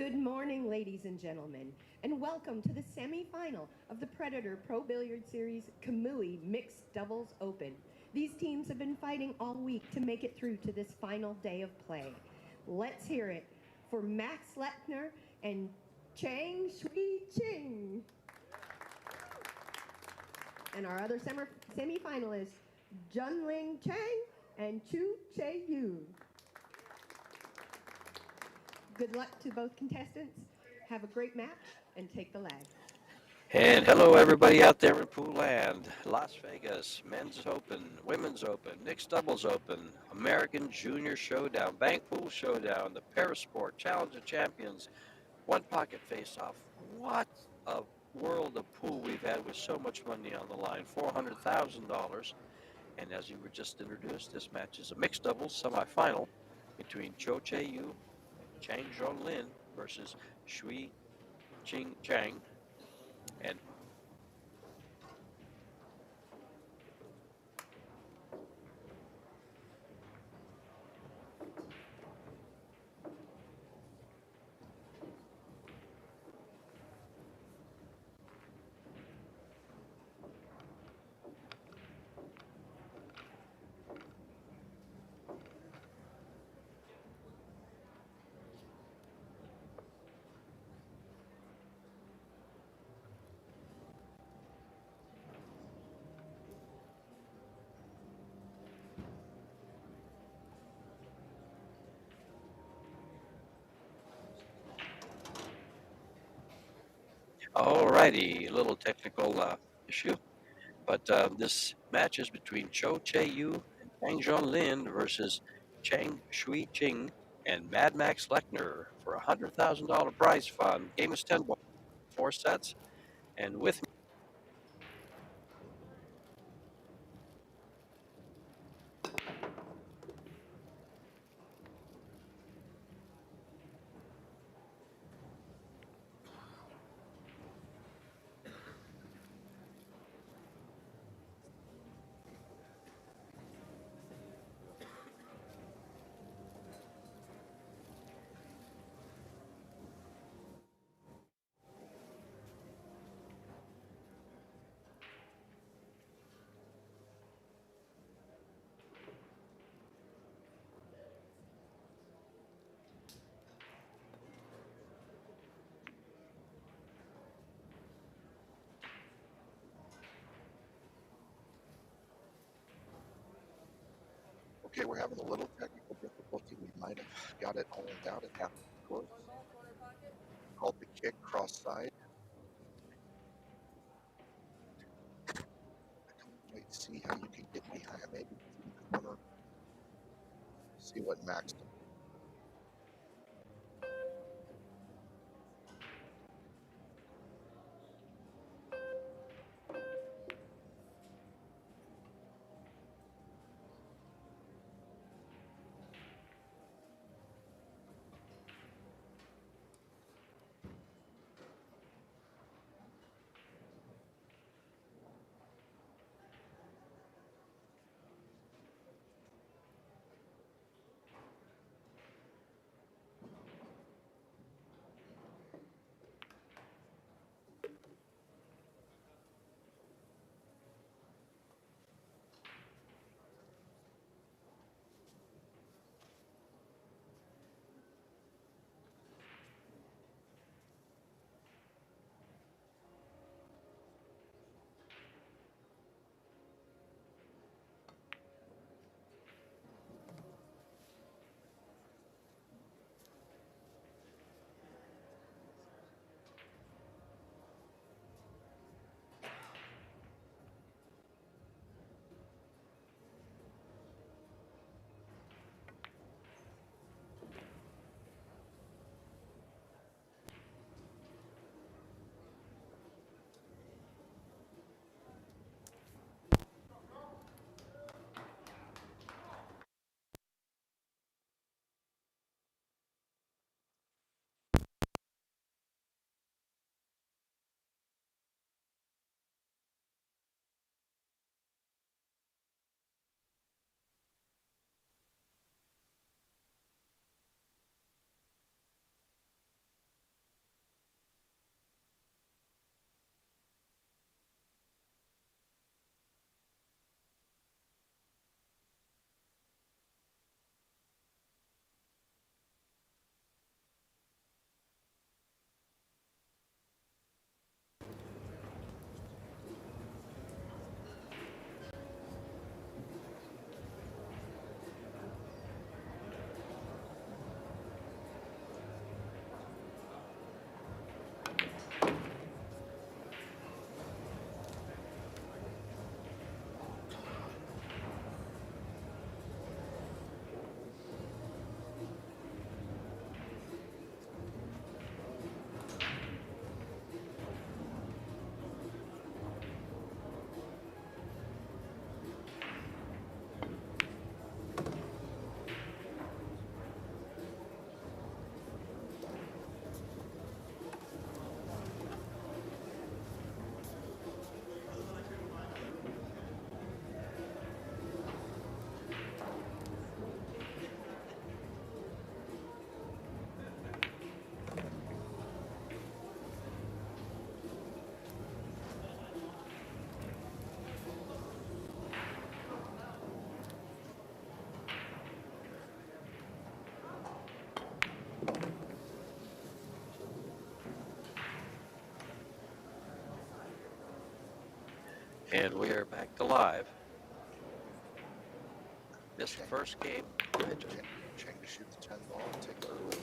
Good morning, ladies and gentlemen, and welcome to the semifinal of the Predator Pro Billiard Series Kamui Mixed Doubles Open. These teams have been fighting all week to make it through to this final day of play. Let's hear it for Max Lechner and CHANG Ching. And our other semi-finalists, Junling Chang and CHOU. Good luck to both contestants. Have a great match and take the lag. And hello, everybody out there in Pool Land, Las Vegas, Men's Open, Women's Open, Mixed Doubles Open, American Junior Showdown, Bank Pool Showdown, the Parasport Challenge of Champions, One Pocket Face-Off. What a world of pool we've had with so much money on the line, $400,000. And as you were just introduced, this match is a mixed doubles semifinal between CHOU Chang Lin versus Chang. And alrighty, a little technical issue, but this match is between CHOU and Chang Lin versus Chang Shui Ching and Mad Max Lechner for a $100,000 prize fund. Game is 10 balls, 4 sets, and with me. Okay, we're having a little technical difficulty. We might have got it ironed out at half the course. Called the kick cross side. I can't wait to see how you can get behind maybe in the corner. See what Max does. And we are back to live. This is the first game. Go ahead, Joe. Chang to shoot the 10 ball and take early lead.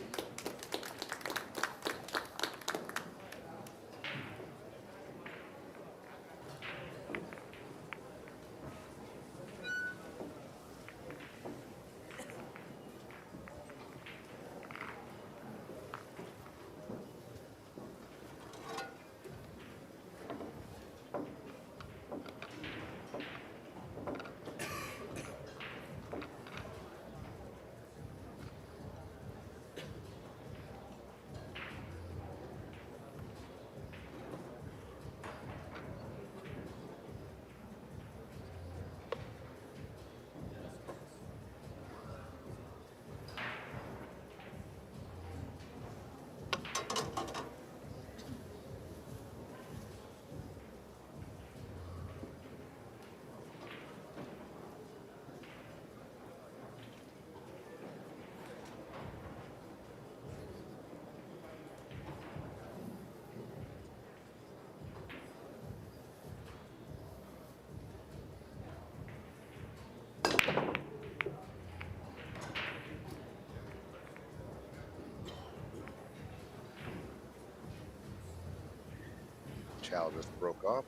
CHOU just broke up.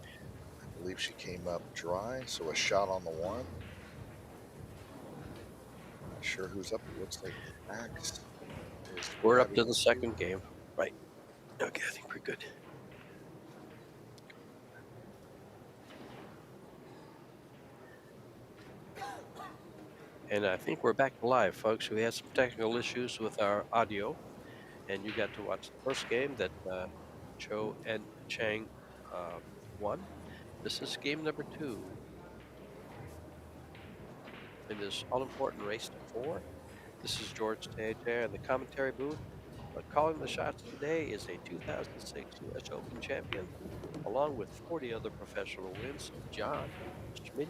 I believe she came up dry, so a shot on the one. Not sure who's up. It looks like Max. We're up to the second game. Right. Okay, I think we're good. And I think we're back live, folks. We had some technical issues with our audio, and you got to watch the first game that CHOU and CHANG won. This is game number 2 in this all-important race to 4. This is George Taylor in the commentary booth. But calling the shots today is a 2006 U.S. Open champion, along with 40 other professional wins, John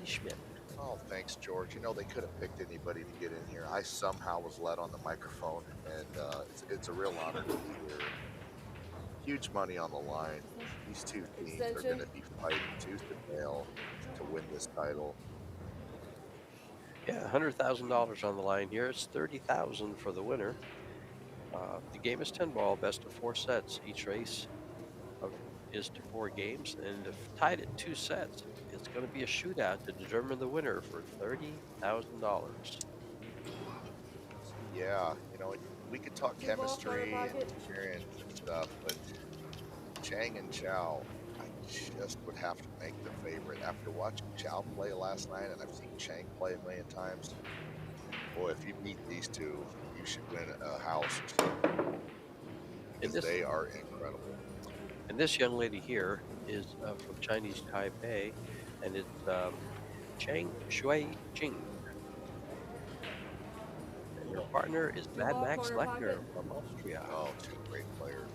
Schmidt. Oh, thanks, George. You know, they could have picked anybody to get in here. I somehow was led on the microphone, and it's a real honor to be here. Huge money on the line. These two teams are going to be fighting tooth and nail to win this title. Yeah, $100,000 on the line here. It's $30,000 for the winner. The game is 10 ball, best of 4 sets. Each race is to 4 games, and if tied at 2 sets, it's going to be a shootout to determine the winner for $30,000. Yeah, you know, we could talk chemistry and experience and stuff, but Chang and CHOU, I just would have to make the favorite. After watching CHOU play last night, and I've seen Chang play a million times, boy, if you beat these two, you should win a house or something. Because they are incredible. And this young lady here is from Chinese Taipei, and it's Chang Shui Jing. And your partner is Mad Max LECHNER from Austria. Oh, 2 great players.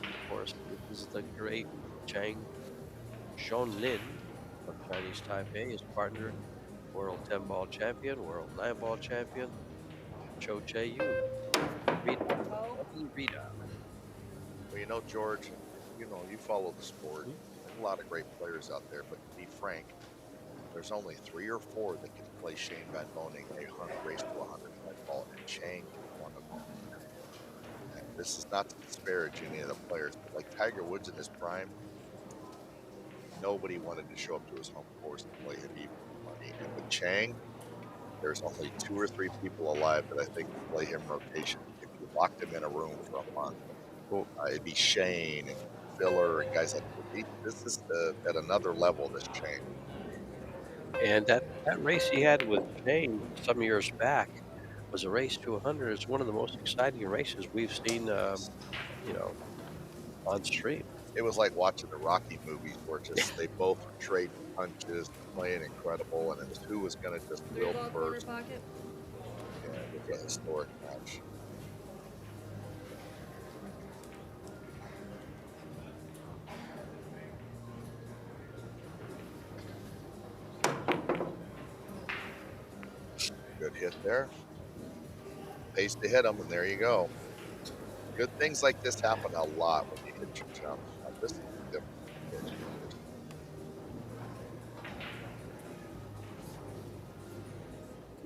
Of course, this is the great Chang Lin from Chinese Taipei, his partner, World 10-ball champion, World 9-ball champion, CHOU. Rita. Well, you know, George, you know, you follow the sport. There's a lot of great players out there, but to be frank, there's only 3 or 4 that can play Shane Van Boening. They race to 100 ball, and Chang is one of them. And this is not to disparage any of the players, but like Tiger Woods in his prime, nobody wanted to show up to his home course to play him even for money. And with Chang, there's only 2 or 3 people alive that I think can play him rotation. If you locked him in a room for a month, it'd be Shane and Filler and guys like that. This is at another level, this Chang. And that race he had with Shane some years back was a race to 100. It's one of the most exciting races we've seen, you know, on stream. It was like watching the Rocky movies where just they both were trading punches, playing incredible, and it was who was going to just wilt first. And it was a historic match. Good hit there. Pays to hit them, and there you go. Good things like this happen a lot when you hit your jump. This is different.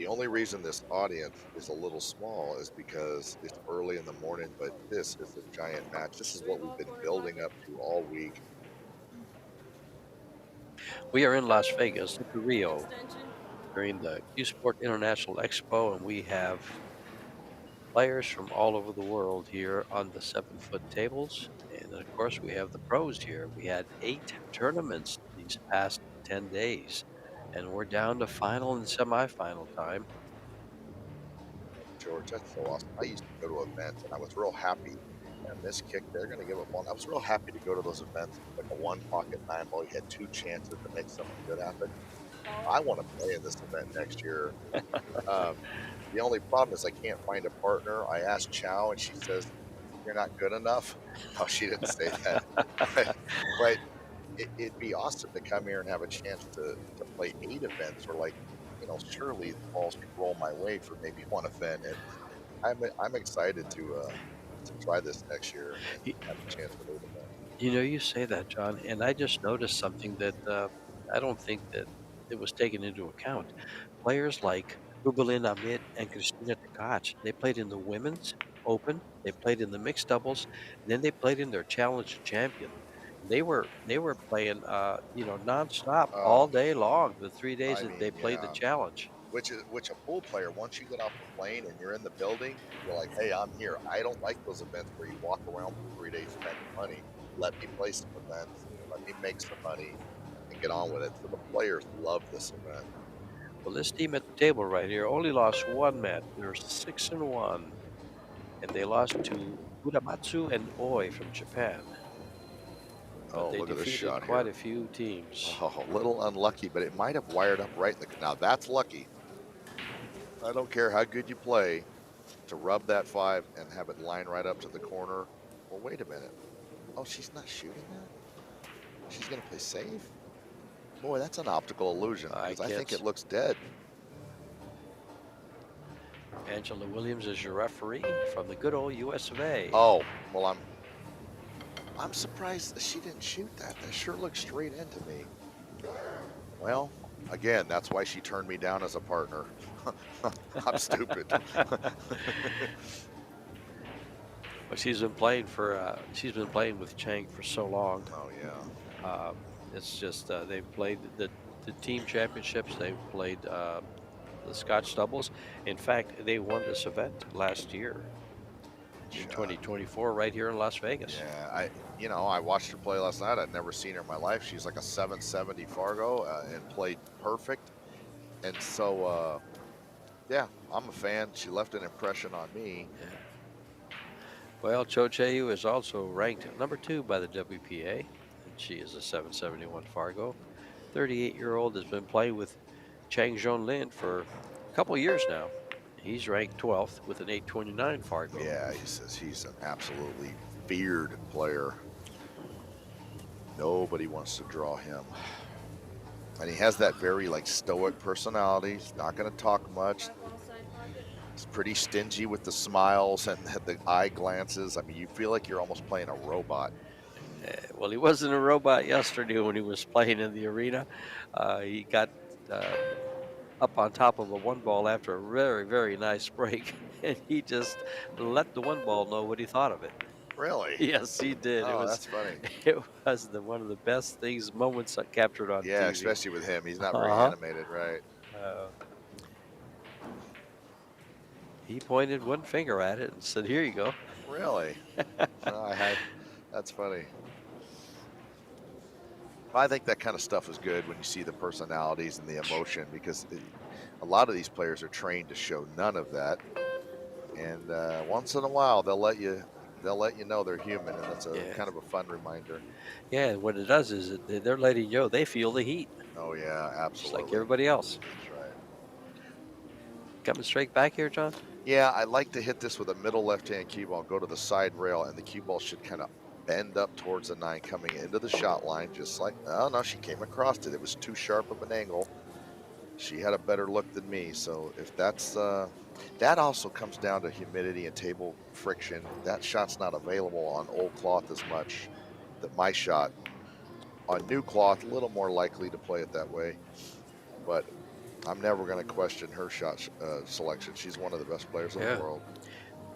The only reason this audience is a little small is because it's early in the morning, but this is a giant match. This is what we've been building up to all week. We are in Las Vegas at the Rio during the Q Sport International Expo, and we have players from all over the world here on the 7-foot tables. And of course, we have the pros here. We had 8 tournaments these past 10 days, and we're down to final and semifinal time. George, that's so awesome. I used to go to events and I was real happy. And this kick, they're going to give up one. I was real happy to go to those events, like a one pocket nine ball. You had 2 chances to make something good happen. I want to play in this event next year. Um, the only problem is I can't find a partner. I asked CHOU and she says, "You're not good enough." No, she didn't say that. But it'd be awesome to come here and have a chance to play 8 events, or like, surely the balls could roll my way for maybe one event. And I'm excited to try this next year and have a chance to move event. You say that, John, and I just noticed something that I don't think that it was taken into account. Players like Rubelin Amit and Christina Tkach, they played in the women's open, they played in the mixed doubles, and then they played in their challenge champion. They were playing nonstop all Oh, day long, the 3 days I that mean, they played the yeah. challenge. Which a pool player, once you get off the plane and you're in the building, you're like, hey, I'm here. I don't like those events where you walk around for 3 days spending money. Let me play some events. Let me make some money and get on with it. So the players love this event. Well, this team at the table right here only lost one match. They're 6-1, and they lost to Uramatsu and Oi from Japan. But Oh, they look at this defeated shot quite here. a few teams. Oh, a little unlucky, but it might have wired up right in the. Now that's lucky. I don't care how good you play, to rub that 5 and have it line right up to the corner. Well, wait a minute. Oh, she's not shooting that? She's going to play safe? Boy, that's an optical illusion I because I think it can't. looks dead. Angela Williams is your referee from the good old US of A. Oh, well, I'm surprised that she didn't shoot that. That sure looks straight into me. Well, again, that's why she turned me down as a partner. I'm stupid. Well, she's been playing with Chang for so long. Oh, yeah. It's just they've played the team championships. They've played the Scotch doubles. In fact, they won this event last year in 2024 right here in Las Vegas. Yeah, I watched her play last night. I'd never seen her in my life. She's like a 770 Fargo and played perfect. And so, yeah, I'm a fan. She left an impression on me. Yeah. Well, CHOU is also ranked number 2 by the WPA, and she is a 771 Fargo. 38-year-old has been playing with Chang Lin for a couple of years now. He's ranked 12th with an 829 Fargo. Yeah, he says he's an absolutely feared player. Nobody wants to draw him. And he has that very stoic personality. He's not going to talk much. He's pretty stingy with the smiles and the eye glances. I mean, you feel like you're almost playing a robot. Well, he wasn't a robot yesterday when he was playing in the arena. He got up on top of a 1 ball after a very, very nice break, and he just let the 1 ball know what he thought of it. Really? Yes, he did. Oh, that's funny. It was one of the best moments I captured on Yeah, TV. especially with him. He's not very animated, right? He pointed 1 finger at it and said, "Here you go." Really? That's funny. I think that kind of stuff is good when you see the personalities and the emotion, because a lot of these players are trained to show none of that. And once in a while, they'll let you know they're human, and that's kind of a fun reminder. Yeah, what it does is they're letting you know they feel the heat. Oh yeah, absolutely. Just like everybody else. That's right. Coming straight back here, John? Yeah, I like to hit this with a middle left-hand cue ball, go to the side rail, and the cue ball should kind of bend up towards the 9 coming into the shot line, just like, oh no, she came across it. It was too sharp of an angle. She had a better look than me. So if that's, that also comes down to humidity and table friction. That shot's not available on old cloth as much. That my shot on new cloth, a little more likely to play it that way. But I'm never going to question her shot selection. She's one of the best players in Yeah. the world.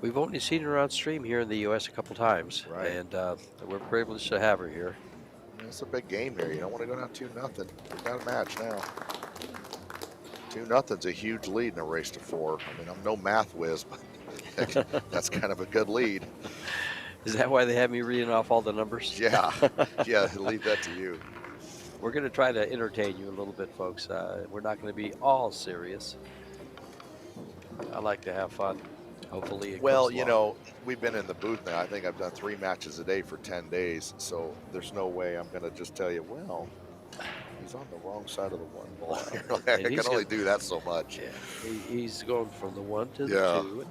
We've only seen her on stream here in the U.S. a couple times, Right. and we're privileged to have her here. It's a big game here. You don't want to go down 2-0. We got a match now. 2-0's a huge lead in a race to 4. I mean, I'm no math whiz, but that's kind of a good lead. Is that why they have me reading off all the numbers? Yeah, yeah, leave that to you. We're going to try to entertain you a little bit, folks. We're not going to be all serious. I like to have fun. Hopefully it Well, comes you along. know, we've been in the booth now. I think I've done 3 matches a day for 10 days, so there's no way I'm going to just tell you, well, he's on the wrong side of the 1 ball. I And can only do that so much. Yeah, he's going from the 1 to the Yeah. 2.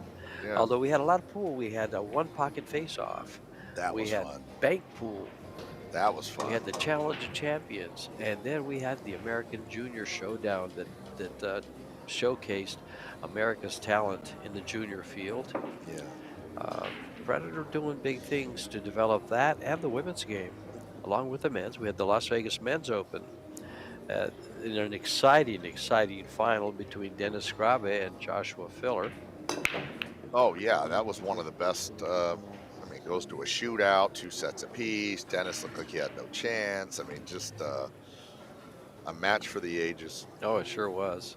Yeah, Although we had a lot of pool, we had a 1 pocket face-off. that We was had fun. bank pool. That was fun. We had the Challenge of Champions, and then we had the American Junior Showdown that showcased America's talent in the junior field. Yeah. Predator doing big things to develop that and the women's game, along with the men's. We had the Las Vegas Men's Open in an exciting final between Dennis Grave and Joshua Filler. Oh, yeah, that was one of the best. I mean, it goes to a shootout, 2 sets apiece. Dennis looked like he had no chance. I mean, just a match for the ages. Oh, it sure was.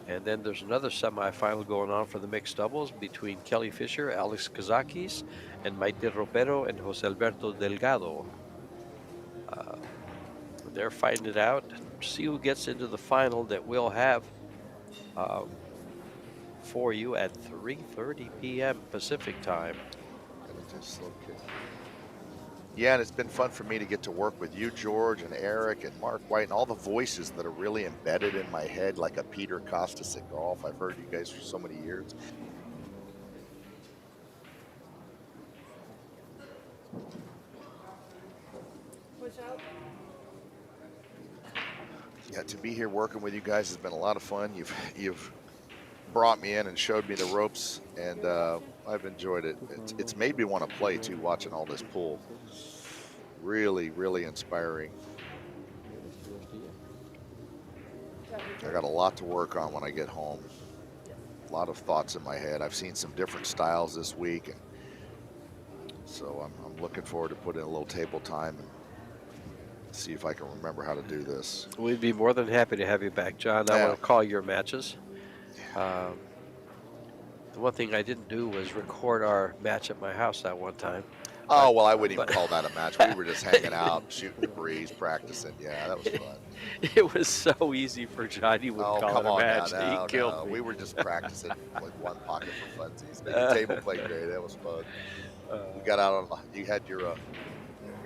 And then there's another semifinal going on for the mixed doubles between Kelly Fisher, Alex Kazakis, and Maite Ropero and Jose Alberto Delgado. They're fighting it out. See who gets into the final that we'll have for you at 3:30 p.m. Pacific time. Yeah, and it's been fun for me to get to work with you, George, and Eric, and Mark White, and all the voices that are really embedded in my head, like a Peter Costas at golf. I've heard you guys for so many years. Yeah, to be here working with you guys has been a lot of fun. You've brought me in and showed me the ropes, and I've enjoyed it. It's made me want to play too, watching all this pool. Really, really inspiring. I got a lot to work on when I get home. A lot of thoughts in my head. I've seen some different styles this week, and so I'm looking forward to putting in a little table time and see if I can remember how to do this. We'd be more than happy to have you back, John. I Yeah. want to call your matches. The one thing I didn't do was record our match at my house that one time. Oh, well, I wouldn't even call that a match. We were just hanging out, shooting the breeze, practicing. Yeah, that was fun. It was so easy for John. He wouldn't Oh, call come it a on match. now. He killed me. We were just practicing like 1 pocket for funsies. Making table play great. That was fun. We got out on. You had your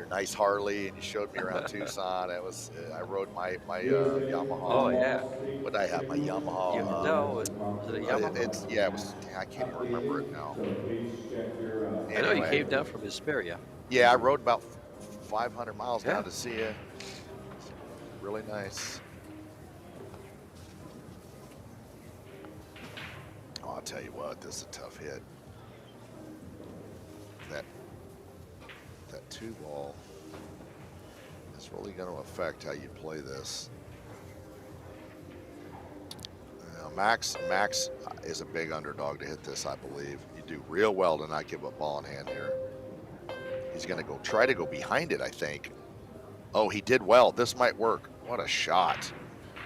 nice Harley, and you showed me around Tucson. It was. I rode my Yamaha. Oh, yeah. What did I have? My Yamaha. No, was it a Yamaha? It was. I can't even remember it now. I know you Anyway. came down from Hesperia. Yeah, I rode about 500 miles Yeah. down to see you. Really nice. Oh, I'll tell you what, this is a tough hit. That 2 ball is really going to affect how you play this. Max is a big underdog to hit this, I believe. You do real well to not give a ball in hand here. He's going to try to go behind it, I think. Oh, he did well. This might work. What a shot.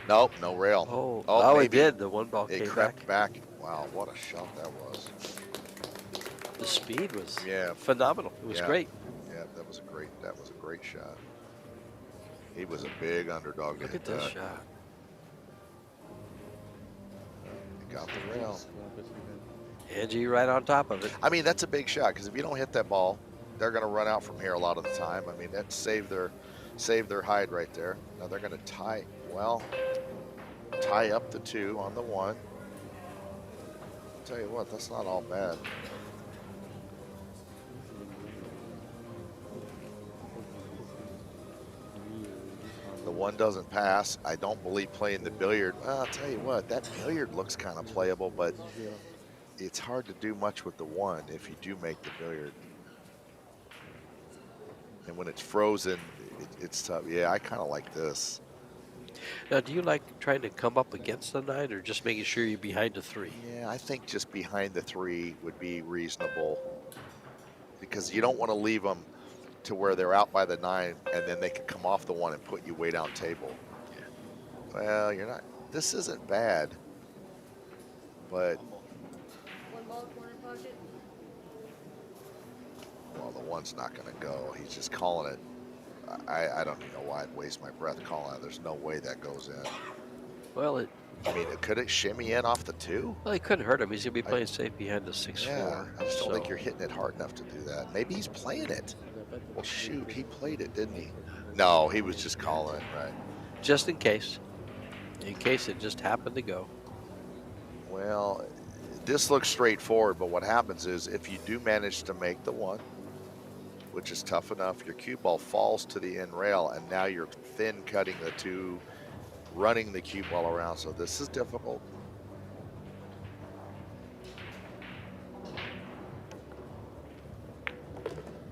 Nope, no rail. Oh, it maybe did. The 1 ball it came crept back. back. Wow, what a shot that was. The speed was Yeah. phenomenal. It was Yeah. great. Yeah, that was a great shot. He was a big underdog to Look hit at this that. shot. He got the rail. Angie right on top of it. I mean, that's a big shot because if you don't hit that ball, they're going to run out from here a lot of the time. I mean, that saved their hide right there. Now they're going to tie up the 2 on the 1. I'll tell you what, that's not all bad. The 1 doesn't pass. I don't believe playing the billiard. Well, I'll tell you what, that billiard looks kind of playable, but it's hard to do much with the 1 if you do make the billiard. And when it's frozen, it's tough. Yeah, I kind of like this. Now, do you like trying to come up against the 9 or just making sure you're behind the 3? Yeah, I think just behind the 3 would be reasonable because you don't want to leave them to where they're out by the 9 and then they can come off the 1 and put you way down table. Well, you're not. This isn't bad, but well, the 1's not going to go. He's just calling it. I don't even know why I'd waste my breath calling it. There's no way that goes in. Well, I mean, could it shimmy in off the 2? well, it couldn't hurt him. He's going to be playing safe behind the 6-4. Yeah, I just don't think you're hitting it hard enough to do that. Maybe he's playing it. Well, shoot, he played it, didn't he? No, he was just calling it, right? Just in case. In case it just happened to go. Well, this looks straightforward, but what happens is if you do manage to make the 1, which is tough enough, your cue ball falls to the end rail, and now you're thin cutting the 2, running the cue ball around. So this is difficult.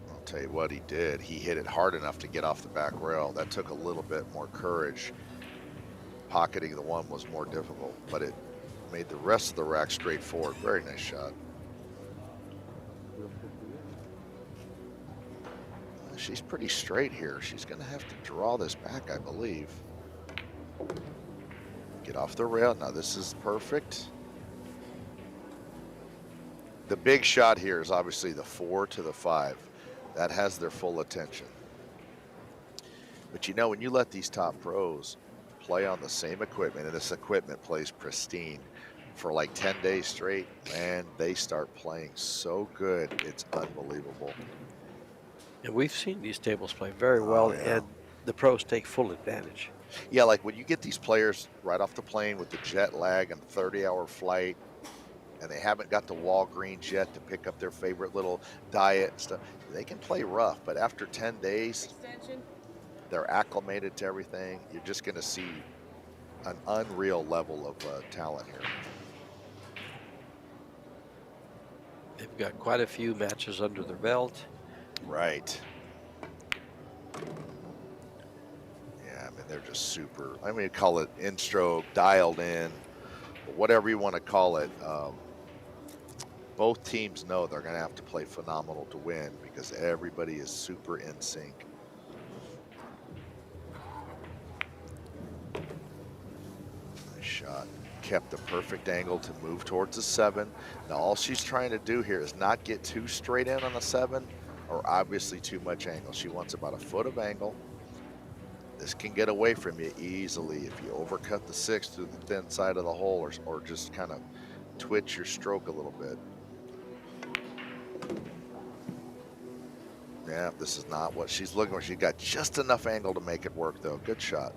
I'll tell you what he did. He hit it hard enough to get off the back rail. That took a little bit more courage. Pocketing the 1 was more difficult, but it made the rest of the rack straightforward. Very nice shot. She's pretty straight here. She's going to have to draw this back, I believe. Get off the rail. Now this is perfect. The big shot here is obviously the 4 to the 5. That has their full attention. But you know, when you let these top pros play on the same equipment, and this equipment plays pristine for like 10 days straight, man, they start playing so good. It's unbelievable. And we've seen these tables play very well, and the pros take full advantage. Yeah, like when you get these players right off the plane with the jet lag and 30-hour flight, and they haven't got to Walgreens yet to pick up their favorite little diet and stuff, they can play rough. But after 10 days, they're acclimated to everything. You're just going to see an unreal level of talent here. They've got quite a few matches under their belt. Right. Yeah, I mean, they're just super. I mean, call it in stroke, dialed in, whatever you want to call it. Both teams know they're going to have to play phenomenal to win because everybody is super in sync. Nice shot. Kept the perfect angle to move towards the 7. Now, all she's trying to do here is not get too straight in on the 7. Or obviously too much angle. She wants about a foot of angle. This can get away from you easily if you overcut the 6 through the thin side of the hole or just kind of twitch your stroke a little bit. Yeah, this is not what she's looking for. She got just enough angle to make it work though. Good shot.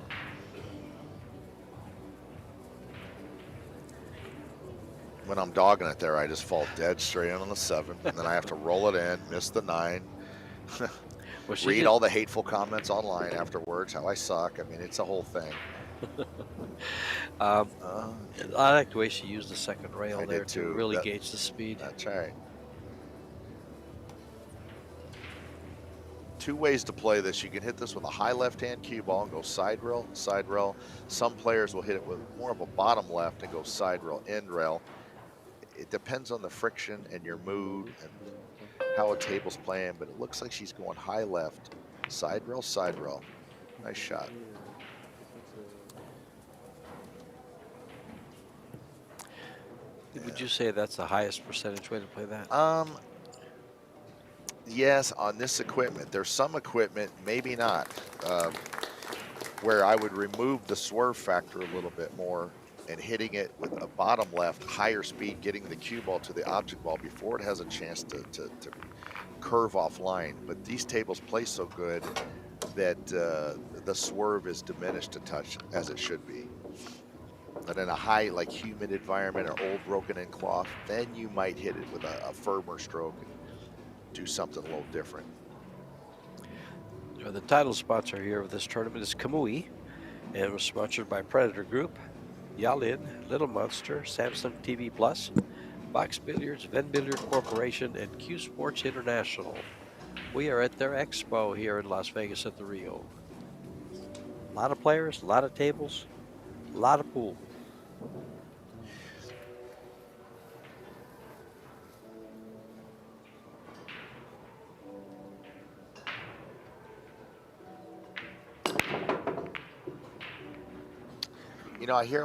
When I'm dogging it there, I just fall dead straight in on the 7, and then I have to roll it in, miss the 9. Well, read all the hateful comments online afterwards, how I suck. I mean, it's a whole thing. I like the way she used the second rail there to really gauge the speed. That's right. 2 ways to play this. You can hit this with a high left-hand cue ball and go side rail, side rail. Some players will hit it with more of a bottom left and go side rail, end rail. It depends on the friction and your mood and how a table's playing, but it looks like she's going high left, side rail, side rail. Nice shot. Would you say that's the highest percentage way to play that? Yes, on this equipment. There's some equipment, maybe not, where I would remove the swerve factor a little bit more and hitting it with a bottom left, higher speed, getting the cue ball to the object ball before it has a chance to curve offline. But these tables play so good that the swerve is diminished a touch, as it should be. But in a high, like humid environment or old broken in cloth, then you might hit it with a firmer stroke and do something a little different. The title sponsor here of this tournament is Kamui, and it was sponsored by Predator Group, Yalin, Little Monster, Samsung TV Plus, Box Billiards, Ven Billiard Corporation, and Q Sports International. We are at their expo here in Las Vegas at the Rio. A lot of players, a lot of tables, a lot of pool. You know, I hear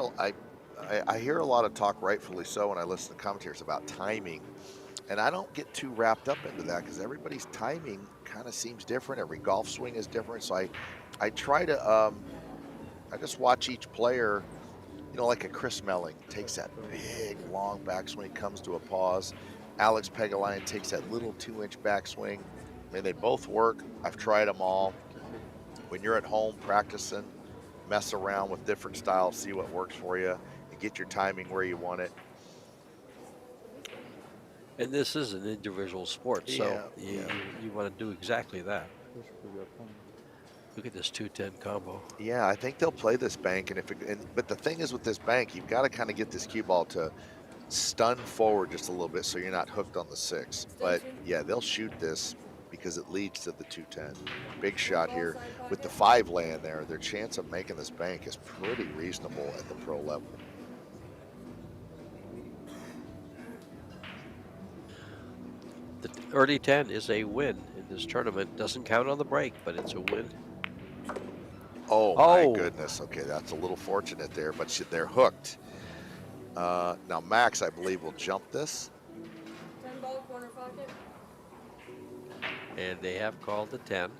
a lot of talk, rightfully so, when I listen to commentators about timing, and I don't get too wrapped up into that because everybody's timing kind of seems different. Every golf swing is different, so I try to I just watch each player. You know, like a Chris Melling takes that big long backswing, comes to a pause. Alex Pegulayan takes that little 2-inch backswing. I mean, they both work. I've tried them all. When you're at home practicing, mess around with different styles, see what works for you, and get your timing where you want it. And this is an individual sport, so you want to do exactly that. Look at this 210 combo. Yeah, I think they'll play this bank, but the thing is with this bank, you've got to kind of get this cue ball to stun forward just a little bit so you're not hooked on the 6. But yeah, they'll shoot this because it leads to the 210. Big shot here with the 5 laying there. Their chance of making this bank is pretty reasonable at the pro level. The early 10 is a win in this tournament. Doesn't count on the break, but it's a win. Oh my goodness. Okay, that's a little fortunate there, but they're hooked. Now Max, I believe, will jump this. 10 ball corner pocket. And they have called the 10.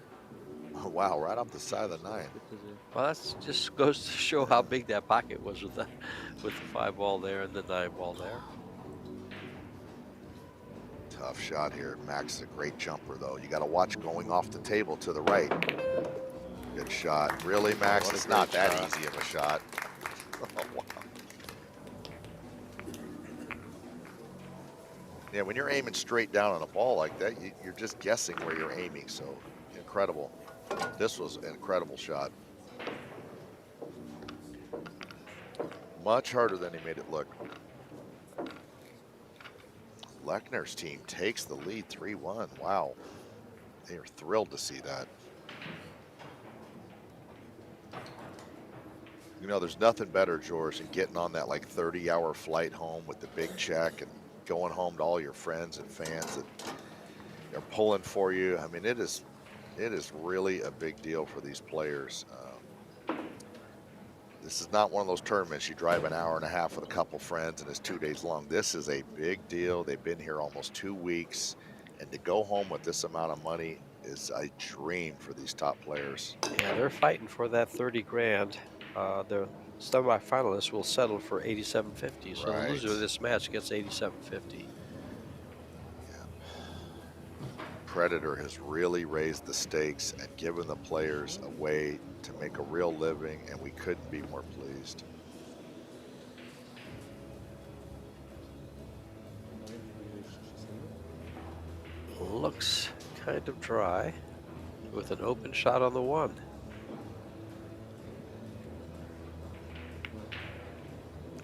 Oh, wow, right off the side of the 9. Well, that just goes to show how big that pocket was with the 5 ball there and the 9 ball there. Tough shot here. Max is a great jumper, though. You got to watch going off the table to the right. Good shot. Really, Max? It's not that easy of a shot. Oh, wow. Yeah, when you're aiming straight down on a ball like that, you're just guessing where you're aiming. So incredible. This was an incredible shot. Much harder than he made it look. Lechner's team takes the lead 3-1. Wow. They are thrilled to see that. You know, there's nothing better, George, than getting on that like 30-hour flight home with the big check and going home to all your friends and fans that are pulling for you. I mean, it is really a big deal for these players. This is not one of those tournaments you drive an hour and a half with a couple friends and it's 2 days long. This is a big deal. They've been here almost 2 weeks, and to go home with this amount of money is a dream for these top players. Yeah, they're fighting for that 30 grand. The semi-finalists will settle for $87.50. So the loser of this match gets $87.50. Predator has really raised the stakes and given the players a way to make a real living, and we couldn't be more pleased. Looks kind of dry with an open shot on the 1.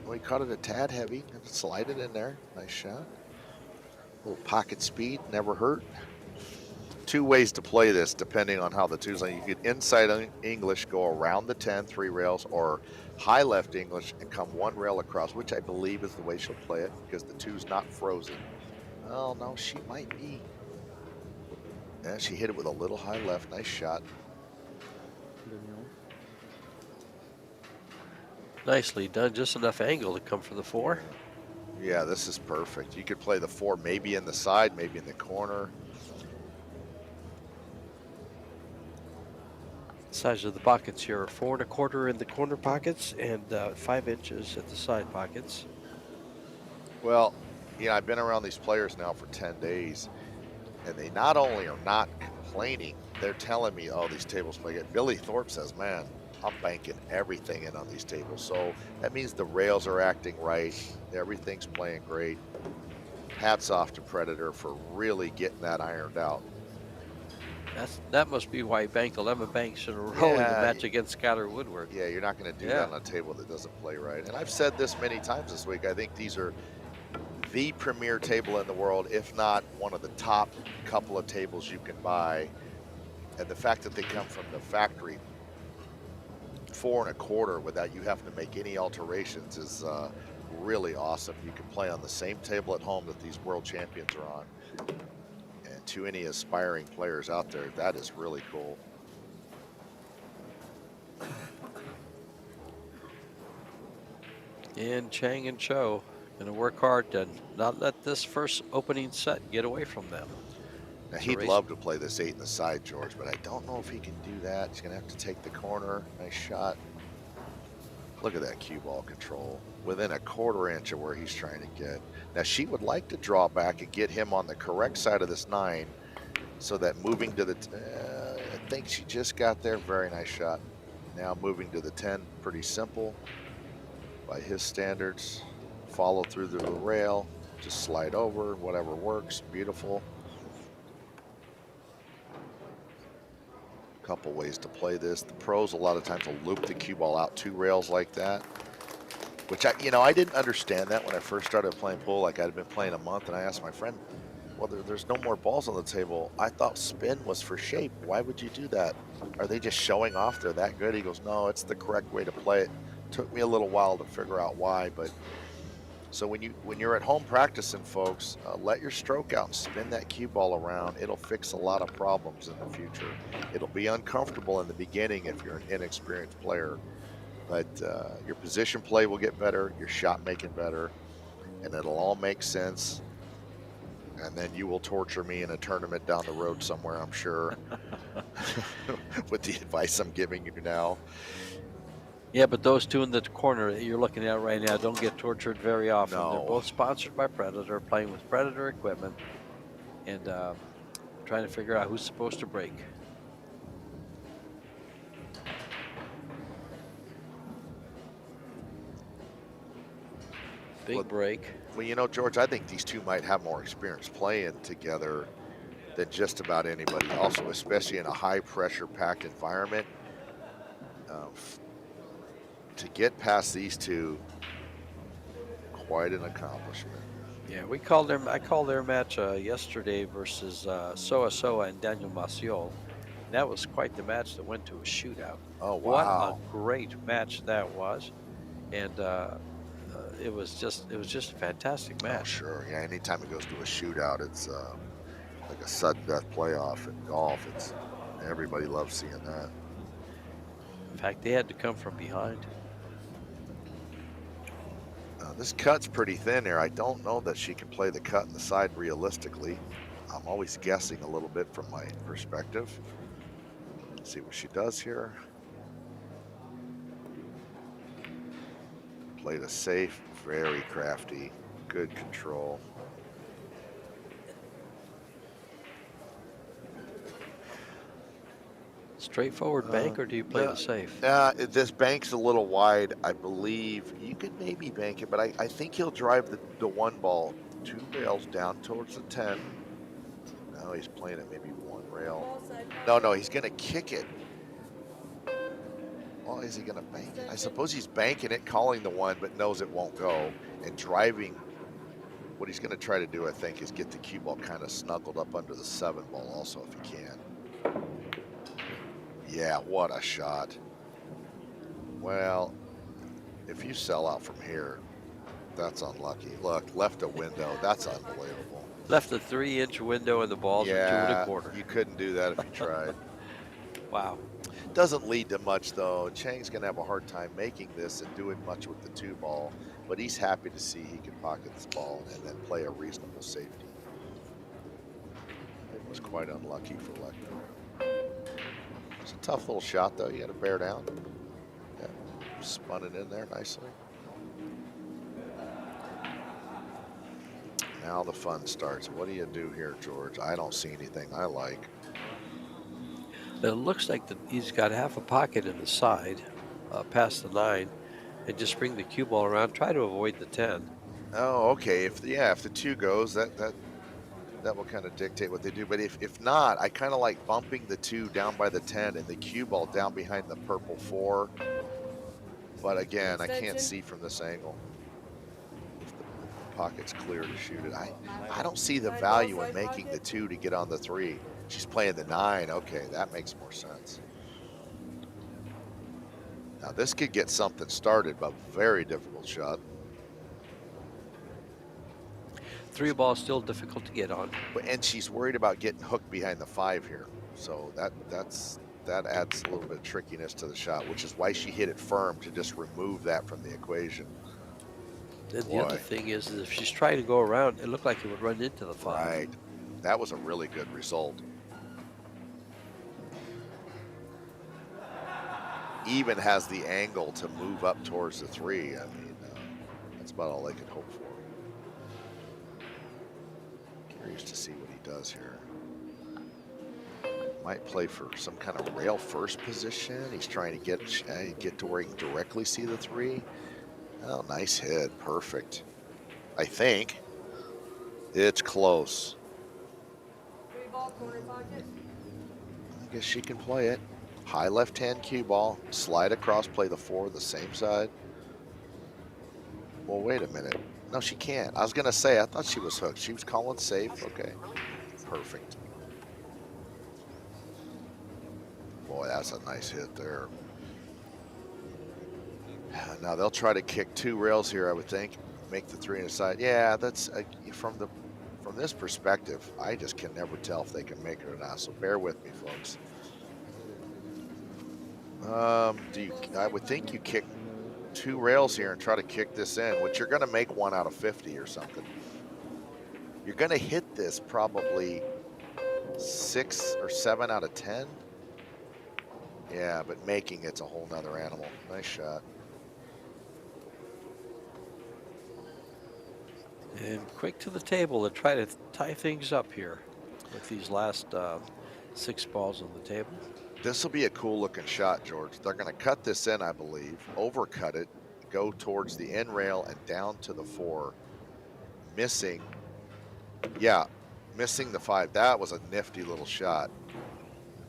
Well, he caught it a tad heavy and slide it in there. Nice shot. A little pocket speed, never hurt. 2 ways to play this depending on how the 2's like. You could inside English go around the 10, 3 rails, or high left English and come 1 rail across, which I believe is the way she'll play it because the 2's not frozen. Well, no, she might be. Yeah, she hit it with a little high left. Nice shot. Nicely done. Just enough angle to come for the 4. Yeah, this is perfect. You could play the 4 maybe in the side, maybe in the corner. Size of the pockets here are 4 1/4 in the corner pockets and 5 inches at the side pockets. Well, yeah, I've been around these players now for 10 days, and they not only are not complaining, they're telling me, oh, these tables play good. Billy Thorpe says, man, I'm banking everything in on these tables. So that means the rails are acting right. Everything's playing great. Hats off to Predator for really getting that ironed out. That must be why he banked 11 banks in a row in the match against Skylar Woodward. Yeah, you're not going to do that on a table that doesn't play right. And I've said this many times this week. I think these are the premier table in the world, if not one of the top couple of tables you can buy. And the fact that they come from the factory 4 1/4 without you having to make any alterations is really awesome. You can play on the same table at home that these world champions are on. And to any aspiring players out there, that is really cool. And Chang and CHOU going to work hard to not let this first opening set get away from them. Now, he'd love to play this 8 in the side, George, but I don't know if he can do that. He's going to have to take the corner. Nice shot. Look at that cue ball control. Within a 1/4 inch of where he's trying to get. Now, she would like to draw back and get him on the correct side of this 9 so that moving to the, I think she just got there. Very nice shot. Now moving to the 10, pretty simple by his standards. Follow through the rail, just slide over, whatever works. Beautiful. Couple ways to play this. The pros a lot of times will loop the cue ball out 2 rails like that, which I didn't understand that when I first started playing pool. Like, I'd been playing a month, and I asked my friend, well, there's no more balls on the table. I thought spin was for shape. Why would you do that? Are they just showing off they're that good? He goes, no, it's the correct way to play it. Took me a little while to figure out why, but so when you're at home practicing, folks, let your stroke out and spin that cue ball around. It'll fix a lot of problems in the future. It'll be uncomfortable in the beginning if you're an inexperienced player, but your position play will get better, your shot making better, and it'll all make sense. And then you will torture me in a tournament down the road somewhere, I'm sure, with the advice I'm giving you now. Yeah, but those 2 in the corner that you're looking at right now don't get tortured very often. No. They're both sponsored by Predator, playing with Predator equipment, and trying to figure out who's supposed to break. Big break. Well, George, I think these 2 might have more experience playing together than just about anybody else, especially in a high-pressure packed environment. To get past these 2, quite an accomplishment. Yeah, I called their match yesterday versus Soa and Daniel Maciol. That was quite the match that went to a shootout. Oh, wow. What a great match that was. And it was just a fantastic match. Oh, sure. Yeah, anytime it goes to a shootout, it's like a sudden death playoff in golf. Everybody loves seeing that. In fact, they had to come from behind. This cut's pretty thin here. I don't know that she can play the cut in the side realistically. I'm always guessing a little bit from my perspective. Let's see what she does here. Played a safe, very crafty, good control. Straightforward bank, or do you play the safe? This bank's a little wide, I believe. You could maybe bank it, but I think he'll drive the 1 ball 2 rails down towards the 10. Now he's playing it maybe 1 rail. No, he's going to kick it. Well, is he going to bank it? I suppose he's banking it, calling the 1, but knows it won't go. And driving, what he's going to try to do, I think, is get the cue ball kind of snuggled up under the 7 ball also, if he can. Yeah, what a shot. Well, if you sell out from here, that's unlucky. Look, left a window. That's unbelievable. Left a 3-inch window in the balls at 2 1/4. You couldn't do that if you tried. Wow. Doesn't lead to much, though. Chang's going to have a hard time making this and doing much with the 2 ball, but he's happy to see he can pocket this ball and then play a reasonable safety. It was quite unlucky for Lechner. It's a tough little shot, though. You got to bear down. Yeah, spun it in there nicely. Now the fun starts. What do you do here, George? I don't see anything I like. It looks like he's got half a pocket in the side, past the 9, and just bring the cue ball around. Try to avoid the 10. Oh, okay. If the 2 goes, that will kind of dictate what they do. But if not, I kind of like bumping the 2 down by the 10 and the cue ball down behind the purple 4. But again, I can't see from this angle. If the pocket's clear to shoot it, I don't see the value in making the 2 to get on the 3. She's playing the 9. Okay, that makes more sense. Now this could get something started, but very difficult shot. 3 ball still difficult to get on. And she's worried about getting hooked behind the 5 here. So that adds a little bit of trickiness to the shot, which is why she hit it firm to just remove that from the equation. And the other thing is if she's trying to go around, it looked like it would run into the 5. Right. That was a really good result. Even has the angle to move up towards the 3. I mean, that's about all they could hope for. Curious to see what he does here. Might play for some kind of rail first position. He's trying to get to where he can directly see the 3. Oh, nice hit. Perfect. I think it's close. 3 ball, corner pocket. I guess she can play it. High left-hand cue ball, slide across, play the 4 the same side. Well, wait a minute. No, she can't. I was going to say, I thought she was hooked. She was calling safe. Okay. Perfect. Boy, that's a nice hit there. Now they'll try to kick 2 rails here, I would think. Make the 3 inside. Yeah, that's from this perspective, I just can never tell if they can make it or not. So bear with me, folks. I would think you kick 2 rails here and try to kick this in, which you're going to make 1 out of 50 or something. You're going to hit this probably 6 or 7 out of 10. Yeah, but making it's a whole nother animal. Nice shot. And quick to the table to try to tie things up here with these last 6 balls on the table. This will be a cool looking shot, George. They're going to cut this in, I believe, overcut it, go towards the end rail and down to the 4. Missing, yeah, missing the 5. That was a nifty little shot.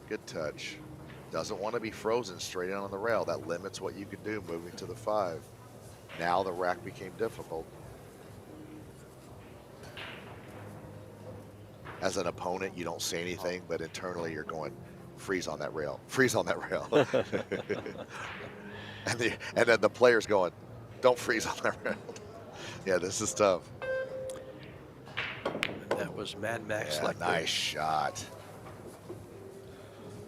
Good touch. Doesn't want to be frozen straight in on the rail. That limits what you can do moving to the 5. Now the rack became difficult. As an opponent, you don't say anything, but internally you're going, freeze on that rail, freeze on that rail. and then the player's going, don't freeze on that rail. Yeah, this is tough. And that was Mad Max. Yeah, nice shot.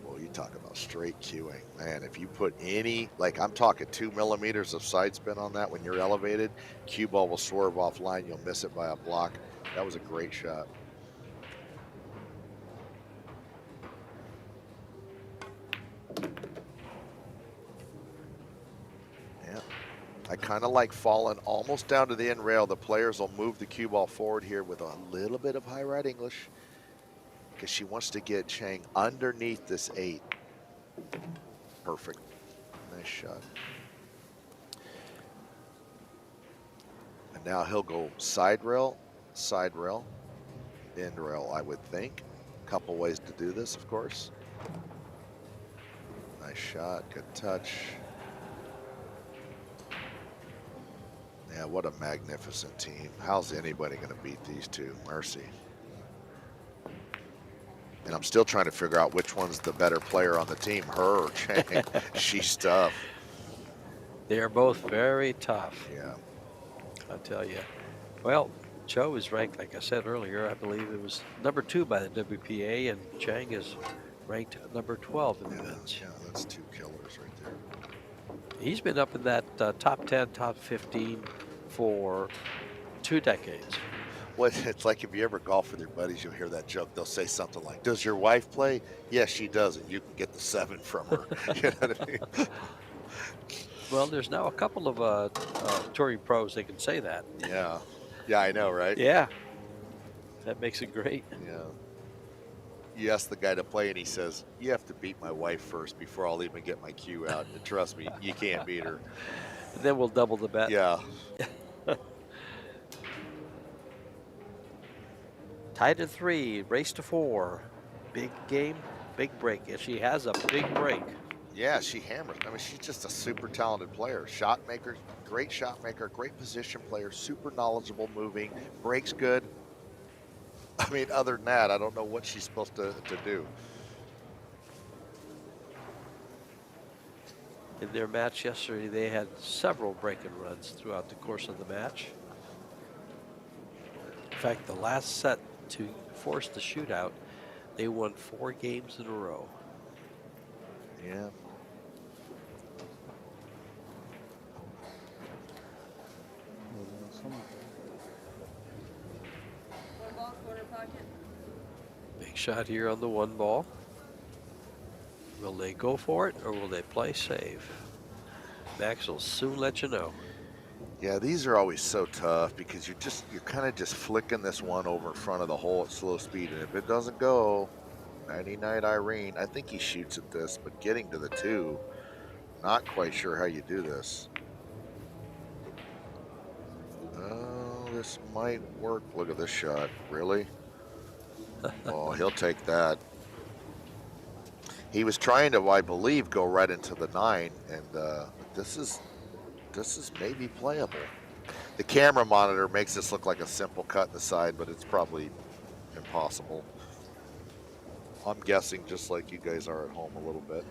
Well, you talk about straight cueing. Man, if you put any, like I'm talking 2 millimeters of side spin on that when you're elevated, cue ball will swerve offline. You'll miss it by a block. That was a great shot. I kind of like falling almost down to the end rail. The players will move the cue ball forward here with a little bit of high right English because she wants to get Chang underneath this 8. Perfect. Nice shot. And now he'll go side rail, end rail, I would think. A couple ways to do this, of course. Nice shot, good touch. Yeah, what a magnificent team. How's anybody going to beat these 2? Mercy. And I'm still trying to figure out which one's the better player on the team, her or Chang. She's tough. They are both very tough. Yeah. I'll tell you. Well, CHOU is ranked, like I said earlier, I believe it was number 2 by the WPA, and CHANG is ranked number 12 in the men's. Yeah, that's 2 killers right there. He's been up in that top 10, top 15 for 2 decades. Well, it's like if you ever golf with your buddies, you'll hear that joke. They'll say something like, does your wife play? Yes, she does, and you can get the 7 from her. You know what I mean? Well, there's now a couple of touring pros that can say that. Yeah. Yeah, I know, right? Yeah. That makes it great. Yeah. You ask the guy to play, and he says, you have to beat my wife first before I'll even get my cue out. And trust me, you can't beat her. Then we'll double the bet. Yeah. Tied at 3, race to 4. Big game, big break. And she has a big break. Yeah, she hammers. I mean, she's just a super talented player. Shot maker, great shot maker, great position player, super knowledgeable moving, breaks good. I mean, other than that, I don't know what she's supposed to do. In their match yesterday, they had several break-and runs throughout the course of the match. In fact, the last set to force the shootout, they won 4 games in a row. Yeah. One ball, corner pocket. Big shot here on the 1 ball. Will they go for it or will they play safe? Max will soon let you know. Yeah, these are always so tough because you're kind of just flicking this one over in front of the hole at slow speed, and if it doesn't go, 99 Irene. I think he shoots at this, but getting to the 2, not quite sure how you do this. Oh, this might work. Look at this shot. Really? Oh, he'll take that. He was trying to, I believe, go right into the 9, and this is maybe playable. The camera monitor makes this look like a simple cut in the side, but it's probably impossible. I'm guessing just like you guys are at home a little bit.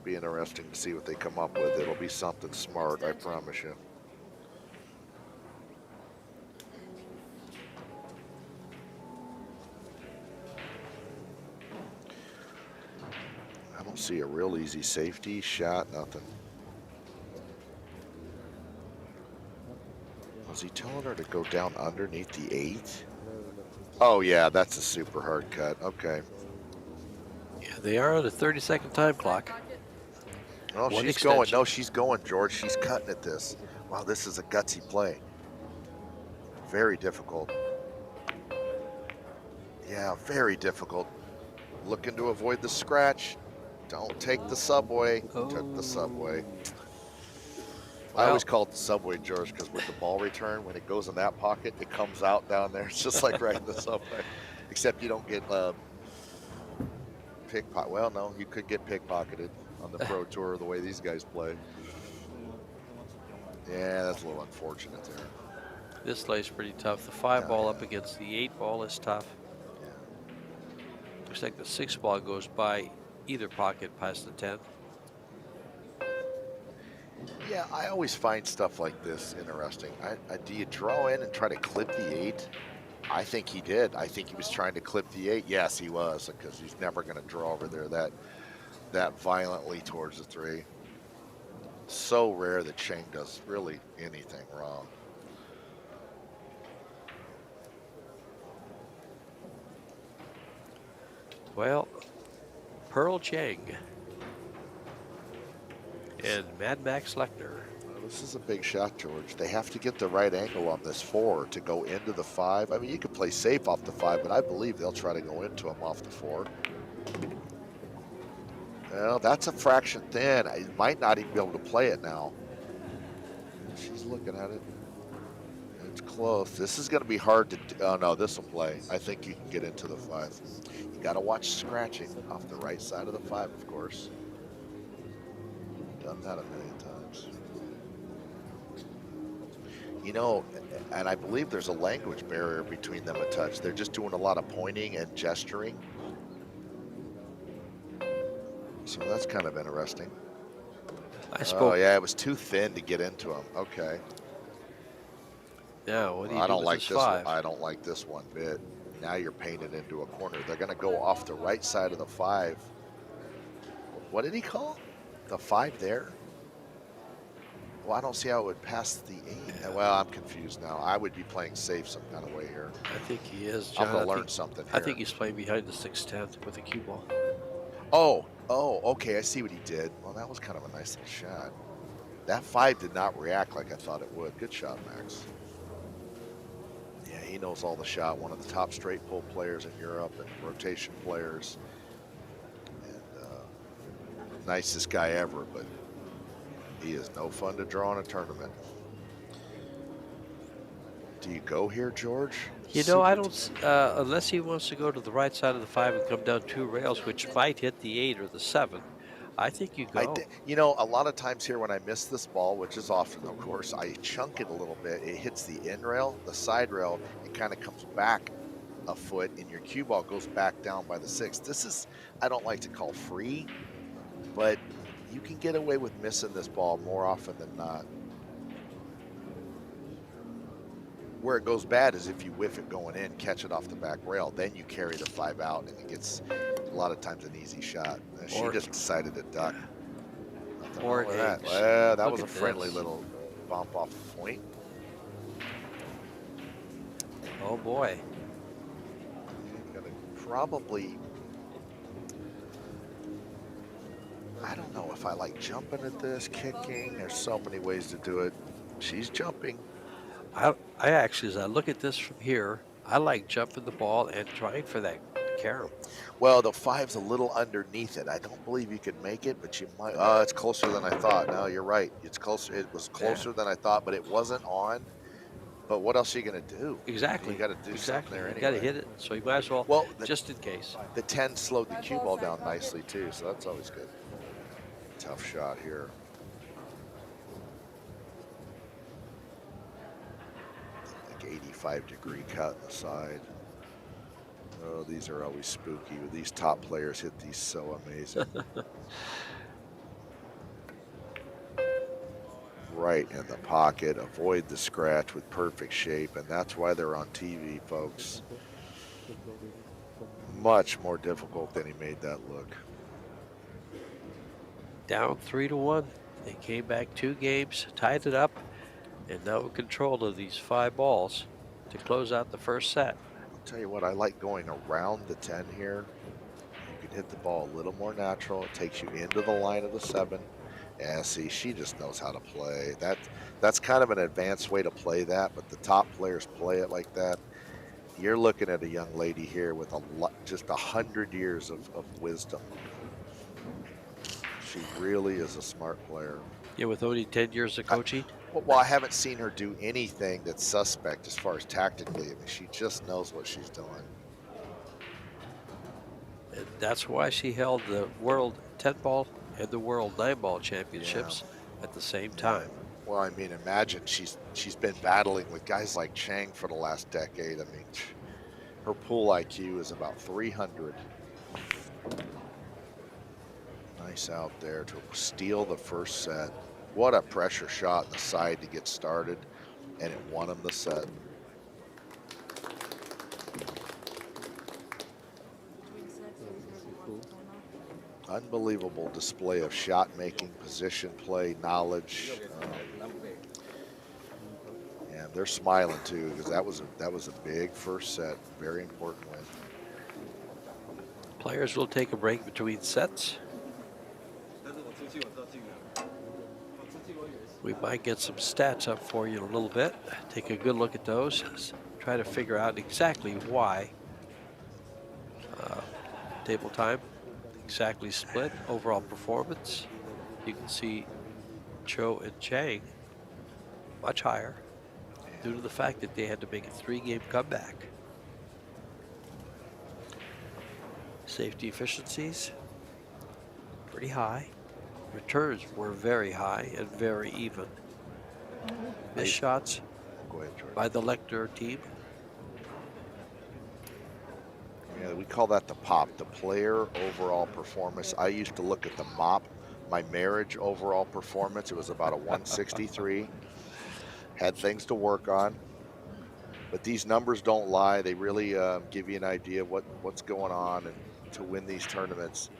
Be interesting to see what they come up with. It'll be something smart, I promise you. I don't see a real easy safety shot, nothing. Was he telling her to go down underneath the 8? Oh yeah, that's a super hard cut. Okay. Yeah, they are on a 30-second time clock. Pocket. Oh, One she's going. extension. No, she's going, George. She's cutting at this. Wow, this is a gutsy play. Very difficult. Yeah, very difficult. Looking to avoid the scratch. Don't take the subway. Took the subway. I Well- always call it the subway, George, because with the ball return, when it goes in that pocket, it comes out down there. It's just like riding the subway, except you don't get pickpocket. Well, no, you could get pickpocketed on the Pro Tour the way these guys play. Yeah, that's a little unfortunate there. This lay's pretty tough. The 5 Oh, ball yeah. up against the 8 ball is tough. Yeah. Looks like the 6 ball goes by either pocket past the 10. Yeah, I always find stuff like this interesting. Do you draw in and try to clip the 8? I think he did. I think he was trying to clip the 8. Yes, he was, because he's never going to draw over there that violently towards the 3. So rare that Chang does really anything wrong. Well, Pearl Chang and Mad Max Lechner. Well, this is a big shot, George. They have to get the right angle on this 4 to go into the 5. I mean, you can play safe off the 5, but I believe they'll try to go into him off the 4. Well, that's a fraction thin. I might not even be able to play it now. She's looking at it. It's close. This is going to be hard to. Oh no, this will play. I think you can get into the 5. You got to watch scratching off the right side of the 5, of course. Done that a million times. You know, and I believe there's a language barrier between them a touch. They're just doing a lot of pointing and gesturing. So that's kind of interesting. I Oh spoke. yeah, it was too thin to get into him. Okay. Yeah, what do you I do don't with like this this 5? one. I don't like this one bit. Now you're painted into a corner. They're going to go off the right side of the 5. What did he call? The 5 there? Well, I don't see how it would pass the 8. Yeah. Well, I'm confused now. I would be playing safe some kind of way here. I think he is, John. I'm going I to learn think- something here. I think he's playing behind the 6-10 with a cue ball. Oh, okay. I see what he did. Well, that was kind of a nice little shot. That 5 did not react like I thought it would. Good shot, Max. Yeah, he knows all the shot. One of the top straight pull players in Europe and rotation players. And nicest guy ever, but he is no fun to draw in a tournament. Do you go here, George? You know, I don't, unless he wants to go to the right side of the 5 and come down 2 rails, which might hit the 8 or the 7, I think you go. You know, a lot of times here when I miss this ball, which is often, of course, I chunk it a little bit. It hits the in rail, the side rail. It kind of comes back a foot, and your cue ball goes back down by the 6. This is, I don't like to call free, but you can get away with missing this ball more often than not. Where it goes bad is if you whiff it going in, catch it off the back rail, then you carry the 5 out, and it gets a lot of times an easy shot. She just decided to duck. Nothing wrong with that. Well, that was a friendly little bump off the point. Oh boy. I'm gonna probably, I don't know if I like jumping at this, kicking. There's so many ways to do it. She's jumping. I actually, as I look at this from here, I like jumping the ball and trying for that carom. Well, the 5's a little underneath it. I don't believe you can make it, but you might. Oh, it's closer than I thought. No, you're right. It's closer. It was closer than I thought, but it wasn't on. But what else are you going to do? Exactly. You got to do something there anyway. You got to hit it, so you might as well, just in case. The 10 slowed the cue ball down nicely, too, so that's always good. Tough shot here. Like 85-degree cut in the side. Oh, these are always spooky. These top players hit these so amazing. Right in the pocket, avoid the scratch with perfect shape, and that's why they're on TV, folks. Much more difficult than he made that look. Down 3-1. They came back 2 games, tied it up, and now in control of these 5 balls to close out the first set. I'll tell you what, I like going around the 10 here. You can hit the ball a little more natural. It takes you into the line of the 7. Yeah, see, she just knows how to play. That's kind of an advanced way to play that, but the top players play it like that. You're looking at a young lady here with just 100 years of wisdom. She really is a smart player. Yeah, with only 10 years of coaching? Well, I haven't seen her do anything that's suspect as far as tactically. I mean, she just knows what she's doing. And that's why she held the World 10-ball and the World 9-ball championships at the same time. Well, I mean, imagine she's been battling with guys like Chang for the last decade. I mean, her pool IQ is about 300. Nice out there to steal the first set. What a pressure shot in the side to get started, and it won him the set. Unbelievable display of shot making, position play, knowledge. And they're smiling too, because that was a big first set, very important win. Players will take a break between sets. We might get some stats up for you in a little bit. Take a good look at those. Try to figure out exactly why. Table time, exactly split. Overall performance. You can see CHOU and CHANG much higher due to the fact that they had to make a 3-game comeback. Safety efficiencies, pretty high. Returns were very high and very even. Missed shots by the LECHNER team. Yeah, we call that the POP, the player overall performance. I used to look at the MOP, my marriage overall performance. It was about a 163. Had things to work on. But these numbers don't lie. They really give you an idea of what's going on, and to win these tournaments.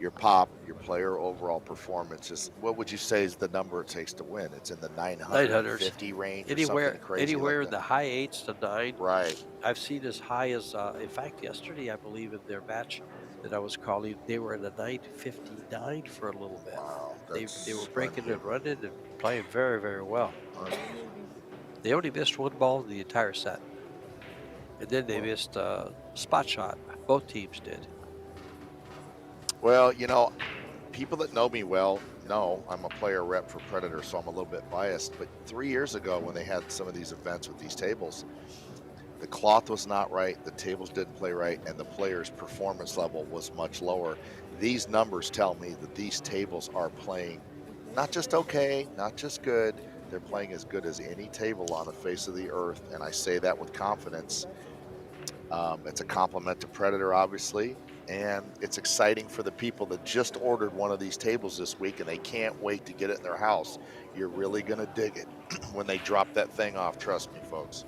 Your POP, your player overall performance, is, what would you say is the number it takes to win? It's in the 950 range, anywhere crazy anywhere like in the high 8s to 9. Right. I've seen as high as, in fact, yesterday, I believe in their match that I was calling, they were in the 959 for a little bit. Wow, they were breaking and running and playing very, very well. They only missed 1 ball in the entire set. And then they missed a spot shot. Both teams did. Well, you know, people that know me well know I'm a player rep for Predator, so I'm a little bit biased. But 3 years ago, when they had some of these events with these tables, the cloth was not right, the tables didn't play right, and the players' performance level was much lower. These numbers tell me that these tables are playing not just okay, not just good, they're playing as good as any table on the face of the earth, and I say that with confidence. It's a compliment to Predator, obviously. And it's exciting for the people that just ordered one of these tables this week and they can't wait to get it in their house. You're really going to dig it when they drop that thing off. Trust me, folks.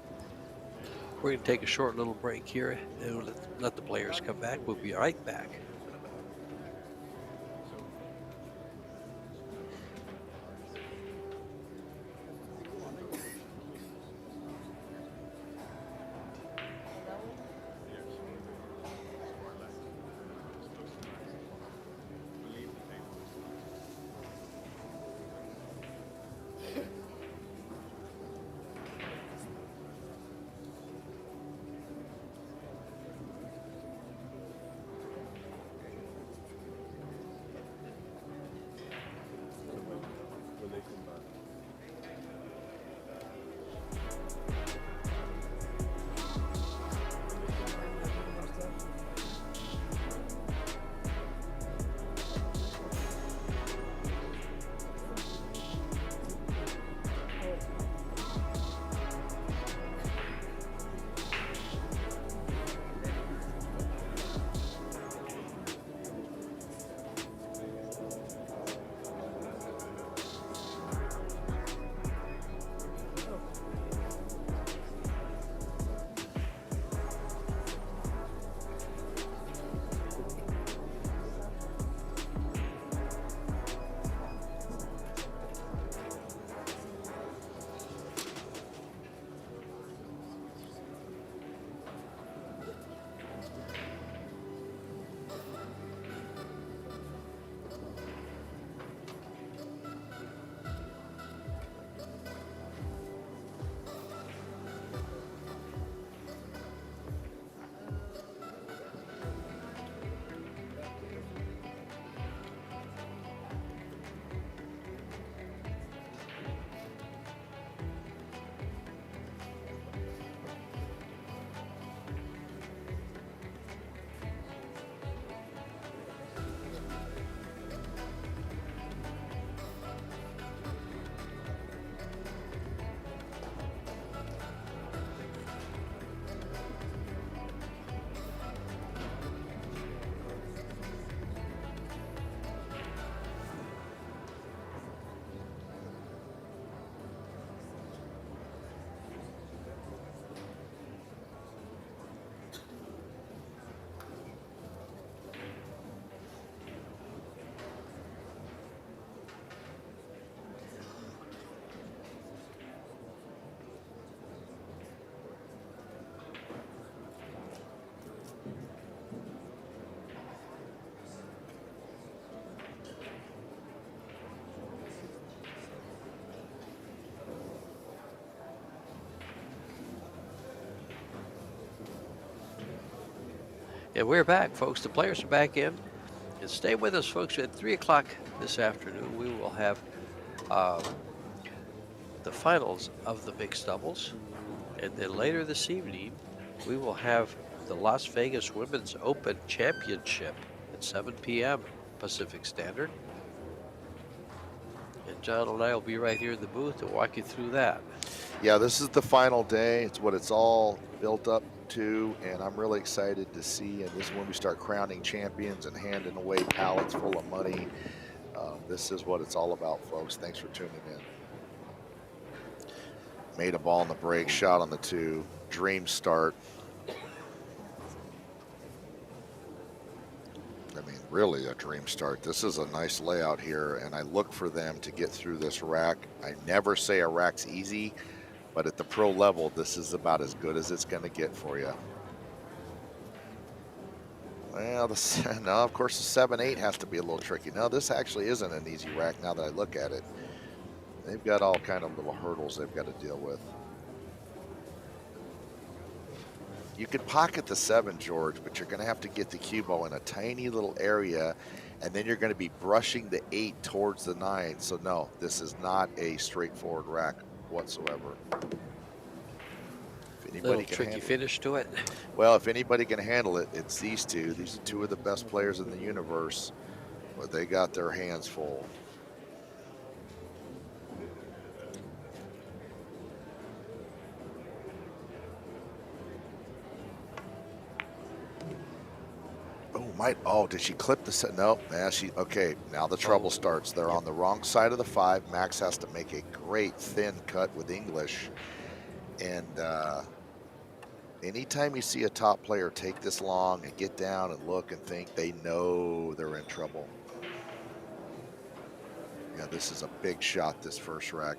We're going to take a short little break here and we'll let the players come back. We'll be right back. And we're back, folks. The players are back in. And stay with us, folks. At 3 o'clock this afternoon, we will have the finals of the mixed doubles. And then later this evening, we will have the Las Vegas Women's Open Championship at 7 p.m. Pacific Standard. And John and I will be right here in the booth to walk you through that. Yeah, this is the final day. It's what it's all built up to, and I'm really excited to see. And this is when we start crowning champions and handing away pallets full of money. This is what it's all about, folks. Thanks for tuning in. Made a ball on the break, shot on the 2, dream start. I mean, really a dream start. This is a nice layout here, and I look for them to get through this rack. I never say a rack's easy, but at the pro level, this is about as good as it's going to get for you. Well, no, of course, the 7-8 has to be a little tricky. No, this actually isn't an easy rack now that I look at it. They've got all kind of little hurdles they've got to deal with. You could pocket the 7, George, but you're going to have to get the cue ball in a tiny little area, and then you're going to be brushing the 8 towards the 9. So, no, this is not a straightforward rack whatsoever. If anybody Little can tricky finish to it. Well, if anybody can handle it, it's these two. These are 2 of the best players in the universe, but they got their hands full. might, oh, did she clip the set? No, yeah, okay, now the trouble starts. They're on the wrong side of the 5. Max has to make a great thin cut with English. And anytime you see a top player take this long and get down and look and think, they know they're in trouble. Yeah, this is a big shot, this first rack.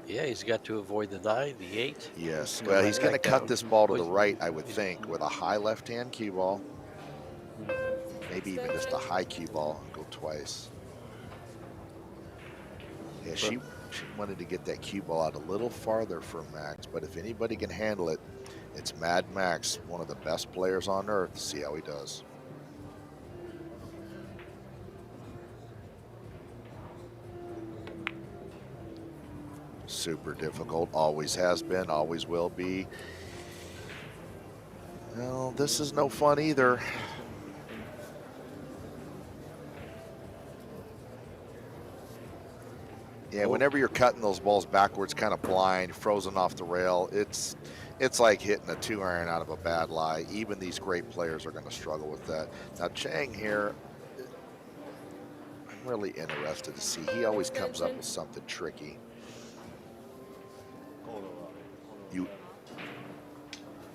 Yeah, he's got to avoid the 9, the 8. Yes, well, he's going to cut this ball to the right, I would think, with a high left-hand cue ball. Maybe even just a high cue ball and go twice. Yeah, she wanted to get that cue ball out a little farther for Max, but if anybody can handle it, it's Mad Max, one of the best players on earth. See how he does. Super difficult, always has been, always will be. Well, this is no fun either. Yeah, whenever you're cutting those balls backwards, kind of blind, frozen off the rail, it's like hitting a 2-iron out of a bad lie. Even these great players are going to struggle with that. Now, Chang here, I'm really interested to see. He always comes up with something tricky.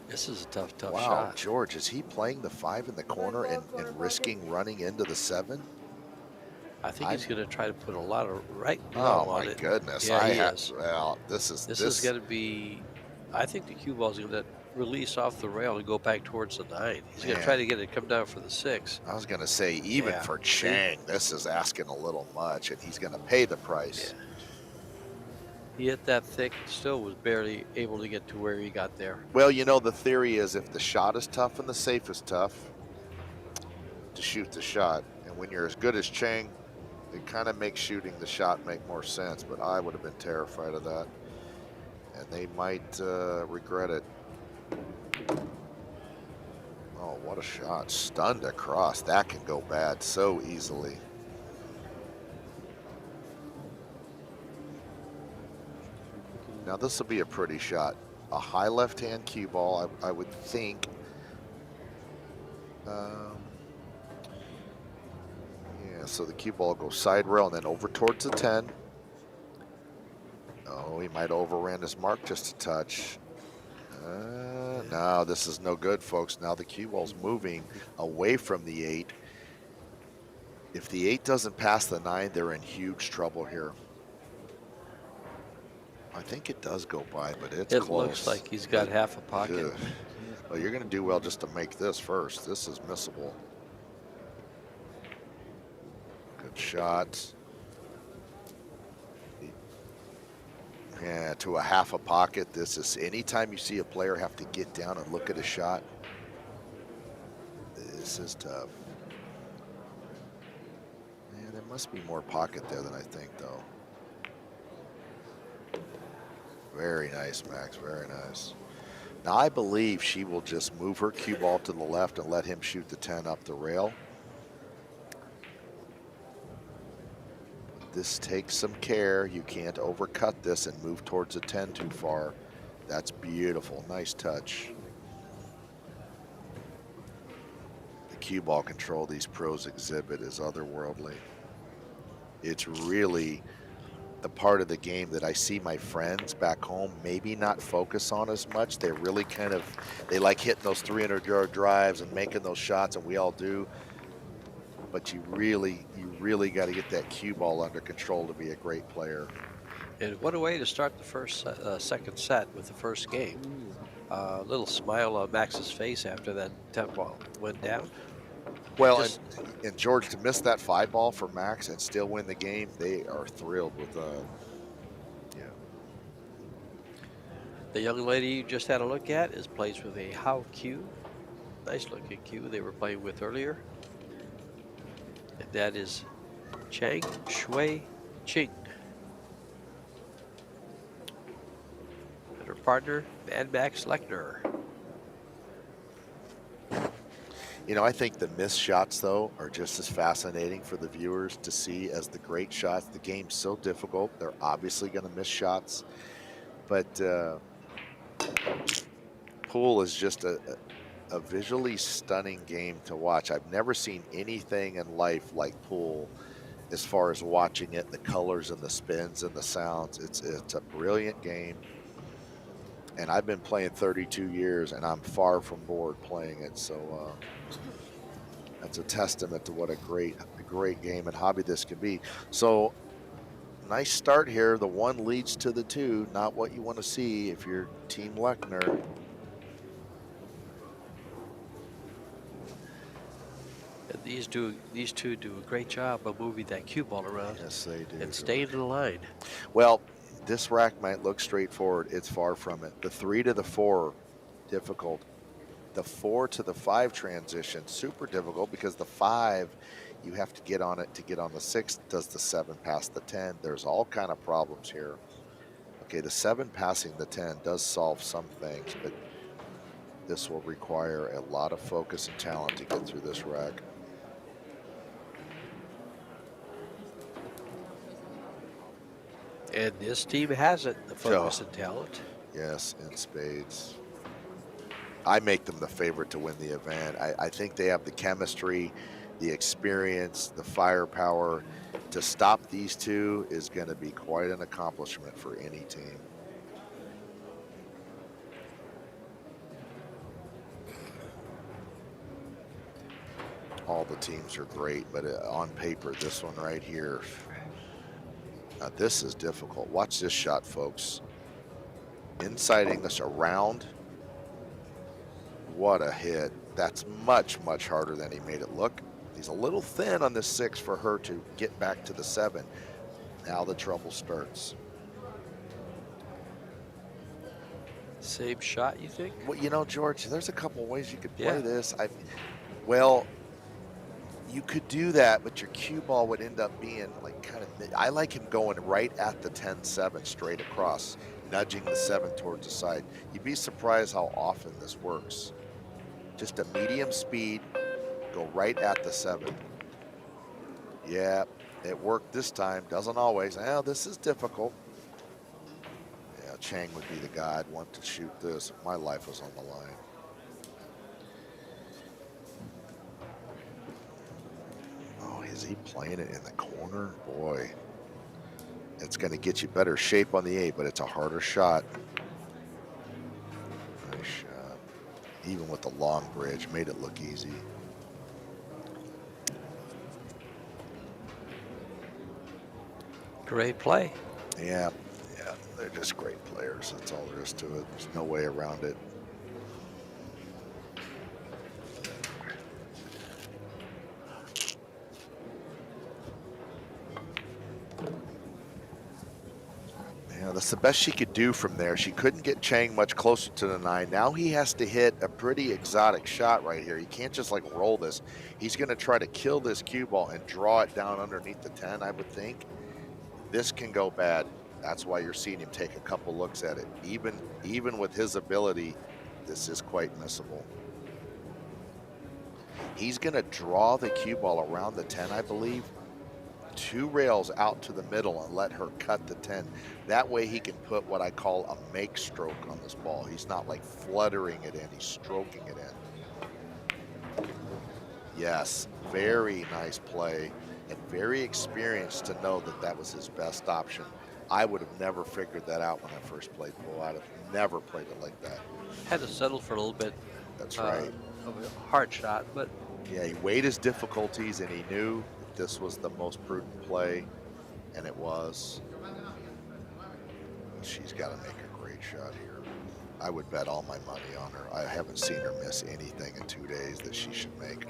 This is a tough shot. Wow, George, is he playing the 5 in the corner and risking running into the 7? I think he's going to try to put a lot of right oh on my it. goodness! Yeah, he is. Well, this is going to be. I think the cue ball is going to release off the rail and go back towards the 9. He's going to try to get it to come down for the 6. I was going to say, even for Chang, this is asking a little much, and he's going to pay the price. Yeah. He hit that thick, still was barely able to get to where he got there. Well, you know, the theory is if the shot is tough and the safe is tough, to shoot the shot. And when you're as good as Chang, it kind of makes shooting the shot make more sense, but I would have been terrified of that. And they might regret it. Oh, what a shot. Stunned across. That can go bad so easily. Now this will be a pretty shot. A high left-hand cue ball, I would think. Yeah, so the cue ball goes side rail and then over towards the 10. Oh, he might overran his mark just a touch. No, this is no good, folks. Now the cue ball's moving away from the 8. If the 8 doesn't pass the 9, they're in huge trouble here. I think it does go by, but it's close. It looks like he's got half a pocket. Ugh. Well, you're going to do well just to make this first. This is missable. Good shot. Yeah, to a half a pocket. This is anytime you see a player have to get down and look at a shot, this is tough. Yeah, there must be more pocket there than I think, though. Very nice, Max, very nice. Now, I believe she will just move her cue ball to the left and let him shoot the 10 up the rail. This takes some care. You can't overcut this and move towards the 10 too far. That's beautiful, nice touch. The cue ball control these pros exhibit is otherworldly. It's really the part of the game that I see my friends back home maybe not focus on as much. They really they like hitting those 300-yard drives and making those shots, and we all do. But you really got to get that cue ball under control to be a great player. And what a way to start the second set with the first game. A little smile on Max's face after that 10 ball went down. Well, and George, to miss that 5 ball for Max and still win the game, they are thrilled with yeah. The young lady you just had a look at plays with a CHOU. Nice looking cue they were playing with earlier. And that is Chang Shui Ching. And her partner, Mad Max LECHNER. You know, I think the missed shots, though, are just as fascinating for the viewers to see as the great shots. The game's so difficult. They're obviously going to miss shots. But pool is just a a visually stunning game to watch. I've never seen anything in life like pool as far as watching it, the colors and the spins and the sounds. It's a brilliant game. And I've been playing 32 years and I'm far from bored playing it. So that's a testament to what a great game and hobby this can be. So nice start here. The 1 leads to the 2, not what you want to see if you're Team Lechner. These two do a great job of moving that cue ball around. Yes, they do. And staying in line. Well, this rack might look straightforward. It's far from it. The 3 to the 4, difficult. The 4 to the 5 transition, super difficult because the 5, you have to get on it to get on the 6. Does the 7 pass the 10? There's all kind of problems here. Okay, the 7 passing the 10 does solve some things, but this will require a lot of focus and talent to get through this rack. And this team has it, the focus and talent. Yes, in spades. I make them the favorite to win the event. I think they have the chemistry, the experience, the firepower. To stop these two is going to be quite an accomplishment for any team. All the teams are great, but on paper, this one right here, now this is difficult. Watch this shot, folks. Inciting this around. What a hit. That's much, much harder than he made it look. He's a little thin on this 6 for her to get back to the 7. Now the trouble starts. Same shot, you think? Well, you know, George, there's a couple ways you could play this. Well, you could do that, but your cue ball would end up being like kind of, I like him going right at the 10-7 straight across, nudging the 7 towards the side. You'd be surprised how often this works. Just a medium speed, go right at the 7. Yeah, it worked this time. Doesn't always. Well, this is difficult. Yeah, Chang would be the guy I'd want to shoot this if my life was on the line. Oh, is he playing it in the corner? Boy, it's going to get you better shape on the 8, but it's a harder shot. Nice shot. Even with the long bridge, made it look easy. Great play. Yeah, they're just great players. That's all there is to it. There's no way around it. Yeah, that's the best she could do from there. She couldn't get Chang much closer to the 9. Now he has to hit a pretty exotic shot right here. He can't just like roll this. He's going to try to kill this cue ball and draw it down underneath the 10, I would think. This can go bad. That's why you're seeing him take a couple looks at it. Even with his ability, this is quite missable. He's going to draw the cue ball around the 10, I believe, 2 rails out to the middle and let her cut the 10. That way he can put what I call a make stroke on this ball. He's not like fluttering it in, he's stroking it in. Yes, very nice play and very experienced to know that that was his best option. I would have never figured that out when I first played pool. I'd have never played it like that. Had to settle for a little bit. That's right. Of a hard shot, but yeah, he weighed his difficulties and he knew that this was the most prudent play, and it was. She's got to make a great shot here. I would bet all my money on her. I haven't seen her miss anything in 2 days that she should make.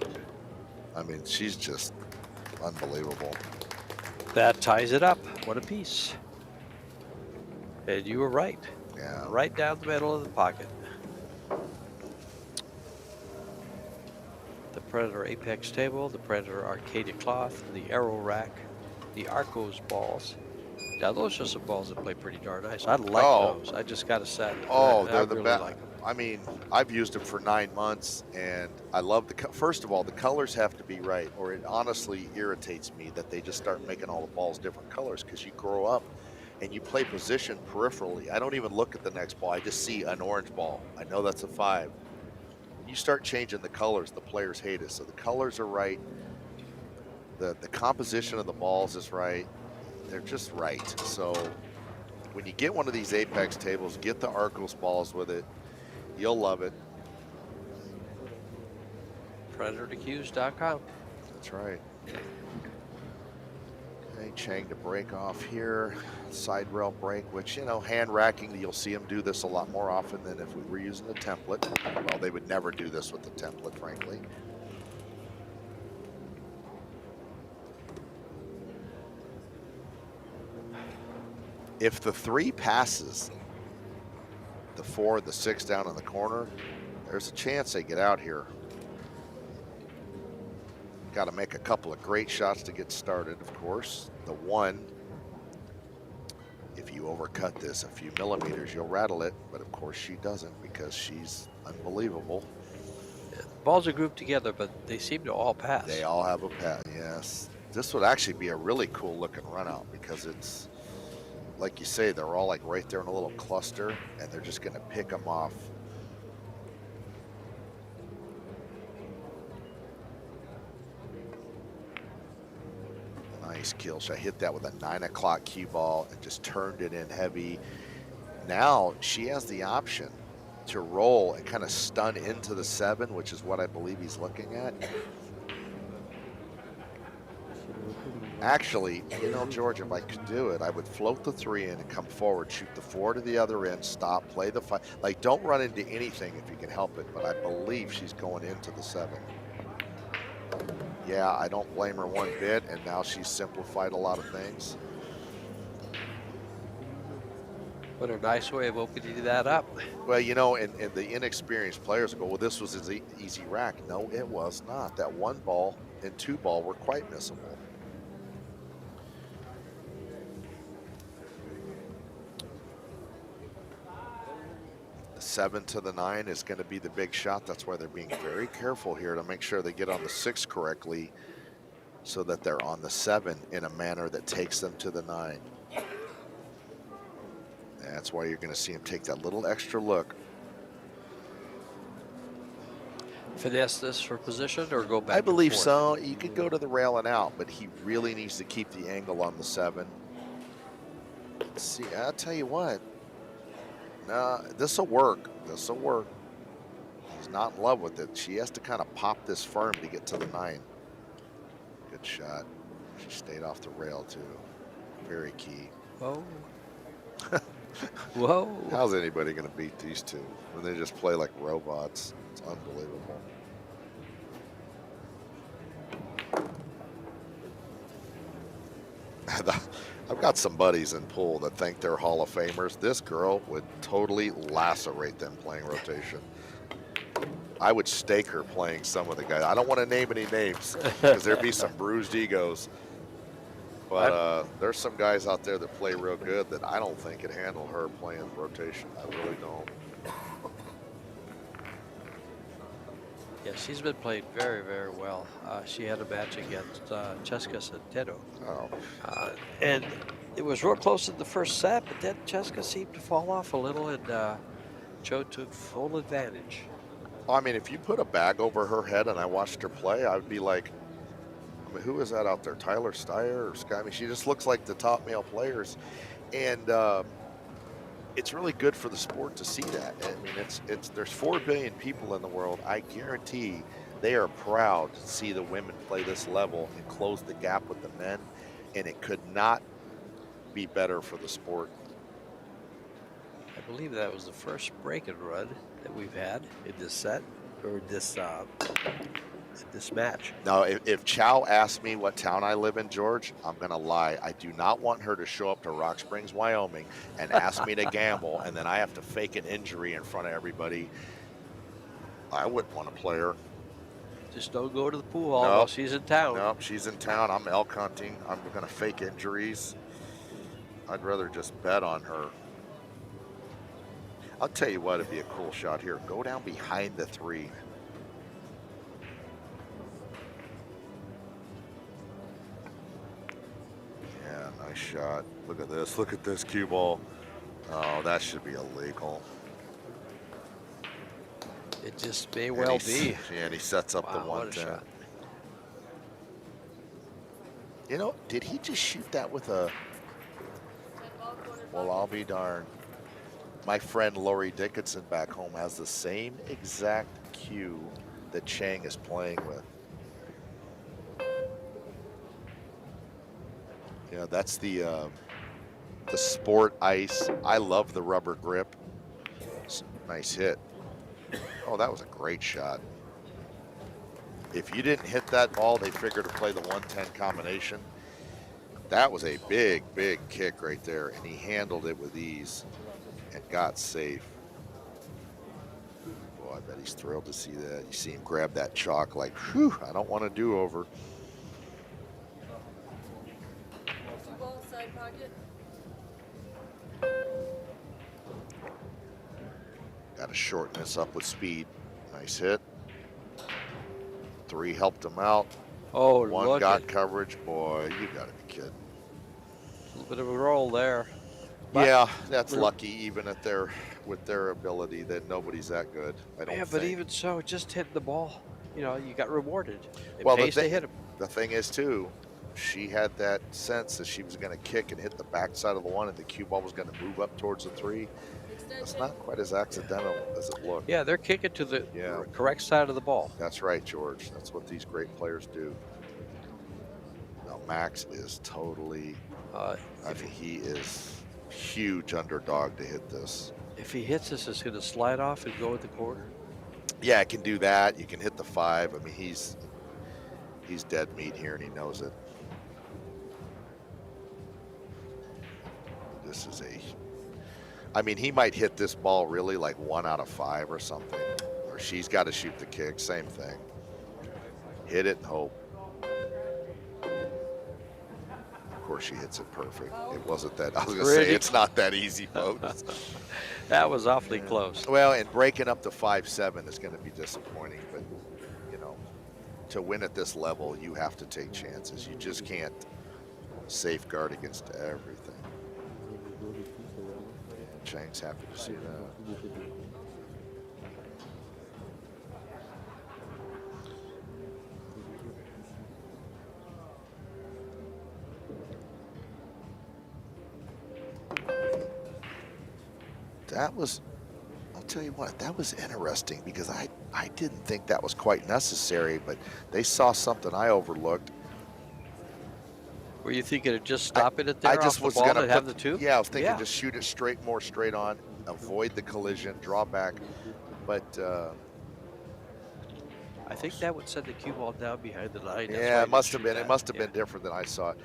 I mean, she's just unbelievable. that ties it up. What a piece. And you were right. Yeah. Right down the middle of the pocket. The Predator Apex table, the Predator Arcadia Cloth, the Aerorack, the Arcos balls. Now those are some balls that play pretty darn nice. I like those. I just got to say. Oh, I they're the really best. like them. I mean, I've used them for 9 months, and I love the. First of all, the colors have to be right, or it honestly irritates me that they just start making all the balls different colors. Because you grow up, and you play position peripherally. I don't even look at the next ball. I just see an orange ball. I know that's a 5. When you start changing the colors, the players hate it. So the colors are right. The composition of the balls is right. They're just right. So when you get one of these Apex tables, get the Arcos balls with it. You'll love it. PredatorArcos.com. That's right. Okay, Chang to break off here. Side rail break, which, you know, hand racking, you'll see them do this a lot more often than if we were using a template. Well, they would never do this with the template, frankly. If the 3 passes, the 4, the 6 down in the corner, there's a chance they get out here. Got to make a couple of great shots to get started, of course. The 1, if you overcut this a few millimeters, you'll rattle it. But of course she doesn't, because she's unbelievable. Yeah, the balls are grouped together, but they seem to all pass. They all have a pass, yes. This would actually be a really cool looking run out, because it's, like you say, they're all like right there in a little cluster, and they're just going to pick them off. Nice kill shot. Hit that with a 9 o'clock cue ball and just turned it in heavy. Now she has the option to roll and kind of stun into the 7, which is what I believe he's looking at. Actually, you know, George, if I could do it, I would float the 3 in and come forward, shoot the 4 to the other end, stop, play the 5. Like, don't run into anything if you can help it, but I believe she's going into the 7. Yeah, I don't blame her one bit, and now she's simplified a lot of things. What a nice way of opening that up. Well, you know, and the inexperienced players go, well, this was an easy rack. No, it was not. That 1 ball and 2 ball were quite missable. The 7 to the 9 is going to be the big shot. That's why they're being very careful here to make sure they get on the 6 correctly, so that they're on the 7 in a manner that takes them to the 9. That's why you're going to see him take that little extra look. Finesse this for position or go back? I believe so. You could go to the rail and out, but he really needs to keep the angle on the 7. Let's see, I'll tell you what. No, this will work. This will work. He's not in love with it. She has to kind of pop this firm to get to the 9. Good shot. She stayed off the rail, too. Very key. Whoa. Whoa. How's anybody going to beat these two when they just play like robots? It's unbelievable. I've got some buddies in pool that think they're Hall of Famers. This girl would totally lacerate them playing rotation. I would stake her playing some of the guys. I don't want to name any names because there'd be some bruised egos. But there's some guys out there that play real good that I don't think could handle her playing rotation. I really don't. Yeah, she's been playing very, very well. She had a match against Cheska Centeno. Oh. And it was real close in the first set, but then Cheska seemed to fall off a little, and CHOU took full advantage. I mean, if you put a bag over her head and I watched her play, I would be like, I mean, who is that out there? Tyler Steyer or Sky? I mean, she just looks like the top male players. And it's really good for the sport to see that. I mean, there's 4 billion people in the world. I guarantee they are proud to see the women play this level and close the gap with the men. And it could not be better for the sport. I believe that was the first break and run that we've had in this set, or this match. Now, if CHOU asks me what town I live in, George, I'm going to lie. I do not want her to show up to Rock Springs, Wyoming, and ask me to gamble, and then I have to fake an injury in front of everybody. I wouldn't want to play her. Just don't go to the pool hall while she's in town. Nope, she's in town. I'm elk hunting. I'm going to fake injuries. I'd rather just bet on her. I'll tell you what, it'd be a cool shot here. Go down behind the 3. Yeah, nice shot. Look at this. Look at this cue ball. Oh, that should be illegal. It just may well be. Yeah, and he sets up the Wow, what a 110. shot. You know, did he just shoot that with a? 10 ball corner Well, pocket. I'll be darned. My friend Lori Dickinson back home has the same exact cue that Chang is playing with. Yeah, that's the sport ice. I love the rubber grip. Nice hit. Oh, that was a great shot. If you didn't hit that ball, they figured to play the 110 combination. That was a big, big kick right there, and he handled it with ease and got safe. Boy, I bet he's thrilled to see that. You see him grab that chalk like, whew, I don't want to do over. 2 ball side pocket. Got to shorten this up with speed. Nice hit. 3 helped him out. Oh, 1 look got at coverage. Boy, you got to be kidding. a little bit of a roll there. But- Yeah, that's lucky. Even at with their ability, that nobody's that good. I don't Yeah, think. but even so, just hitting the ball, you know, you got rewarded. It Well, pays to hit him. the thing is too, she had that sense that she was going to kick and hit the backside of the 1, and the cue ball was going to move up towards the 3. That's Extension. not quite as accidental as it looked. Yeah, they're kicking to the Yeah. correct side of the ball. That's right, George. That's what these great players do. Now Max is totally. I mean, he is huge underdog to hit this. If he hits this, it's going to slide off and go in the corner. Yeah, it can do that. You can hit the 5. I mean, he's dead meat here, and he knows it. This is I mean, he might hit this ball really like 1 out of 5 or something. Or she's got to shoot the kick. Same thing. Hit it and hope. Of course, she hits it perfect. It wasn't that. I was going to say, it's not that easy, folks. That was awfully close. Well, and breaking up to 5-7 is going to be disappointing. But, you know, to win at this level, you have to take chances. You just can't safeguard against everything. Chang's happy to see that. That was, I'll tell you what, that was interesting because I didn't think that was quite necessary, but they saw something I overlooked. Were you thinking of just stopping it there I just off was the ball going and have the 2? Yeah, I was thinking just shoot it more straight on, avoid the collision, draw back. But I think that would send the cue ball down behind the line. That's why yeah, you it must have shoot been. that. It must have Yeah. been different than I saw it.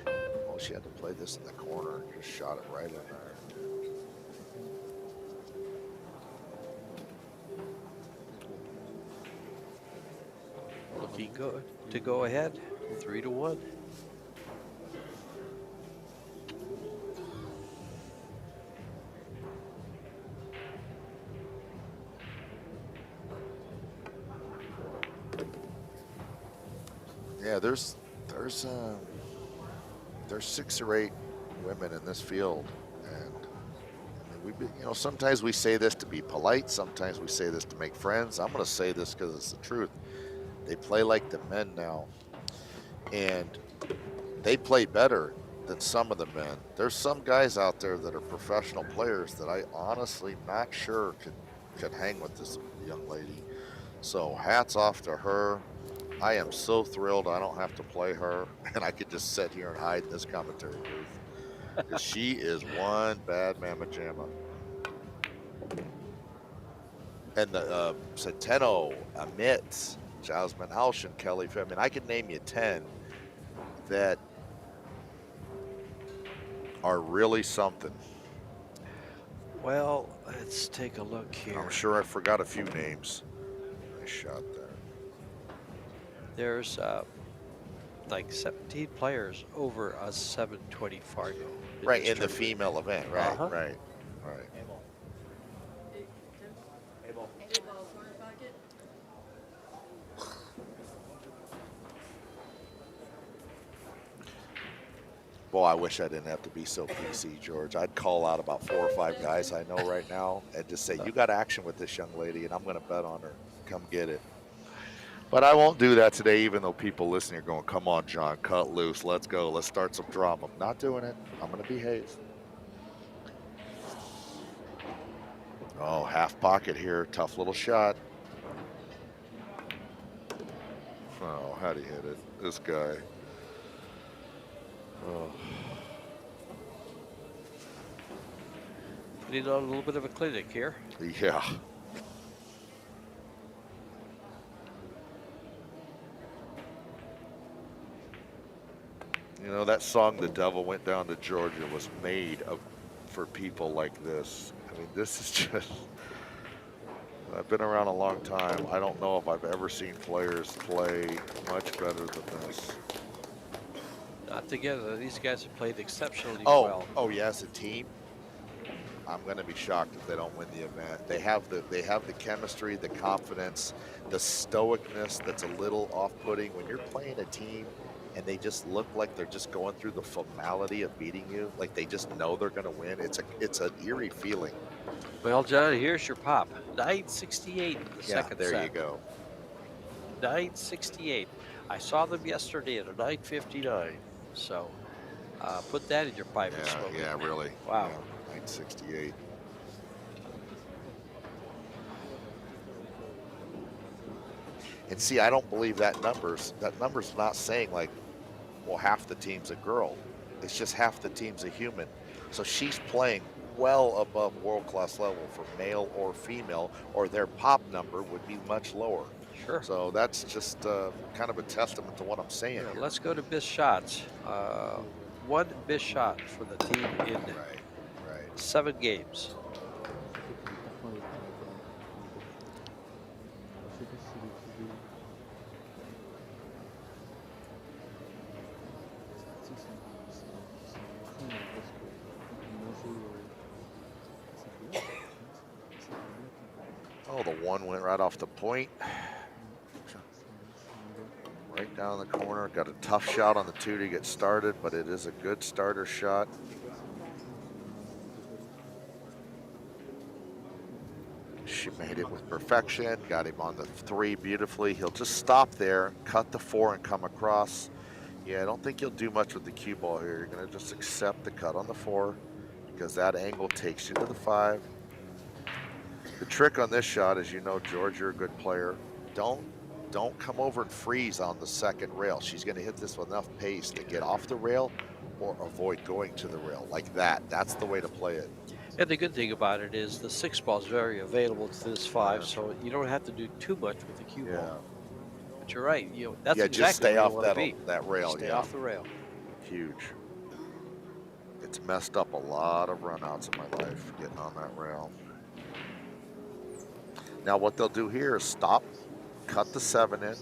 Oh, she had to play this in the corner and just shot it right in there. Looking good to go ahead, 3-1. Yeah, there's 6 or 8 women in this field, and I mean, you know, sometimes we say this to be polite, sometimes we say this to make friends. I'm going to say this because it's the truth. They play like the men now, and they play better than some of the men. There's some guys out there that are professional players that I honestly not sure could hang with this young lady. So hats off to her. I am so thrilled I don't have to play her, and I could just sit here and hide in this commentary booth. Because she is one bad mamma jamma. And the Centeno, Amit, Jasmine Halshin, Kelly, I mean, I could name you 10 that are really something. Well, let's take a look here. I'm sure I forgot a few names. Nice shot there. There's like 17 players over a 720 Fargo. Right, this in the tournament. female event, right, Uh-huh. right. 8 ball corner pocket. Boy, I wish I didn't have to be so PC, George. I'd call out about 4 or 5 guys I know right now and just say, you got action with this young lady, and I'm going to bet on her. come get it. But I won't do that today, even though people listening are going, come on, John, cut loose. Let's go. Let's start some drama. I'm not doing it. I'm going to behave. Oh, half pocket here. Tough little shot. Oh, how'd he hit it? This guy. Oh. Putting on a little bit of a clinic here. Yeah. You know, that song, The Devil Went Down to Georgia, was made for people like this. I mean, this is just, I've been around a long time. I don't know if I've ever seen players play much better than this. Not together. These guys have played exceptionally Oh, well. oh yeah, as a team, I'm going to be shocked if they don't win the event. They have the chemistry, the confidence, the stoicness that's a little off-putting when you're playing a team and they just look like they're just going through the formality of beating you, like they just know they're going to win. It's an eerie feeling. Well, John, here's your pop. 968 in the Yeah, second there set. you go. 968. I saw them yesterday at a 959. So put that in your pipe and smoke. Yeah, really. Wow. Yeah, 968. And see, I don't believe that number's not saying like, well, half the team's a girl. It's just half the team's a human. So she's playing well above world-class level for male or female, or their pop number would be much lower. Sure. So that's just kind of a testament to what I'm saying here. Let's go to missed shots. One missed shot for the team in Right. 7 games. Oh, the one went right off the point. Right down the corner. Got a tough shot on the 2 to get started, but it is a good starter shot. She made it with perfection. Got him on the 3 beautifully. He'll just stop there, cut the 4 and come across. Yeah, I don't think you'll do much with the cue ball here. You're going to just accept the cut on the 4 because that angle takes you to the 5. The trick on this shot is, you know, George, you're a good player. Don't come over and freeze on the second rail. She's going to hit this with enough pace to get off the rail or avoid going to the rail like that. That's the way to play it. And the good thing about it is the 6 ball is very available to this 5, so you don't have to do too much with the cue ball. But you're right. You know, that's Yeah, exactly just stay where off you want to be. that rail. Stay off the rail. Huge. It's messed up a lot of runouts in my life getting on that rail. Now what they'll do here is stop, cut the 7 in,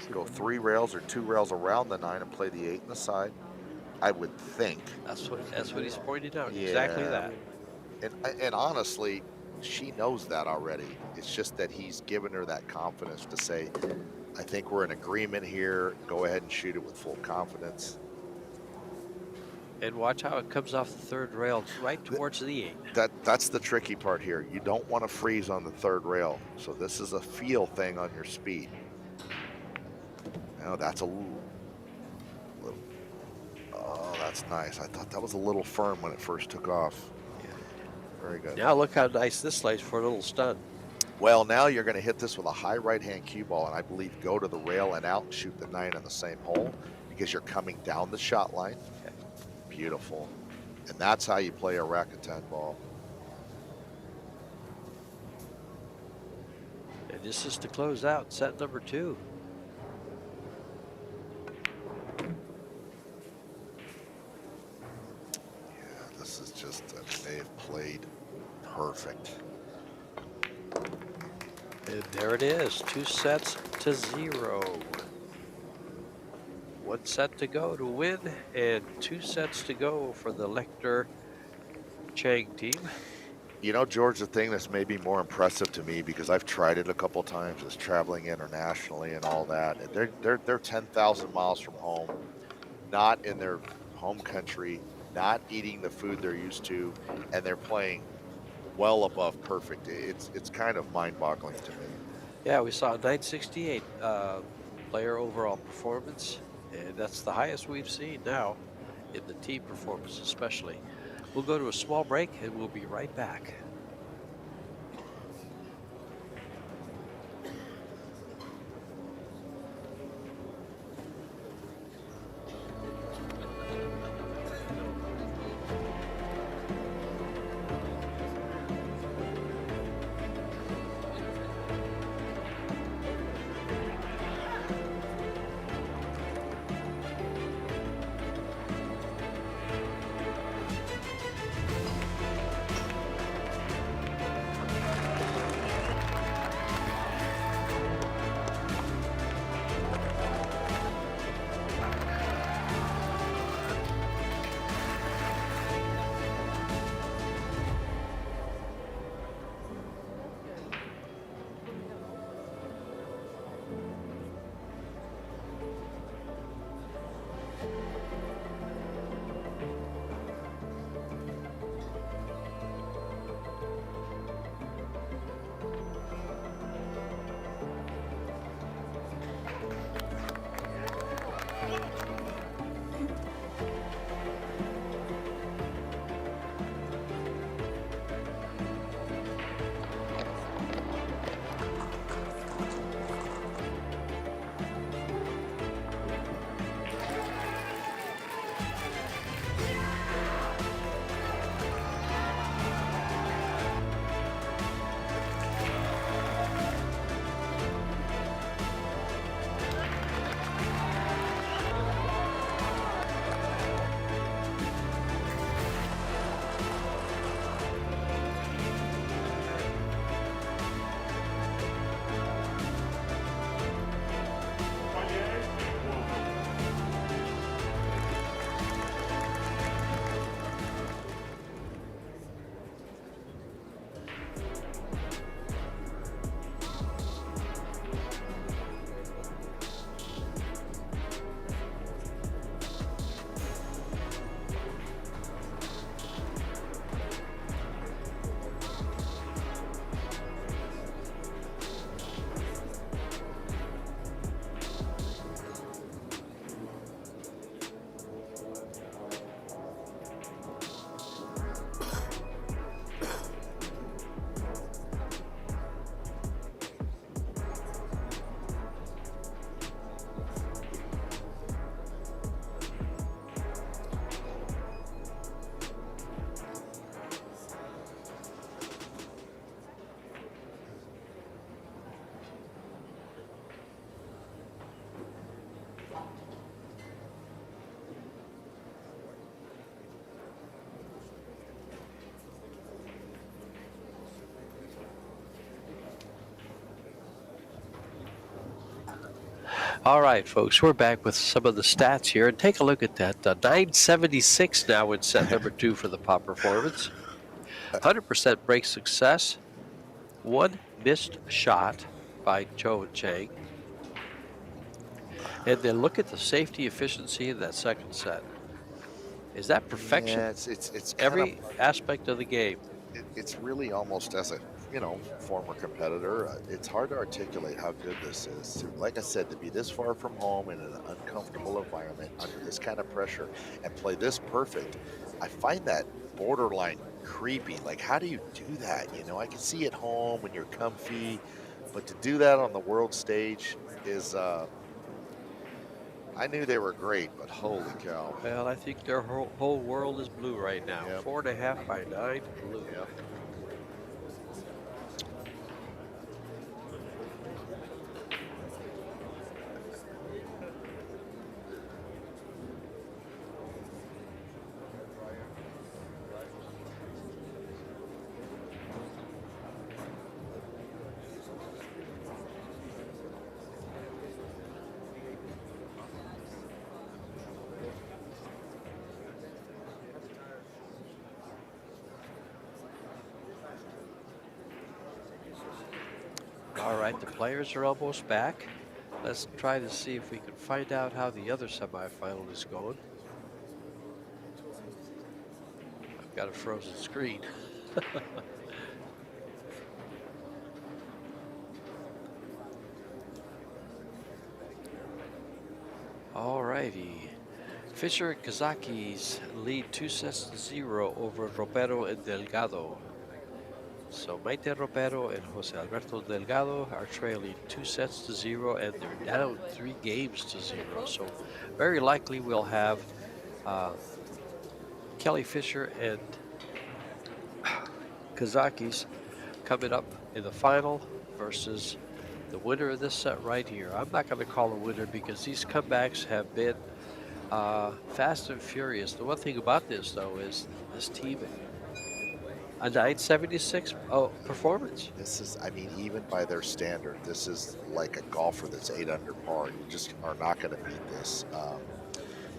go 3 rails or 2 rails around the 9 and play the 8 in the side. I would think. That's what he's pointed out. Yeah. Exactly that. And honestly, she knows that already. It's just that he's given her that confidence to say, I think we're in agreement here. Go ahead and shoot it with full confidence. And watch how it comes off the 3rd rail right towards the 8. That's the tricky part here. You don't want to freeze on the 3rd rail. So this is a feel thing on your speed. Now that's a little, oh, that's nice. I thought that was a little firm when it first took off. Yeah. Very good. Now look how nice this lays for a little stun. Well, now you're going to hit this with a high right-hand cue ball, and I believe go to the rail and out and shoot the 9 on the same hole because you're coming down the shot line. Okay. Beautiful. And that's how you play a racket 10 ball. And this is to close out set number 2. Yeah, this is just, they have played perfect. And there it is, 2 sets to 0. 1 set to go to win, and 2 sets to go for the LECHNER CHANG team. You know, George, the thing that's maybe more impressive to me, because I've tried it a couple times, is traveling internationally and all that. They're 10,000 miles from home, not in their home country, not eating the food they're used to, and they're playing well above perfect. It's kind of mind-boggling to me. Yeah, we saw 968 player overall performance, and that's the highest we've seen now in the team performance, especially. We'll go to a small break and we'll be right back. All right, folks, we're back with some of the stats here, and take a look at that. 976 now in set number 2 for the pop performance. 100% break success. 1 missed shot by CHOU and CHANG. And then look at the safety efficiency in that second set. Is that perfection? Yeah, it's kind Every aspect of the game. it's really almost as a former competitor. It's hard to articulate how good this is. Like I said, to be this far from home in an uncomfortable environment under this kind of pressure and play this perfect, I find that borderline creepy. Like, how do you do that? I can see at home when you're comfy, but to do that on the world stage is. I knew they were great, but holy cow! Well, I think their whole world is blue right now. Yep. 4.5 by 9 blue. Yep. All right, the players are almost back. Let's try to see if we can find out how the other semifinal is going. I've got a frozen screen. righty. Fisher and Kazakis lead 2-0 over Roberto and Delgado. So Maite Roberto and Jose Alberto Delgado are trailing 2-0, and they're down 3 games to 0. So very likely we'll have Kelly Fisher and Kazakis coming up in the final versus the winner of this set right here. I'm not going to call a winner because these comebacks have been fast and furious. The one thing about this, though, is this team, a 976 performance. This is, I mean, even by their standard, this is like a golfer that's 8 under par. You just are not going to beat this.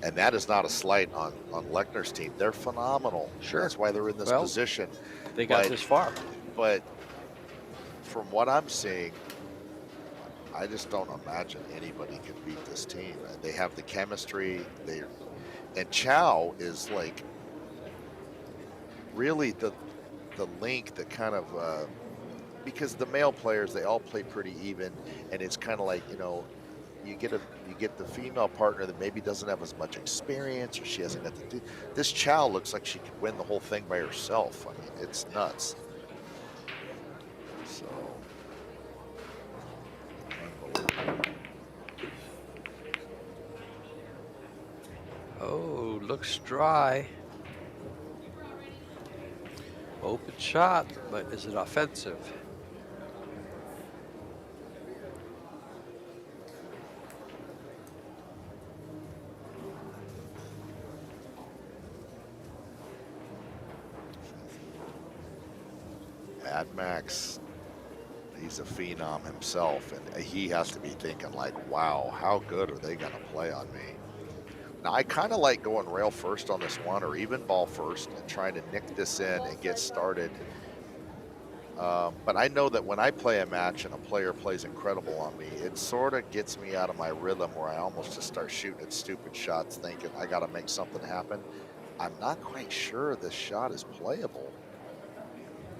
And that is not a slight on Lechner's team. They're phenomenal. Sure. That's why they're in this position. They got this far. But from what I'm seeing, I just don't imagine anybody can beat this team. They have the chemistry. And CHOU is like really the link that kind of because the male players, they all play pretty even, and it's kind of like, you know, you get the female partner that maybe doesn't have as much experience, or she hasn't got to do. This CHOU looks like she could win the whole thing by herself. I mean, it's nuts. So, unbelievable. Oh, looks dry. Open shot, but is it offensive? Mad Max, he's a phenom himself, and he has to be thinking like, wow, how good are they going to play on me? Now, I kind of like going rail first on this one, or even ball first, and trying to nick this in and get started. But I know that when I play a match and a player plays incredible on me, it sort of gets me out of my rhythm where I almost just start shooting at stupid shots thinking I got to make something happen. I'm not quite sure this shot is playable,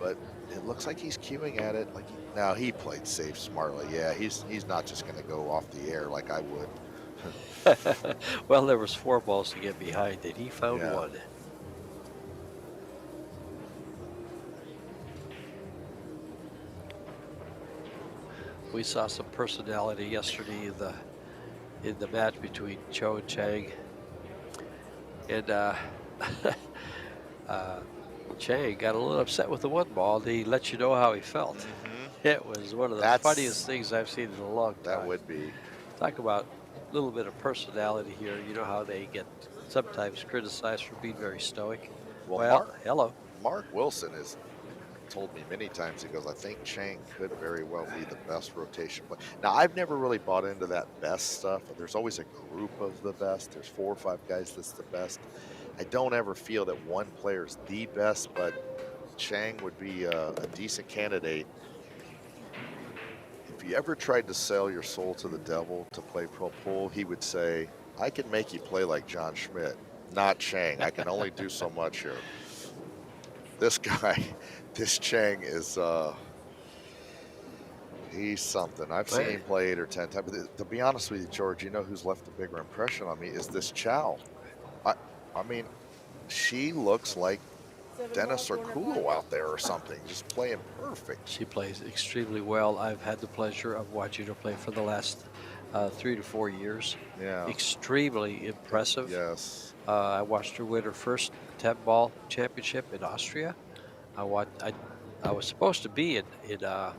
but it looks like he's queuing at it. Like, now he played safe smartly. Yeah, he's not just going to go off the air like I would. Well, there was 4 balls to get behind, and he found one. We saw some personality yesterday in the match between CHOU and CHANG, and CHANG got a little upset with the 1 ball. He let you know how he felt. It was one of the funniest things I've seen in a long time. That would be. Talk about a little bit of personality here. You know how they get sometimes criticized for being very stoic. Well, hello. Mark Wilson has told me many times, he goes, I think CHANG could very well be the best rotation. But now, I've never really bought into that best stuff. There's always a group of the best. There's 4 or 5 guys that's the best. I don't ever feel that one player's the best, but CHANG would be a decent candidate. If you ever tried to sell your soul to the devil to play pro pool, he would say, I can make you play like John Schmidt, not CHANG. I can only do so much here. This guy, this CHANG is, he's something. I've seen him play 8 or 10 times. But to be honest with you, George, you know who's left a bigger impression on me is this CHOU. I mean, she looks like Dennis or Kulo out there or something, just playing perfect. She plays extremely well. I've had the pleasure of watching her play for the last 3 to 4 years. Yeah. Extremely impressive. Yes. I watched her win her first 10-ball championship in Austria. I was supposed to be in I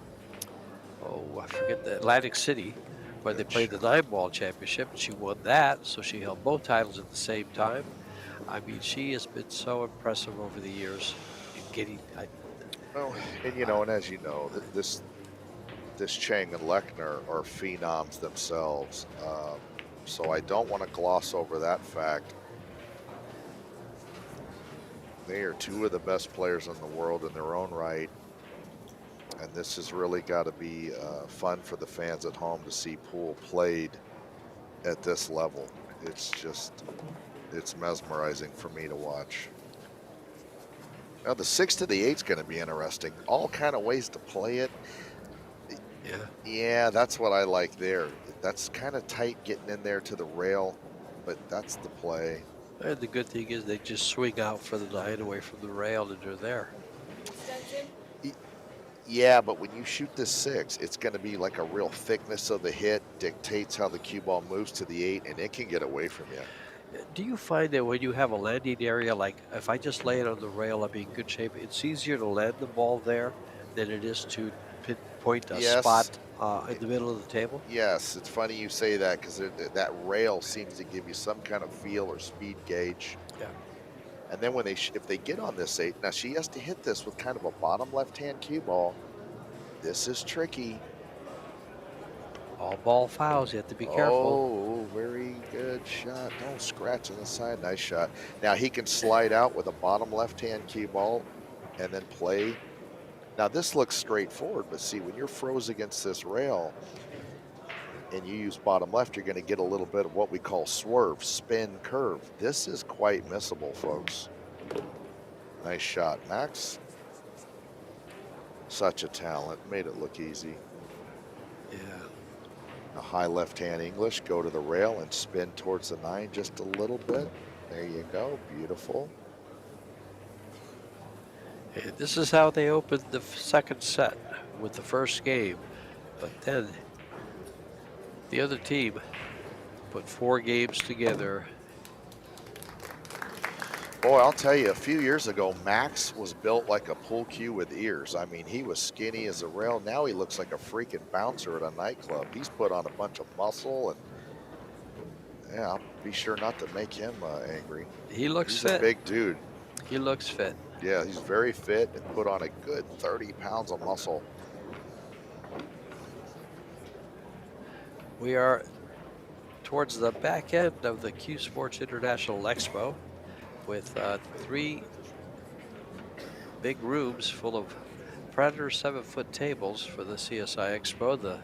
forget, the Atlantic City, where they played the 9-ball championship. She won that, so she held both titles at the same time. I mean, she has been so impressive over the years in getting. Well, and you know, and as you know, this CHANG and Lechner are phenoms themselves. So I don't want to gloss over that fact. They are 2 of the best players in the world in their own right. And this has really got to be fun for the fans at home to see pool played at this level. It's just, it's mesmerizing for me to watch. Now the 6 to the 8 is going to be interesting. All kind of ways to play it. Yeah, that's what I like there. That's kind of tight getting in there to the rail. but that's the play. And the good thing is they just swing out for the 9 away from the rail and they're there. Extension. Yeah, but when you shoot this 6, it's going to be like a real thickness of the hit dictates how the cue ball moves to the 8, and it can get away from you. Do you find that when you have a landing area, like if I just lay it on the rail, I'll be in good shape, it's easier to land the ball there than it is to pinpoint a Yes. spot in the middle of the table? Yes, it's funny you say that because that rail seems to give you some kind of feel or speed gauge. Yeah. And then when if they get on this 8, now she has to hit this with kind of a bottom left-hand cue ball. This is tricky. All ball fouls, you have to be careful. Oh, very good shot. No, scratch on the side. Nice shot. Now he can slide out with a bottom left-hand cue ball and then play. Now this looks straightforward, but see, when you're froze against this rail and you use bottom left, you're going to get a little bit of what we call swerve, spin, curve. This is quite missable, folks. Nice shot, Max. Such a talent. Made it look easy. Yeah. A high left-hand English, go to the rail and spin towards the 9 just a little bit. There you go, beautiful. And this is how they opened the second set with the first game. But then the other team put 4 games together. Boy, I'll tell you, a few years ago, Max was built like a pool cue with ears. I mean, he was skinny as a rail. Now he looks like a freaking bouncer at a nightclub. He's put on a bunch of muscle, and yeah, I'll be sure not to make him angry. He looks He's fit. a big dude. He looks fit. Yeah, he's very fit and put on a good 30 pounds of muscle. We are towards the back end of the Q Sports International Expo with 3 big rooms full of Predator 7-foot tables for the CSI Expo, the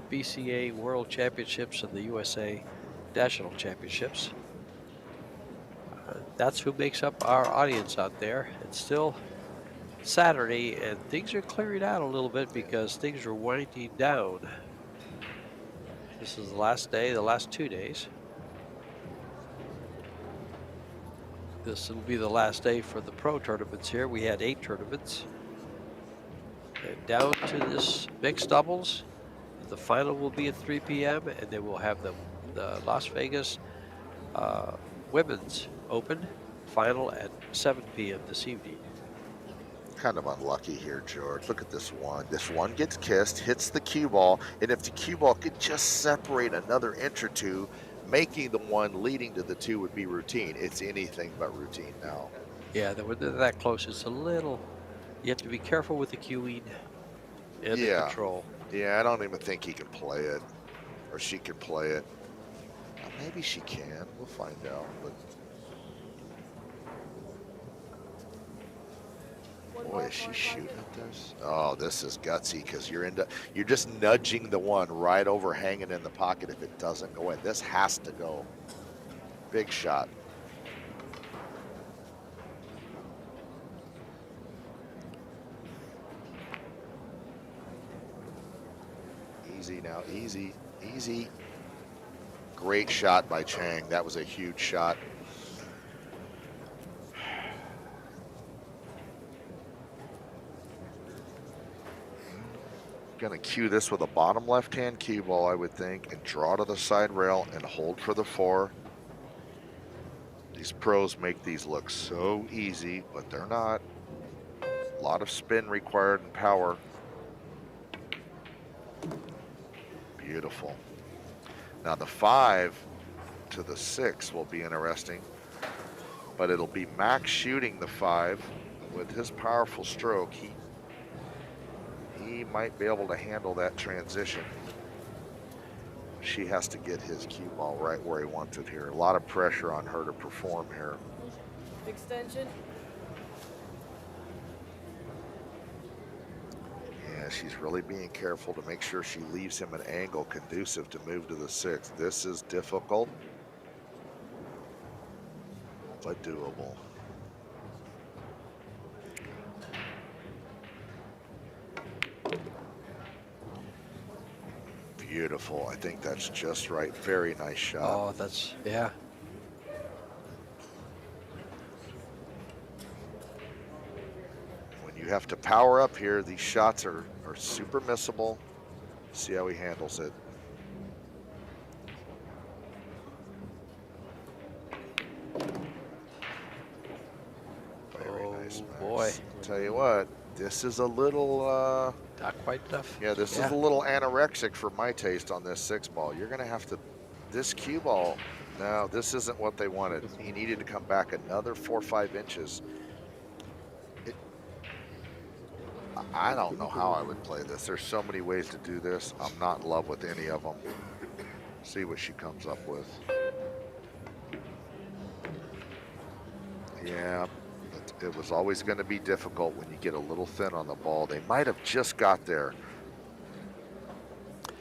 BCA World Championships and the USA National Championships. That's who makes up our audience out there. It's still Saturday and things are clearing out a little bit because things are winding down. This is the last day, the last 2 days. This will be the last day for the pro tournaments here. We had 8 tournaments. And down to this mixed doubles. The final will be at 3 p.m. and then we'll have the Las Vegas Women's Open final at 7 p.m. this evening. Kind of unlucky here, George. Look at this one. This one gets kissed, hits the cue ball, and if the cue ball could just separate another inch or two, making the one leading to the 2 would be routine. It's anything but routine now. Yeah, when they're that close, it's a little, you have to be careful with the cueing and the control. Yeah, I don't even think he can play it, or she can play it. Maybe she can. We'll find out. But boy, is she shooting at this? Oh, this is gutsy because you're just nudging the one right over, hanging in the pocket if it doesn't go in. This has to go. Big shot. Easy now, easy, easy. Great shot by Chang. That was a huge shot. Gonna cue this with a bottom left-hand cue ball, I would think, and draw to the side rail and hold for the 4. These pros make these look so easy, but they're not. A lot of spin required and power. Beautiful. Now the 5 to the 6 will be interesting, but it'll be Max shooting the 5 with his powerful stroke. He might be able to handle that transition. She has to get his cue ball right where he wants it here. A lot of pressure on her to perform here. Extension. Yeah, she's really being careful to make sure she leaves him an angle conducive to move to the 6. This is difficult, but doable. Beautiful. I think that's just right. Very nice shot. Oh, that's, yeah. You have to power up here. These shots are super missable. See how he handles it. Very nice, Max. Boy. Tell you what, this is a little, Not quite enough. yeah, this is a little anorexic for my taste on this 6-ball. You're going to have to, this cue ball, no, this isn't what they wanted. He needed to come back another 4 or 5 inches. I don't know how I would play this. There's so many ways to do this. I'm not in love with any of them. See what she comes up with. Yeah, it was always going to be difficult when you get a little thin on the ball. They might have just got there.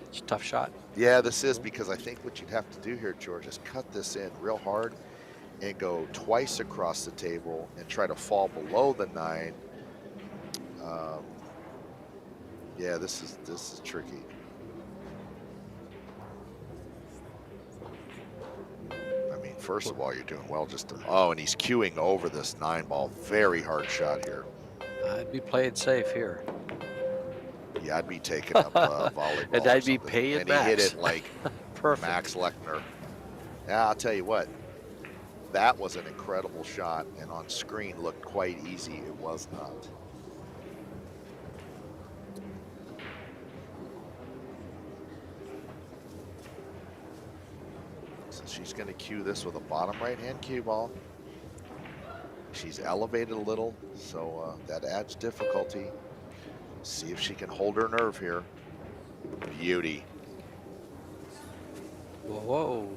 It's a tough shot. Yeah, this is, because I think what you'd have to do here, George, is cut this in real hard and go twice across the table and try to fall below the 9. Yeah, this is tricky. I mean, first of all, you're doing well just to, oh, and he's queuing over this 9-ball. Very hard shot here. I'd be playing safe here. Yeah, I'd be taking up volleyball. And I'd be paying and Max. he hit it like Perfect. Max Lechner. Yeah, I'll tell you what. That was an incredible shot, and on screen looked quite easy. It was not. So she's going to cue this with a bottom right-hand cue ball. She's elevated a little, so that adds difficulty. See if she can hold her nerve here. Beauty. Whoa.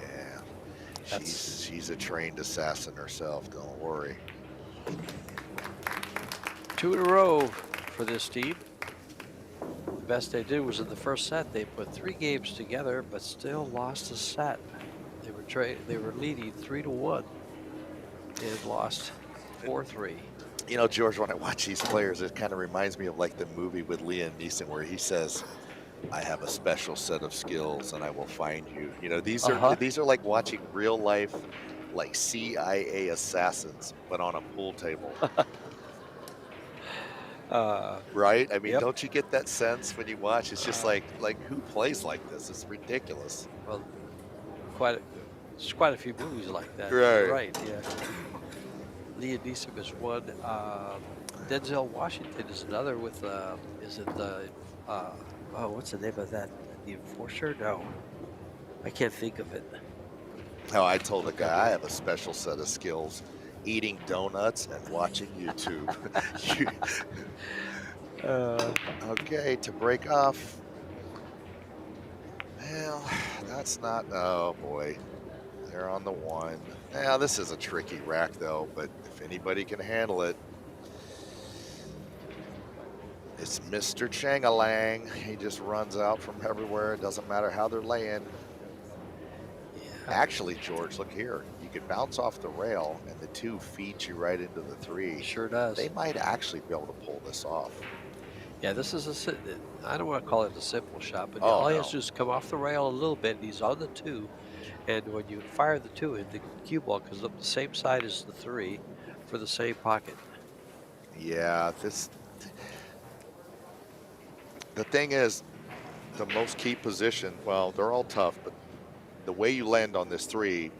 Yeah. She's a trained assassin herself, don't worry. 2 in a row for this team. The best they did was in the first set. They put 3 games together, but still lost a set. They were leading 3-1 and lost 4-3. You know, George, when I watch these players, it kind of reminds me of like the movie with Liam Neeson where he says, I have a special set of skills and I will find you. You know, these are like watching real life, like CIA assassins, but on a pool table. Right? I mean, don't you get that sense when you watch? It's just like who plays like this? It's ridiculous. Well, there's quite a few movies like that. Right. Right, yeah. Liam Neeson is one. Denzel Washington is another with, is it the, oh, what's the name of that? The Enforcer? No. I can't think of it. No, I told a guy I have a special set of skills. Eating donuts and watching YouTube. Okay, to break off. Well, that's not, oh boy. They're on the 1. Now, this is a tricky rack though, but if anybody can handle it, it's Mr. Changalang. He just runs out from everywhere. It doesn't matter how they're laying. Yeah. Actually, George, look here. You can bounce off the rail, and the 2 feeds you right into the 3. Sure does. They might actually be able to pull this off. Yeah, this is I don't want to call it a simple shot, but all he has to do is come off the rail a little bit, and he's on the 2. And when you fire the 2 in, the cue ball comes up the same side as the 3 for the same pocket. Yeah, the thing is, the most key position, well, they're all tough, but the way you land on this 3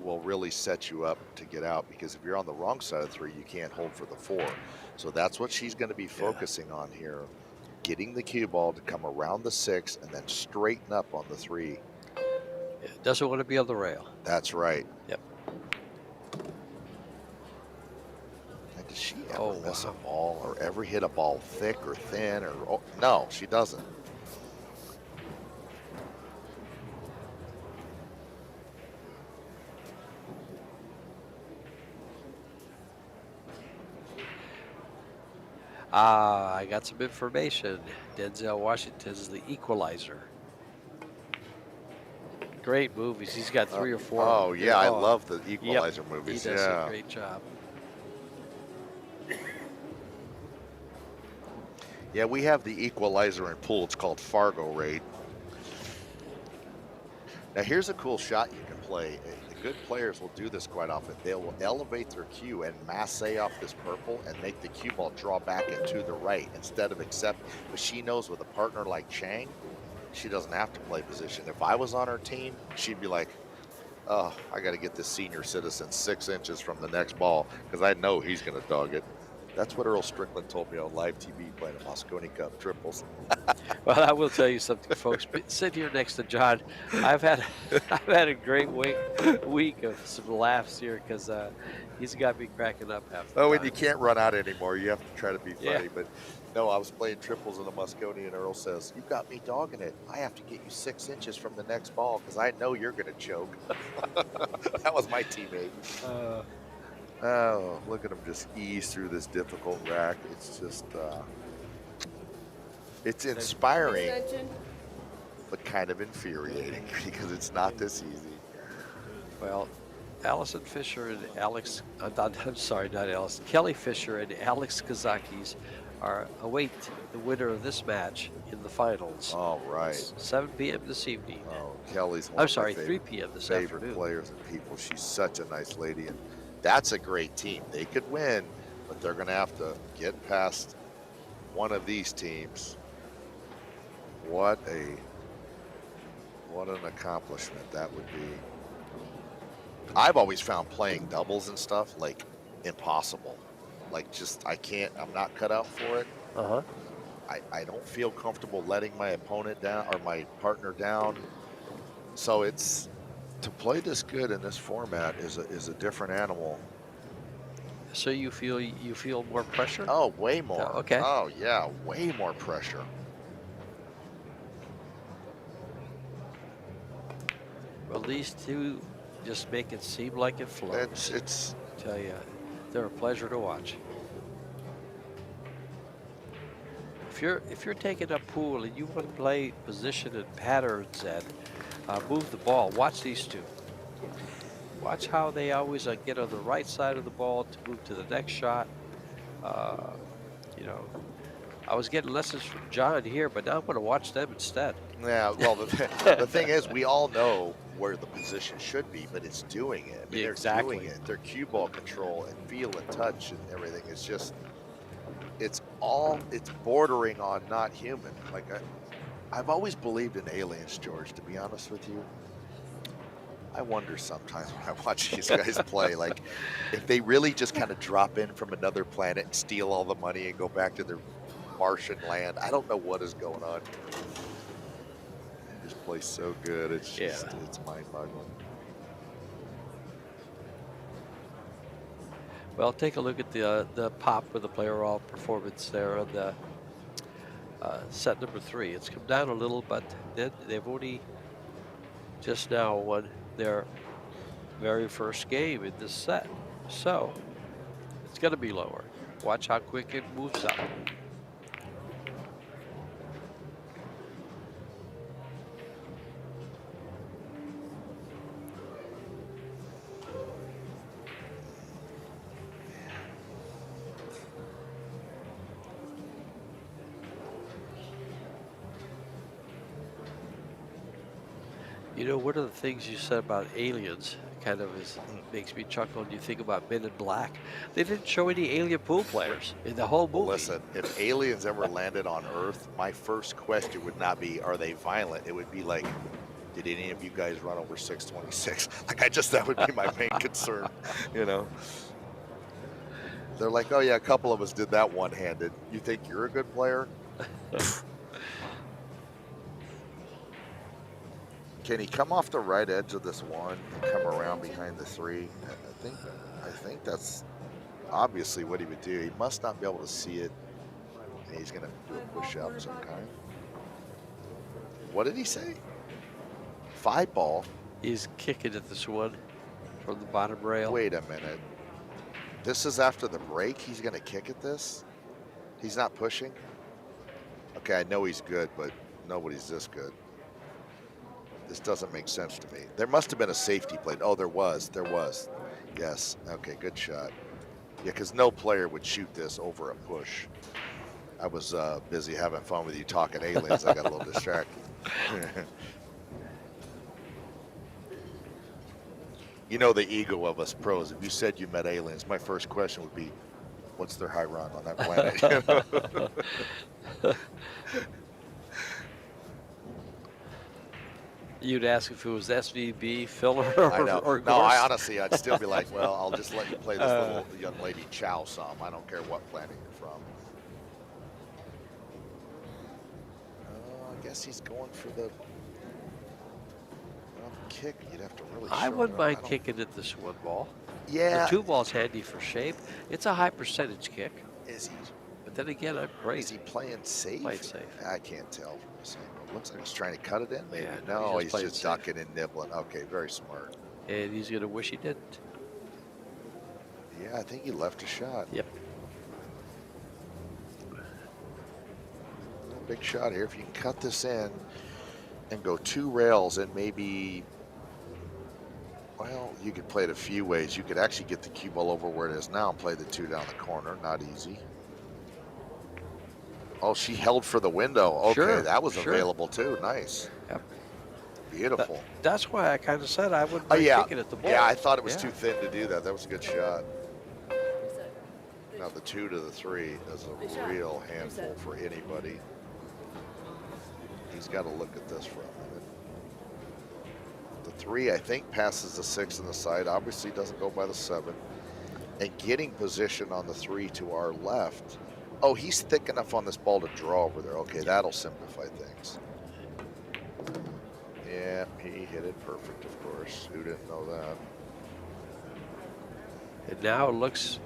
will really set you up to get out, because if you're on the wrong side of 3, you can't hold for the 4. So that's what she's going to be focusing on here, getting the cue ball to come around the 6 and then straighten up on the 3. Yeah, doesn't want to be on the rail. That's right. Yep. And does she ever miss a ball or ever hit a ball thick or thin or no, she doesn't. I got some information. Denzel Washington is the equalizer. Great movies. He's got 3 or 4. Oh, yeah, I love the Equalizer movies. He does a great job. Yeah, we have the Equalizer in pool. It's called Fargo Rate. Now, here's a cool shot you can play. good players will do this quite often. They will elevate their cue and masse off this purple and make the cue ball draw back and to the right instead of accept. But she knows with a partner like Chang, she doesn't have to play position. If I was on her team, she'd be like, oh, I got to get this senior citizen 6 inches from the next ball because I know he's going to dog it. That's what Earl Strickland told me on live TV playing a Moscone Cup triples. Well, I will tell you something, folks. Sit here next to John. I've had a great week of some laughs here because he's got me cracking up half the Oh, time. and you can't run out anymore. You have to try to be funny. But no, I was playing triples in a Moscone, and Earl says, "You got me dogging it. I have to get you 6 inches from the next ball because I know you're going to choke." That was my teammate. Oh, look at him just ease through this difficult rack. It's just, it's inspiring, Extension. but kind of infuriating because it's not this easy. Well, Allison Fisher and Alex, I'm sorry, not Allison, Kelly Fisher and Alex Kazakis await the winner of this match in the finals. All right. It's 7 p.m. this evening. Oh, Kelly's one I'm of my sorry, favorite, 3 p.m. this favorite afternoon. players and people. She's such a nice lady, and that's a great team. They could win, but they're going to have to get past one of these teams. What an accomplishment that would be. I've always found playing doubles and stuff like impossible. Like I'm not cut out for it. Uh-huh. I don't feel comfortable letting my opponent down or my partner down. So to play this good in this format is a different animal. So you feel more pressure? Oh, way more. Oh, okay. Oh yeah, way more pressure. Well, these two just make it seem like it flows. It's I tell you, they're a pleasure to watch. If you're taking a pool and you want to play position and patterns and move the ball, watch these two. Watch how they always get on the right side of the ball to move to the next shot. You know, I was getting lessons from John here, but now I'm going to watch them instead. yeah. Well, the thing is, we all know where the position should be, but it's doing it. I mean, Exactly. They're doing it. Their cue ball control and feel and touch and everything is just. It's bordering on not human. Like I've always believed in aliens, George. To be honest with you. I wonder sometimes when I watch these guys play, like if they really just kind of drop in from another planet and steal all the money and go back to their Martian land. I don't know what is going on. This plays so good. It's just, it's mind-boggling. Well, take a look at the pop with the player all performance there on the set number 3. It's come down a little, but they've only just now won their very first game in this set. So it's going to be lower. Watch how quick it moves up. You know, one of the things you said about aliens kind of makes me chuckle. You think about Men in Black. They didn't show any alien pool players in the whole movie. Well, listen, if aliens ever landed on Earth, my first question would not be, are they violent? It would be like, did any of you guys run over 626? Like, that would be my main concern, you know? They're like, oh yeah, a couple of us did that one-handed. You think you're a good player? Can he come off the right edge of this 1 and come around behind the 3? I think that's obviously what he would do. He must not be able to see it, and he's going to do a push-out of some kind. What did he say? 5 ball? He's kicking at this one from the bottom rail. Wait a minute. This is after the break? He's going to kick at this? He's not pushing? Okay, I know he's good, but nobody's this good. This doesn't make sense to me. There must have been a safety play. Oh, there was. Yes. Okay, good shot. Yeah, because no player would shoot this over a push. I was busy having fun with you talking aliens. I got a little distracted. You know the ego of us pros. If you said you met aliens, my first question would be, what's their high run on that planet? You know? You'd ask if it was SVB, filler, I know. or No, I Gorst. honestly, I'd still be like, well, I'll just let you play this little young lady CHOU some. I don't care what planet you're from. I guess he's going for the kick. You'd have to really. I show wouldn't it up. mind kicking at this one ball. Yeah. The 2 ball's handy for shape. It's a high percentage kick. Is he? But then again, I'm crazy. Is he playing safe? Playing safe. I can't tell from this angle. Looks like he's trying to cut it in. Maybe. Yeah, No, he's he's just just playing ducking and nibbling. Okay, very smart. And he's going to wish he didn't. Yeah, I think he left a shot. Yep. Big shot here. If you can cut this in and go 2 rails and maybe, well, you could play it a few ways. You could actually get the cue ball over where it is now and play the 2 down the corner. Not easy. Oh, she held for the window. Okay, Sure, that was sure. available too. Nice. Yep. Beautiful. That's why I kind of said I wouldn't Oh, mind yeah. kicking at the ball. Yeah, I thought it was Yeah. too thin to do that. That was a good shot. Reset. Now the 2 to the 3 is Good a shot. real handful Reset. for anybody. He's got to look at this for a minute. The 3, I think, passes the 6 in the side. Obviously doesn't go by the 7. And getting position on the 3 to our left. Oh, he's thick enough on this ball to draw over there. Okay, that'll simplify things. Yeah, he hit it perfect, of course. Who didn't know that? And now it looks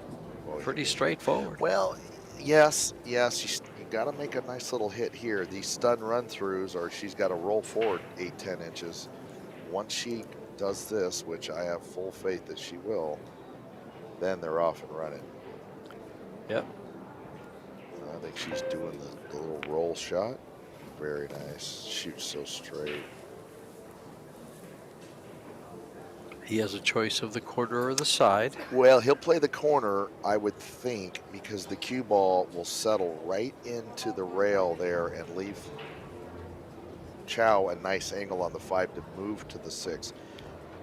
Well, pretty straightforward. Well, yes. You got to make a nice little hit here. These stun run-throughs, or she's got to roll forward 8-10 inches. Once she does this, which I have full faith that she will, then they're off and running. Yep. I think she's doing the little roll shot. Very nice. Shoots so straight. He has a choice of the corner or the side. Well, he'll play the corner, I would think, because the cue ball will settle right into the rail there and leave CHOU a nice angle on the 5 to move to the 6.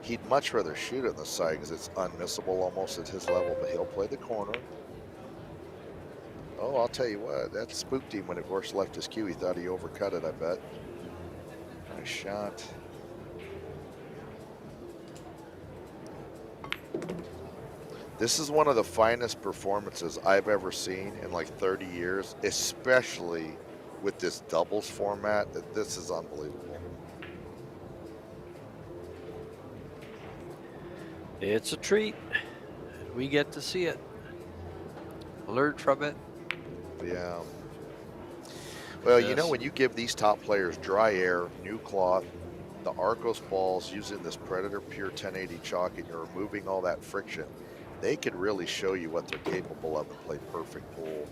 He'd much rather shoot it on the side because it's unmissable almost at his level, but he'll play the corner. Oh, I'll tell you what, that spooked him when Gorst left his cue. He thought he overcut it, I bet. Nice shot. This is one of the finest performances I've ever seen in like 30 years, especially with this doubles format. This is unbelievable. It's a treat. We get to see it. Learn from it. Yeah. Well, you know, Yes. when you give these top players dry air, new cloth, the Arcos balls using this Predator Pure 1080 chalk, and you're removing all that friction, they could really show you what they're capable of and play perfect pool.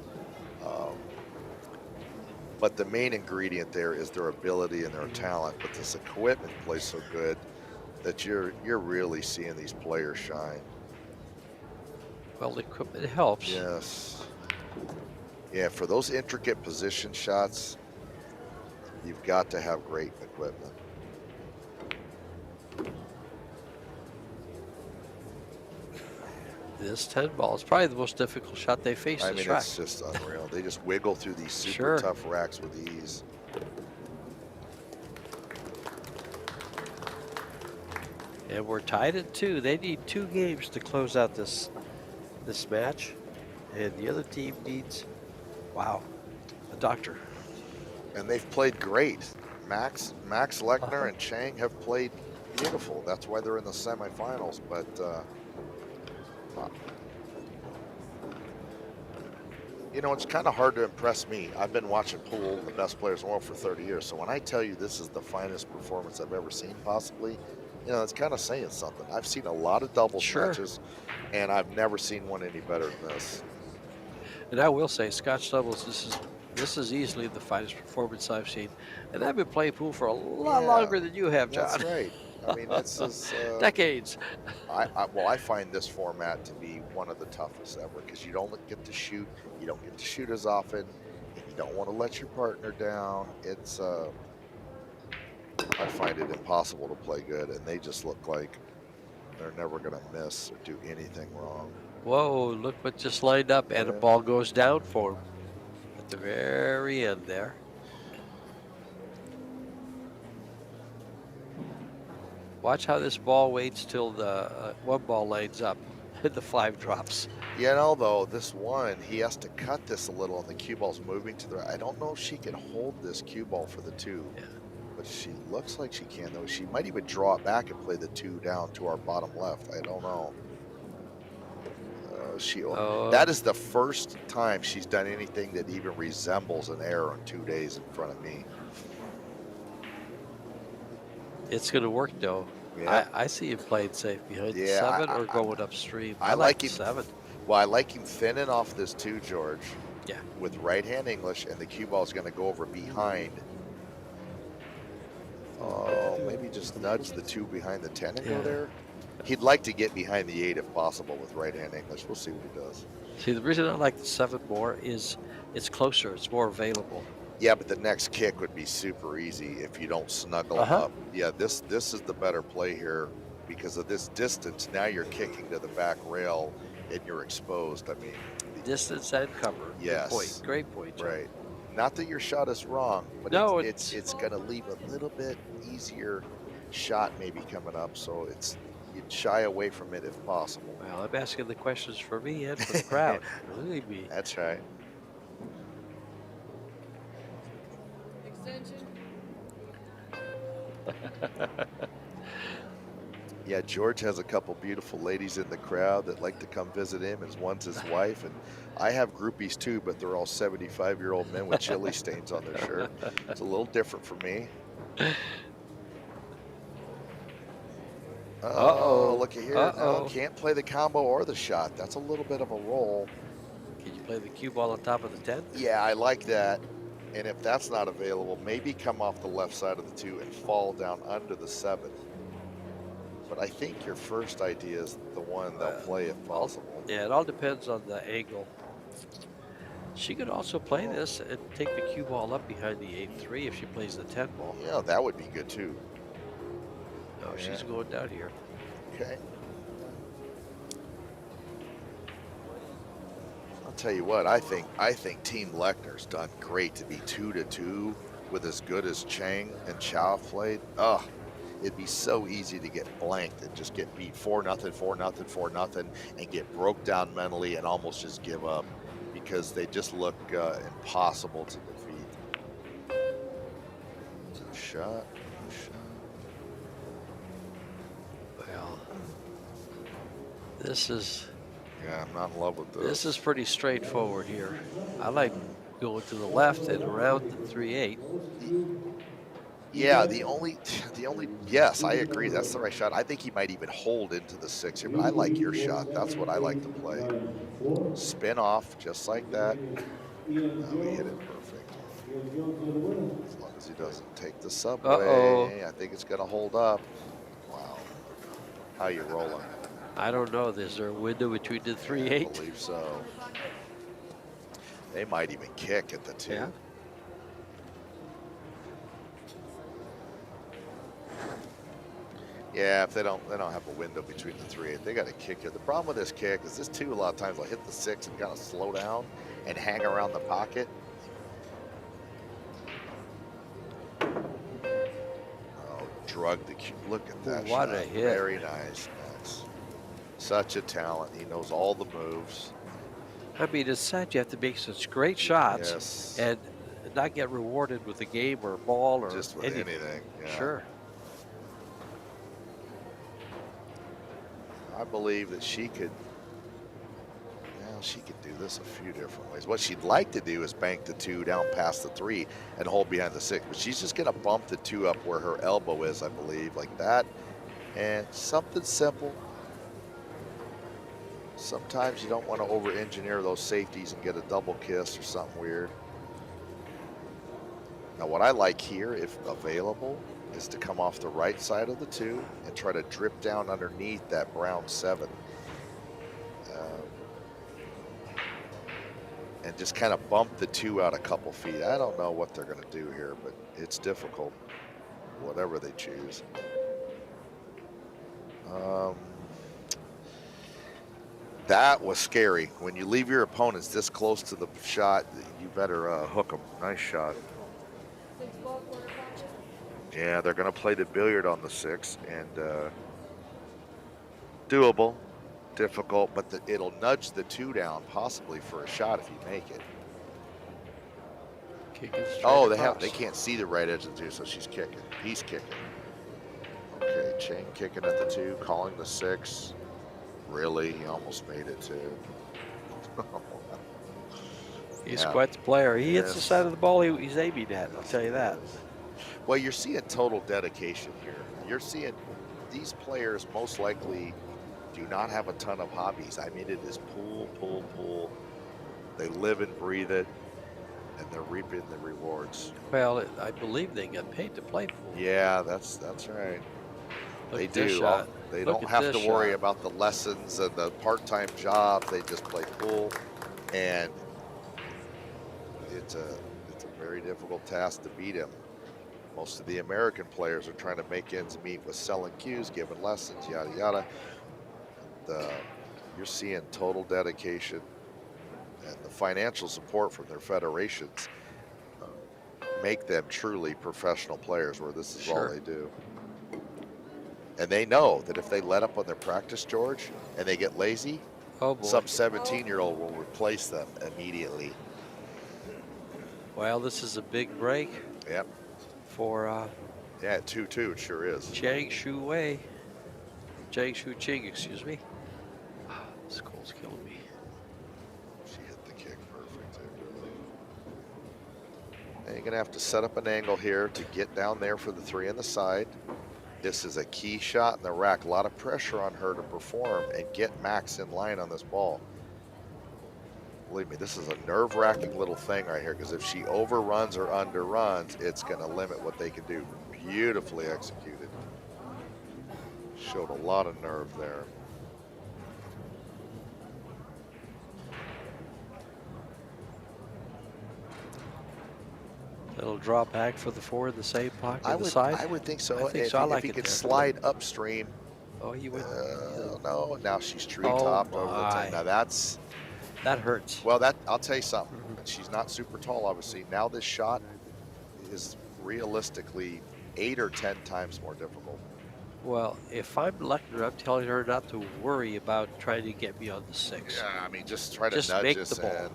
But the main ingredient there is their ability and their talent. But this equipment plays so good that you're really seeing these players shine. Well, the equipment helps. Yes. Yeah, for those intricate position shots, you've got to have great equipment. This 10 ball is probably the most difficult shot they face I this mean, track. it's just unreal. They just wiggle through these super Sure. tough racks with ease. And we're tied at 2. They need 2 games to close out this match. And the other team needs, wow, a doctor. And they've played great. Max Lechner and Chang have played beautiful. That's why they're in the semifinals. But you know, it's kind of hard to impress me. I've been watching pool, the best players in the world, for 30 years. So when I tell you this is the finest performance I've ever seen, possibly, you know, it's kind of saying something. I've seen a lot of doubles Sure. matches, and I've never seen one any better than this. And I will say, Scotch doubles, this is easily the finest performance I've seen. And I've been playing pool for a lot Yeah, longer than you have, John. That's right. I mean, this is Decades. I find this format to be one of the toughest ever because you don't get to shoot. You don't get to shoot as often. And you don't want to let your partner down. It's I find it impossible to play good, and they just look like They're never going to miss or do anything wrong. Whoa, look what just lined up, and the Yeah. ball goes down for him at the very end there. Watch how this ball waits till the one ball lines up and the 5 drops. You know, though, this one, he has to cut this a little, and the cue ball's moving to the right. I don't know if she can hold this cue ball for the 2. Yeah. But she looks like she can, though. She might even draw it back and play the 2 down to our bottom left. I don't know. That is the first time she's done anything that even resembles an error in 2 days in front of me. It's going to work, though. Yeah. I see him playing safe behind the 7 or going upstream. I like the him 7. Well, I like him thinning off this 2, George. Yeah. With right-hand English, and the cue ball is going to go over behind. Oh, maybe just nudge the 2 behind the 10 and go there. He'd like to get behind the 8 if possible with right-hand English. We'll see what he does. See, the reason I like the 7 more is it's closer. It's more available. Yeah, but the next kick would be super easy if you don't snuggle him up. Yeah, this is the better play here because of this distance. Now you're kicking to the back rail and you're exposed. I mean, distance and cover. Yes. Good point. Great point, John. Right. Not that your shot is wrong, but no, it's going to leave a little bit easier shot maybe coming up. So you'd shy away from it if possible. Well, I'm asking the questions for me and for the crowd. Believe me. That's right. Extension. Yeah, George has a couple beautiful ladies in the crowd that like to come visit him. One's his wife, and I have groupies too, but they're all 75-year-old men with chili stains on their shirt. It's a little different for me. Uh-oh, look at here. No, can't play the combo or the shot. That's a little bit of a roll. Can you play the cue ball on top of the 10? Yeah, I like that. And if that's not available, maybe come off the left side of the 2 and fall down under the 7. But I think your first idea is the one they'll play if possible. Yeah, it all depends on the angle. She could also play this and take the cue ball up behind the 8-3 if she plays the 10 ball. Yeah, that would be good too. No, she's going down here. Okay. I'll tell you what, I think Team Lechner's done great to be 2-2 with as good as Chang and CHOU played. Oh, it'd be so easy to get blanked and just get beat 4-0, 4-0, 4-0, and get broke down mentally and almost just give up because they just look impossible to defeat. Shot. Well, this is... Yeah, I'm not in love with this. This is pretty straightforward here. I like going to the left and around the 3-8. Yeah, the only, yes, I agree. That's the right shot. I think he might even hold into the 6 here, but I like your shot. That's what I like to play. Spin off just like that. Now we hit it perfect. As long as he doesn't take the subway, I think it's going to hold up. Wow. How you rolling? I don't know. Is there a window between the 3-8? I believe so. They might even kick at the 2. Yeah. Yeah, if they don't have a window between the 3-8, they got to kick it. The problem with this kick is this 2 a lot of times will hit the 6 and kind of slow down and hang around the pocket. Oh, drug the cue. Look at that What shot. a hit. Very nice. That's such a talent. He knows all the moves. I mean, it's sad you have to make such great shots Yes. and not get rewarded with a game or a ball or Just with anything. Yeah. Sure. I believe that she could do this a few different ways. What she'd like to do is bank the 2 down past the 3 and hold behind the 6, but she's just gonna bump the 2 up where her elbow is, I believe, like that. And something simple. Sometimes you don't want to over-engineer those safeties and get a double kiss or something weird. Now what I like here, if available, is to come off the right side of the 2 and try to drip down underneath that brown 7. And just kind of bump the 2 out a couple feet. I don't know what they're going to do here, but it's difficult, whatever they choose. That was scary. When you leave your opponents this close to the shot, you better hook them. Nice shot. 6-ball quarter pocket. Yeah, they're going to play the billiard on the 6, and doable, difficult, but it'll nudge the 2 down possibly for a shot if you make it. Kick it straight Oh, across. they can't see the right edge of the 2, so she's kicking. He's kicking. Okay, Chang kicking at the 2, calling the 6. Really, he almost made it too. He's Yeah. quite the player. He hits the Yes. side of the ball he's aiming at, I'll tell you that. Well, you're seeing total dedication here. You're seeing these players most likely do not have a ton of hobbies. I mean, it is pool, pool, pool. They live and breathe it, and they're reaping the rewards. Well, I believe they get paid to play pool. Yeah, that's right. Look They at this do. shot. They Look don't at have to this worry shot. about the lessons and the part-time jobs. They just play pool, and it's a very difficult task to beat him. Most of the American players are trying to make ends meet with selling cues, giving lessons, yada yada. You're seeing total dedication and the financial support from their federations make them truly professional players, where this is all Sure. they do. And they know that if they let up on their practice, George, and they get lazy, Oh, boy. some 17-year-old will replace them immediately. Well, this is a big break Yep. for Yeah, 2-2, it sure is. Chang Ching, excuse me. This cold's killing me. She hit the kick perfect. And you're gonna have to set up an angle here to get down there for the 3 on the side. This is a key shot in the rack. A lot of pressure on her to perform and get Max in line on this ball. Believe me, this is a nerve-wracking little thing right here, because if she overruns or underruns, it's gonna limit what they can do. Beautifully executed. Showed a lot of nerve there. Little drop back for the 4 in the same pocket I on the side. would think so. I think if, so. I if like he it could there. slide upstream. Oh, he went. No, now she's tree Oh, topped over the my. 10. Now that's, That hurts. well, I'll tell you something. She's not super tall, obviously. Now this shot is realistically 8 or 10 times more difficult. Well, if I'm Lechner, I'm telling her not to worry about trying to get me on the 6. Yeah, I mean, just try to Just nudge make us. the ball. And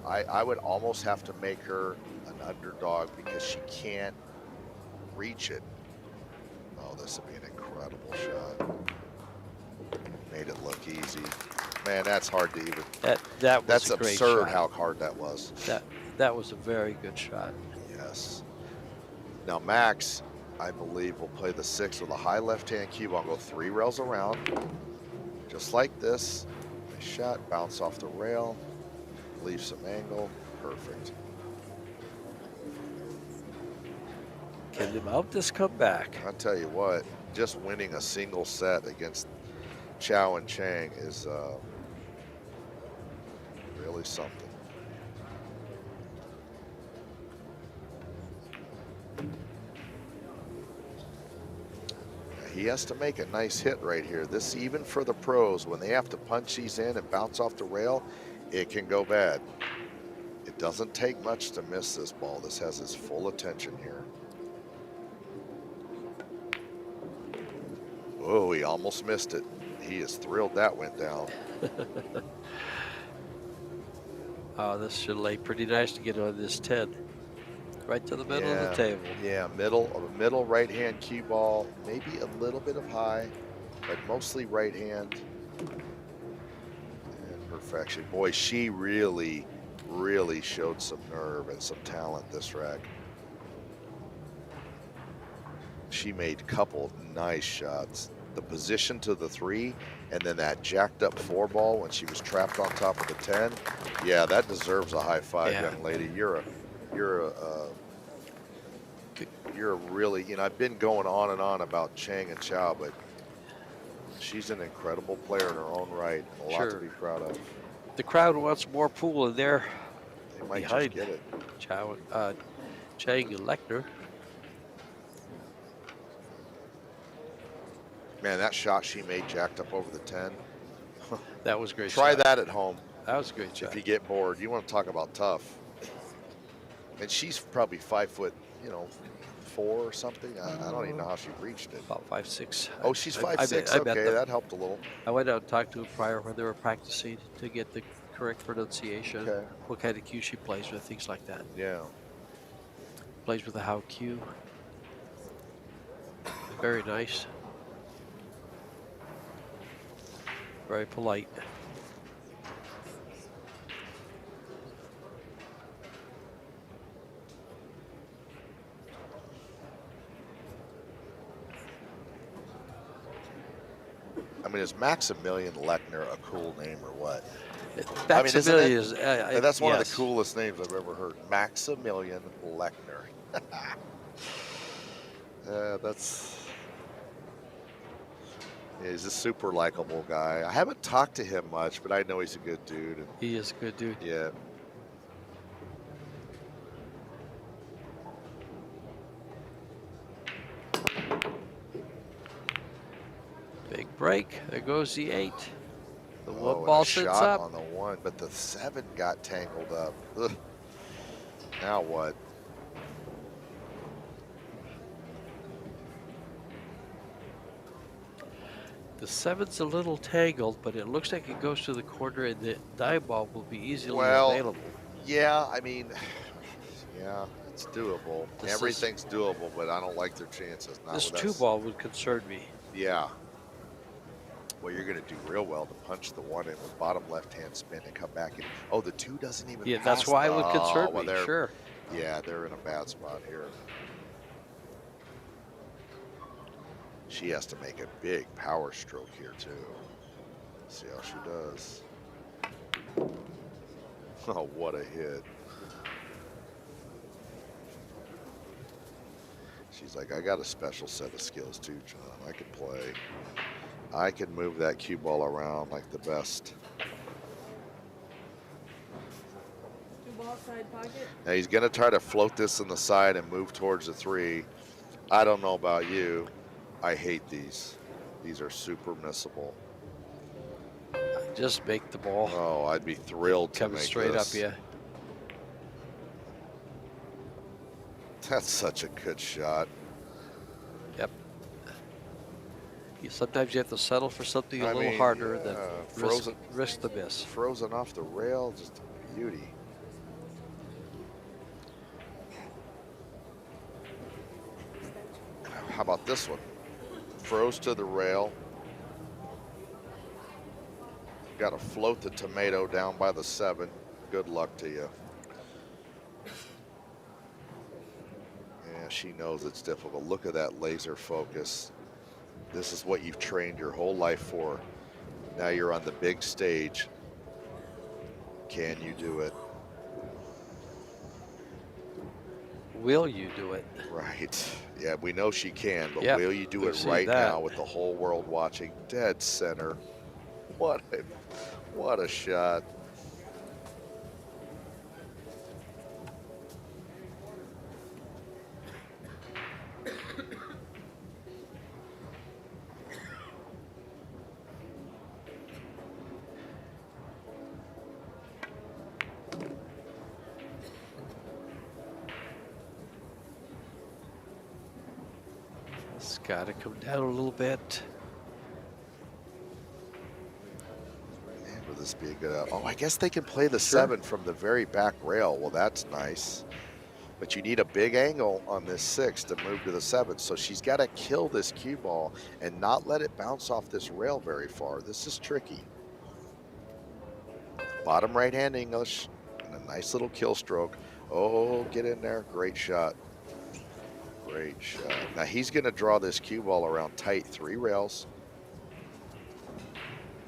I would almost have to make her an underdog, because she can't reach it. Oh, this would be an incredible shot. Made it look easy. Man, that's hard to even. That was That's a great absurd shot. how hard that was. That was a very good shot. Yes. Now Max, I believe, will play the 6 with a high left-hand cue ball, go 3 rails around, just like this. Nice shot, bounce off the rail, leave some angle, perfect. Can they mount this comeback? I'll tell you what, just winning a single set against CHOU and CHANG is really something. He has to make a nice hit right here. This, even for the pros, when they have to punch these in and bounce off the rail, it can go bad. It doesn't take much to miss this ball. This has his full attention here. Oh, he almost missed it. He is thrilled that went down. Oh, this should lay pretty nice to get on this 10. Right to the middle of the table. Yeah, middle right-hand cue ball, maybe a little bit of high, but mostly right hand. And perfection. Boy, she really, really showed some nerve and some talent this rack. She made a couple nice shots. The position to the 3, and then that jacked up 4 ball when she was trapped on top of the 10. Yeah, that deserves a high five, Yeah. young lady. You're a really, you know, I've been going on and on about Chang and CHOU, but she's an incredible player in her own right. A lot to Sure. be proud of. The crowd wants more pool, and they're They might behind just get it. Chang and Lechner. Man, that shot she made jacked up over the 10. That was a great Try shot. that at home That was a great shot. if you get bored. You want to talk about tough. And she's probably 5'4" or something. I don't even know how she reached it. About 5'6". Oh, she's I 5'6". bet Okay, them. that helped a little. I went out and talked to her prior when they were practicing to get the correct pronunciation. Okay. What kind of cue she plays with, things like that. Yeah. Plays with a how cue. Very nice. Very polite. I mean, is Maximilian Lechner a cool name or what? Maximilian is. That's one of the yes. coolest names I've ever heard. Maximilian Lechner. He's a super likable guy. I haven't talked to him much, but I know he's a good dude. And He is a good dude. yeah. Big break. There goes the 8. The one and ball a sits shot up. on the 1, but the 7 got tangled up. Ugh. Now what? The 7's a little tangled, but it looks like it goes to the corner, and the dime ball will be easily available. Yeah, I mean, yeah, it's doable. This Everything's doable, but I don't like their chances. Not This with 2 us. ball would concern me. Yeah. Well, you're going to do real well to punch the 1 in with bottom left-hand spin and come back in. Oh, the 2 doesn't even Yeah, pass that's why it would well, concern me. they're- Sure. Yeah, they're in a bad spot here. She has to make a big power stroke here, too. See how she does. Oh, what a hit. She's like, I got a special set of skills, too, John. I can play. I can move that cue ball around like the best. 2 ball side pocket. Now he's going to try to float this in the side and move towards the 3. I don't know about you. I hate these. These are super missable. Just make the ball. Oh, I'd be thrilled to Coming make straight this. up, yeah. That's such a good shot. Yep. Sometimes you have to settle for something a I little mean, harder than frozen, risk the miss. frozen off the rail, just a beauty. How about this one? Froze to the rail. Got to float the tomato down by the 7. Good luck to you. Yeah, she knows it's difficult. Look at that laser focus. This is what you've trained your whole life for. Now you're on the big stage. Can you do it? Will you do it? Right. Yeah, we know she can, but Yep, will you do we've it seen right that. now with the whole world watching? Dead center. What a shot. It's got to come down a little bit. Man, would this be a good oh, I guess they can play the 7 from the very back rail. Well, that's nice. But you need a big angle on this 6 to move to the 7. So she's got to kill this cue ball and not let it bounce off this rail very far. This is tricky. Bottom right-hand English and a nice little kill stroke. Oh, get in there. Great shot. Great shot. Now he's going to draw this cue ball around tight 3 rails.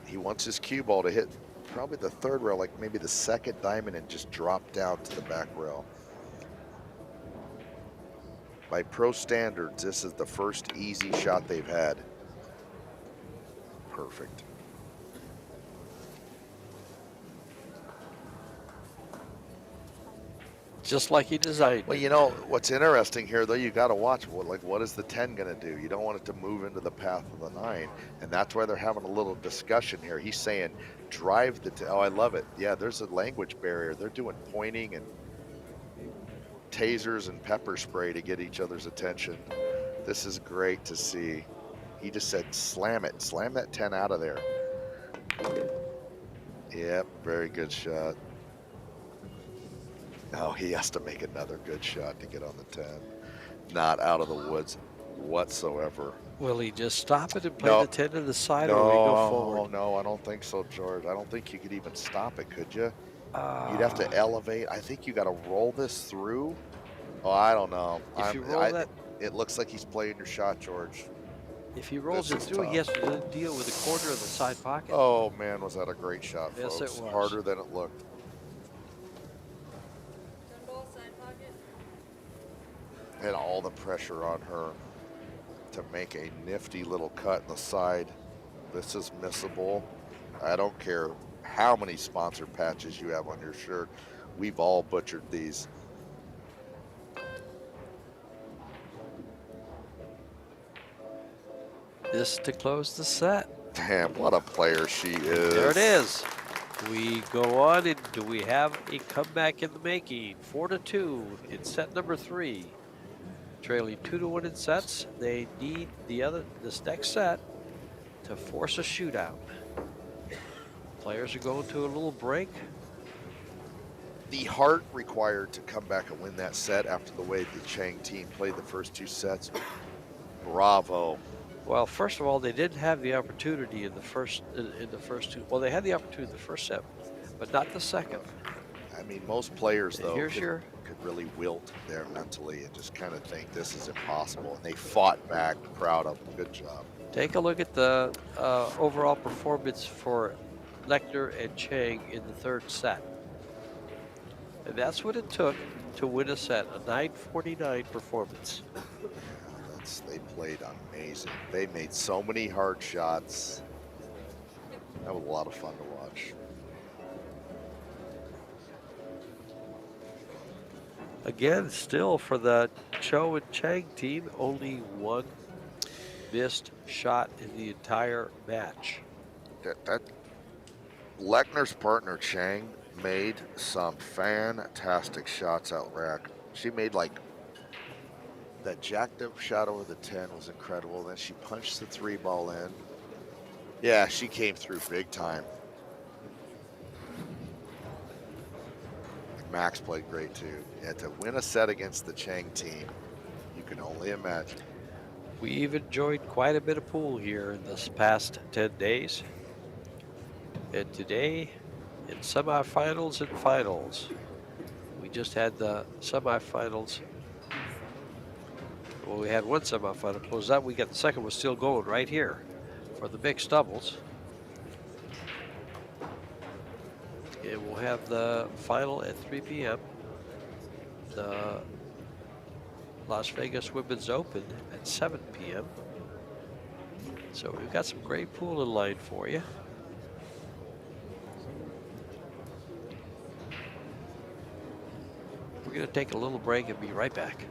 He wants his cue ball to hit probably the 3rd rail, like maybe the 2nd diamond, and just drop down to the back rail. By pro standards, this is the first easy shot they've had. Perfect. just like he designed Well, it. you know, what's interesting here, though, you got to watch what is the 10 going to do? You don't want it to move into the path of the 9, and that's why they're having a little discussion here. He's saying, drive the 10. Oh, I love it. Yeah, there's a language barrier. They're doing pointing and tasers and pepper spray to get each other's attention. This is great to see. He just said, slam it. Slam that 10 out of there. Yep, very good shot. Oh, he has to make another good shot to get on the 10. Not out of the woods whatsoever. Will he just stop it and play No. the 10 to the side, or will he go forward? No, I don't think so, George. I don't think you could even stop it, could you? You'd have Uh, to elevate. I think you got to roll this through. Oh, I don't know. If you roll that, it looks like he's playing your shot, George. if he rolls This it is through, he has tough. to deal with the corner of the side pocket. Oh, man, was that a great shot, Yes, folks. it was. Harder than it looked. 10 ball side pocket. And all the pressure on her to make a nifty little cut in the side. This is missable. I don't care how many sponsor patches you have on your shirt. We've all butchered these. This to close the set. Damn, what a player she is. There it is. We go on, and do we have a comeback in the making? 4-2 in set number 3. Trailing 2-1 in sets. They need this next set to force a shootout. Players are going to a little break. The heart required to come back and win that set after the way the Chang team played the first 2 sets. Bravo. Well, first of all, they didn't have the opportunity in the first two. Well, they had the opportunity in the first set, but not the second. I mean, most players, And though, here's could your really wilt there mentally and just kind of think this is impossible. And they fought back. Proud of them. Good job. take a look at the overall performance for Lechner and Chang in the third set. And that's what it took to win a set, a 949 performance. They played amazing. They made so many hard shots. That was a lot of fun to watch. Again, still for the CHOU and Chang team, only one missed shot in the entire match. That Lechner's partner Chang made some fantastic shots out rack. She made like that jacked up shot over the 10 was incredible. Then she punched the 3 ball in. Yeah, she came through big time. Max played great too. Yeah, to win a set against the Chang team, you can only imagine. We've enjoyed quite a bit of pool here in this past 10 days. And today, in semifinals and finals, we just had the semifinals. Well, we had one semifinal closed out. We got the second one still going right here for the mixed doubles. And we'll have the final at 3 p.m. The Las Vegas Women's Open at 7 p.m. So we've got some great pool in line for you. We're going to take a little break and be right back.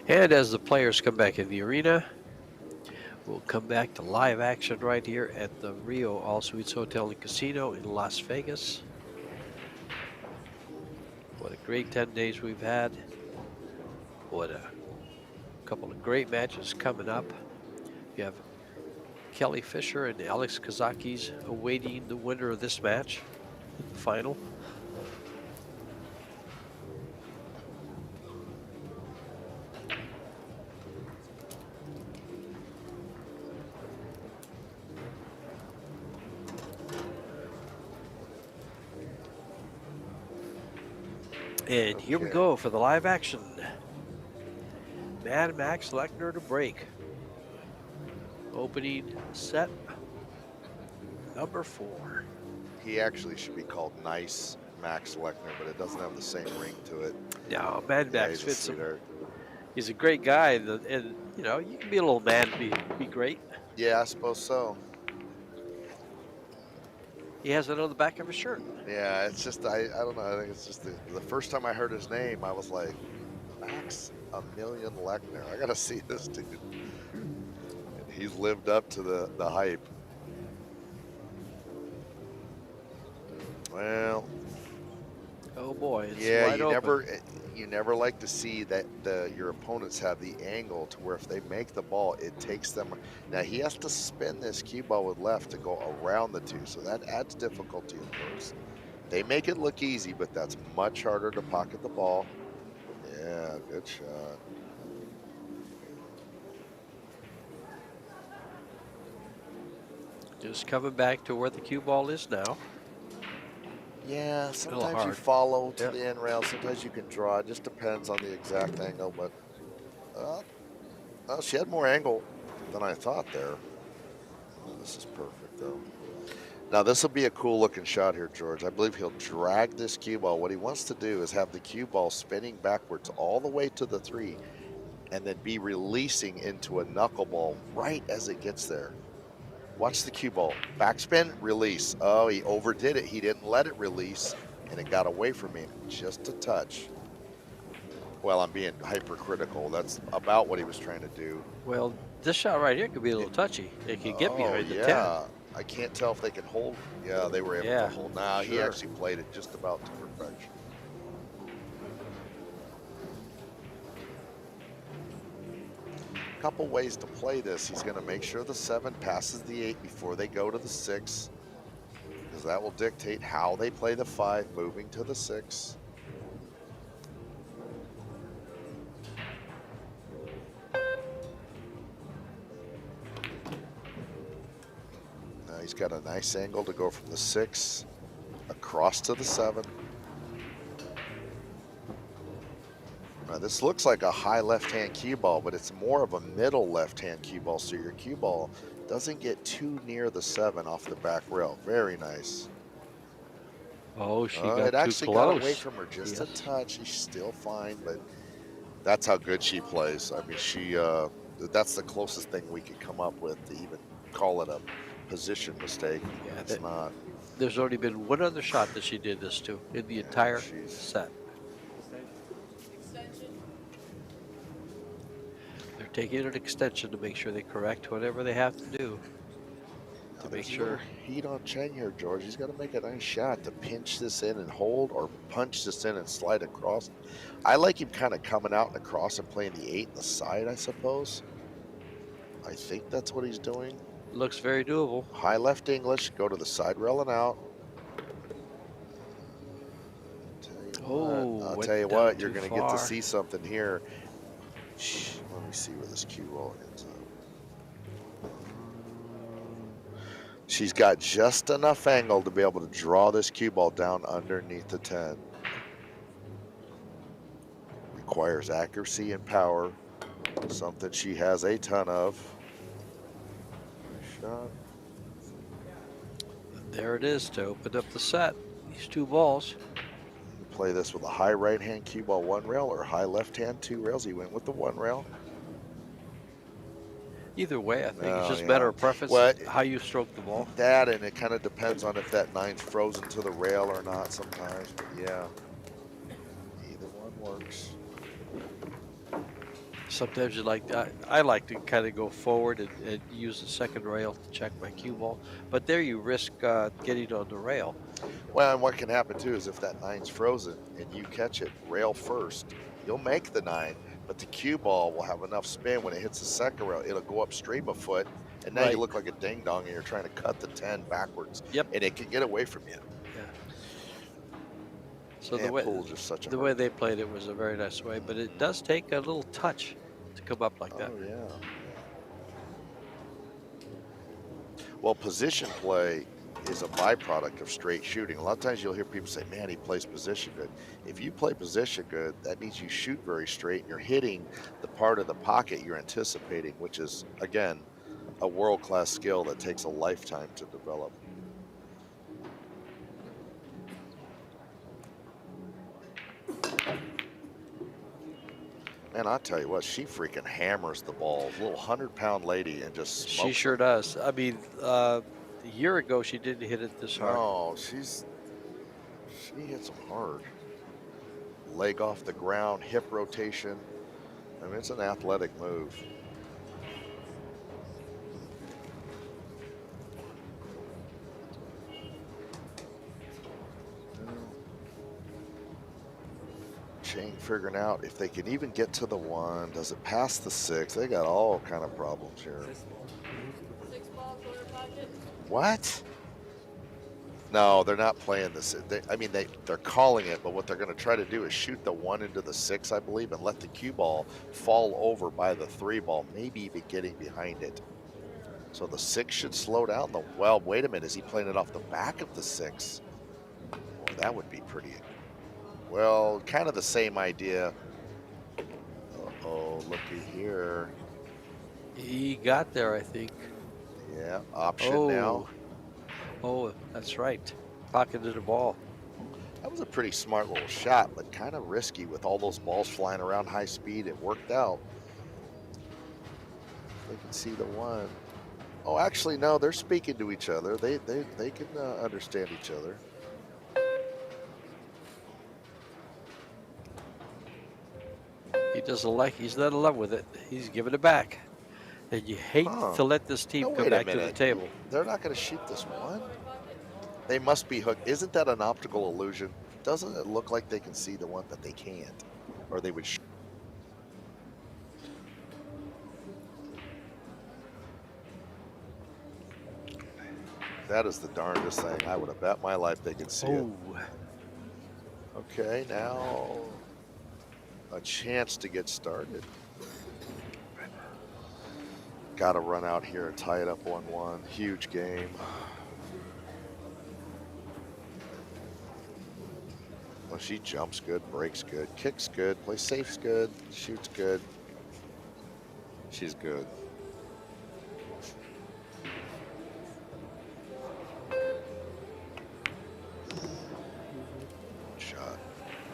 And as the players come back in the arena, we'll come back to live action right here at the Rio All Suites Hotel and Casino in Las Vegas. What a great 10 days we've had. What a couple of great matches coming up. You have Kelly Fisher and Alex Kazakis awaiting the winner of this match in the final. And here we go for the live action. Mad Max Lechner to break. Opening set number 4. He actually should be called Nice Max Lechner, but it doesn't have the same ring to it. No, Mad Max he's fits him. a He's a great guy, and you know, you can be a little mad and be great. Yeah, I suppose so. He has it on the back of his shirt. Yeah, it's just, I don't know. I think it's just the first time I heard his name, I was like, Max a million Lechner. I got to see this dude. And he's lived up to the hype. Well. Oh boy, it's yeah, wide open. You never like to see that your opponents have the angle to where if they make the ball, it takes them. Now he has to spin this cue ball with left to go around the two, so that adds difficulty, of course. They make it look easy, but that's much harder to pocket the ball. Yeah, good shot. Just coming back to where the cue ball is now. Yeah, sometimes you follow to the end rail. Sometimes you can draw. It just depends on the exact angle. But she had more angle than I thought there. Oh, this is perfect, though. Now, this will be a cool looking shot here, George. I believe he'll drag this cue ball. What he wants to do is have the cue ball spinning backwards all the way to the 3 and then be releasing into a knuckleball right as it gets there. Watch the cue ball. Backspin, release. Oh, he overdid it. He didn't let it release, and it got away from him just a touch. Well, I'm being hypercritical. That's about what he was trying to do. Well, this shot right here could be a little touchy. It could get behind the 10. I can't tell if they can hold. Yeah, they were able to hold. Now, he actually played it just about to perfection. Couple ways to play this. He's going to make sure the 7 passes the 8 before they go to the 6, because that will dictate how they play the 5 moving to the 6. Now he's got a nice angle to go from the 6 across to the 7. Now this looks like a high left-hand cue ball, but it's more of a middle left-hand cue ball, so your cue ball doesn't get too near the 7 off the back rail. Very nice. Oh, she got too close. It actually got away from her just a touch. She's still fine, but that's how good she plays. I mean, that's the closest thing we could come up with to even call it a position mistake. Yeah, it's not. There's only been one other shot that she did this to in the entire set. Taking an extension to make sure they correct whatever they have to do to make sure. Heat on Chang here, George. He's got to make a nice shot to pinch this in and hold, or punch this in and slide across. I like him kind of coming out and across and playing the 8 in the side, I suppose. I think that's what he's doing. Looks very doable. High left English, go to the side rail and out. I'll tell you what, you're going to get to see something here. Let me see where this cue ball ends up. She's got just enough angle to be able to draw this cue ball down underneath the 10. Requires accuracy and power, something she has a ton of. Shot. There it is to open up the set. These 2 balls. Play this with a high right-hand cue ball 1 rail or high left-hand 2 rails. He went with the 1 rail. Either way, I think it's just matter of preference, how you stroke the ball. That, and it kind of depends on if that 9's frozen to the rail or not sometimes. But yeah, either one works. Sometimes you like I like to kind of go forward and use the second rail to check my cue ball, but there you risk getting on the rail. Well, and what can happen too is if that nine's frozen and you catch it rail first, you'll make the nine, but the cue ball will have enough spin when it hits the second rail, it'll go upstream a foot, and now you Right. look like a ding dong and you're trying to cut the 10 backwards, Yep. and it can get away from you. Yeah. So And pool's just such a the way hurt. they played it was a very nice way, but it does take a little touch to come up like that. Oh yeah. Well, position play is a byproduct of straight shooting. A lot of times you'll hear people say, man, he plays position good. If you play position good, that means you shoot very straight and you're hitting the part of the pocket you're anticipating, which is, again, a world-class skill that takes a lifetime to develop. Man, I'll tell you what, she freaking hammers the balls. A little 100-pound lady and just smokes She sure does. I mean, a year ago she didn't hit it this hard. No, she hits them hard. Leg off the ground, hip rotation. I mean, it's an athletic move. Chang figuring out if they can even get to the 1. Does it pass the 6? They got all kind of problems here. 6 ball, quarter pocket. What? No, they're not playing this. I mean, they're calling it, but what they're going to try to do is shoot the 1 into the 6, I believe, and let the cue ball fall over by the 3 ball, maybe even getting behind it. So the 6 should slow down. Well, wait a minute. Is he playing it off the back of the 6? Well, that would be pretty. Well, kind of the same idea. Uh-oh, looky here. He got there, I think. Yeah, option now. Oh, that's right. Pocketed the ball. That was a pretty smart little shot, but kind of risky with all those balls flying around high speed. It worked out. They can see the 1. Oh, actually, no, they're speaking to each other. They can understand each other. He's not in love with it. He's giving it back. And you hate to let this team come back to the table. They're not going to shoot this 1. They must be hooked. Isn't that an optical illusion? Doesn't it look like they can see the 1 that they can't? Or they would. That is the darndest thing. I would have bet my life they could see it. Okay, now a chance to get started. Got to run out here and tie it up 1-1. Huge game. Well, she jumps good, breaks good, kicks good, plays safe's good, shoots good. She's good. Shot.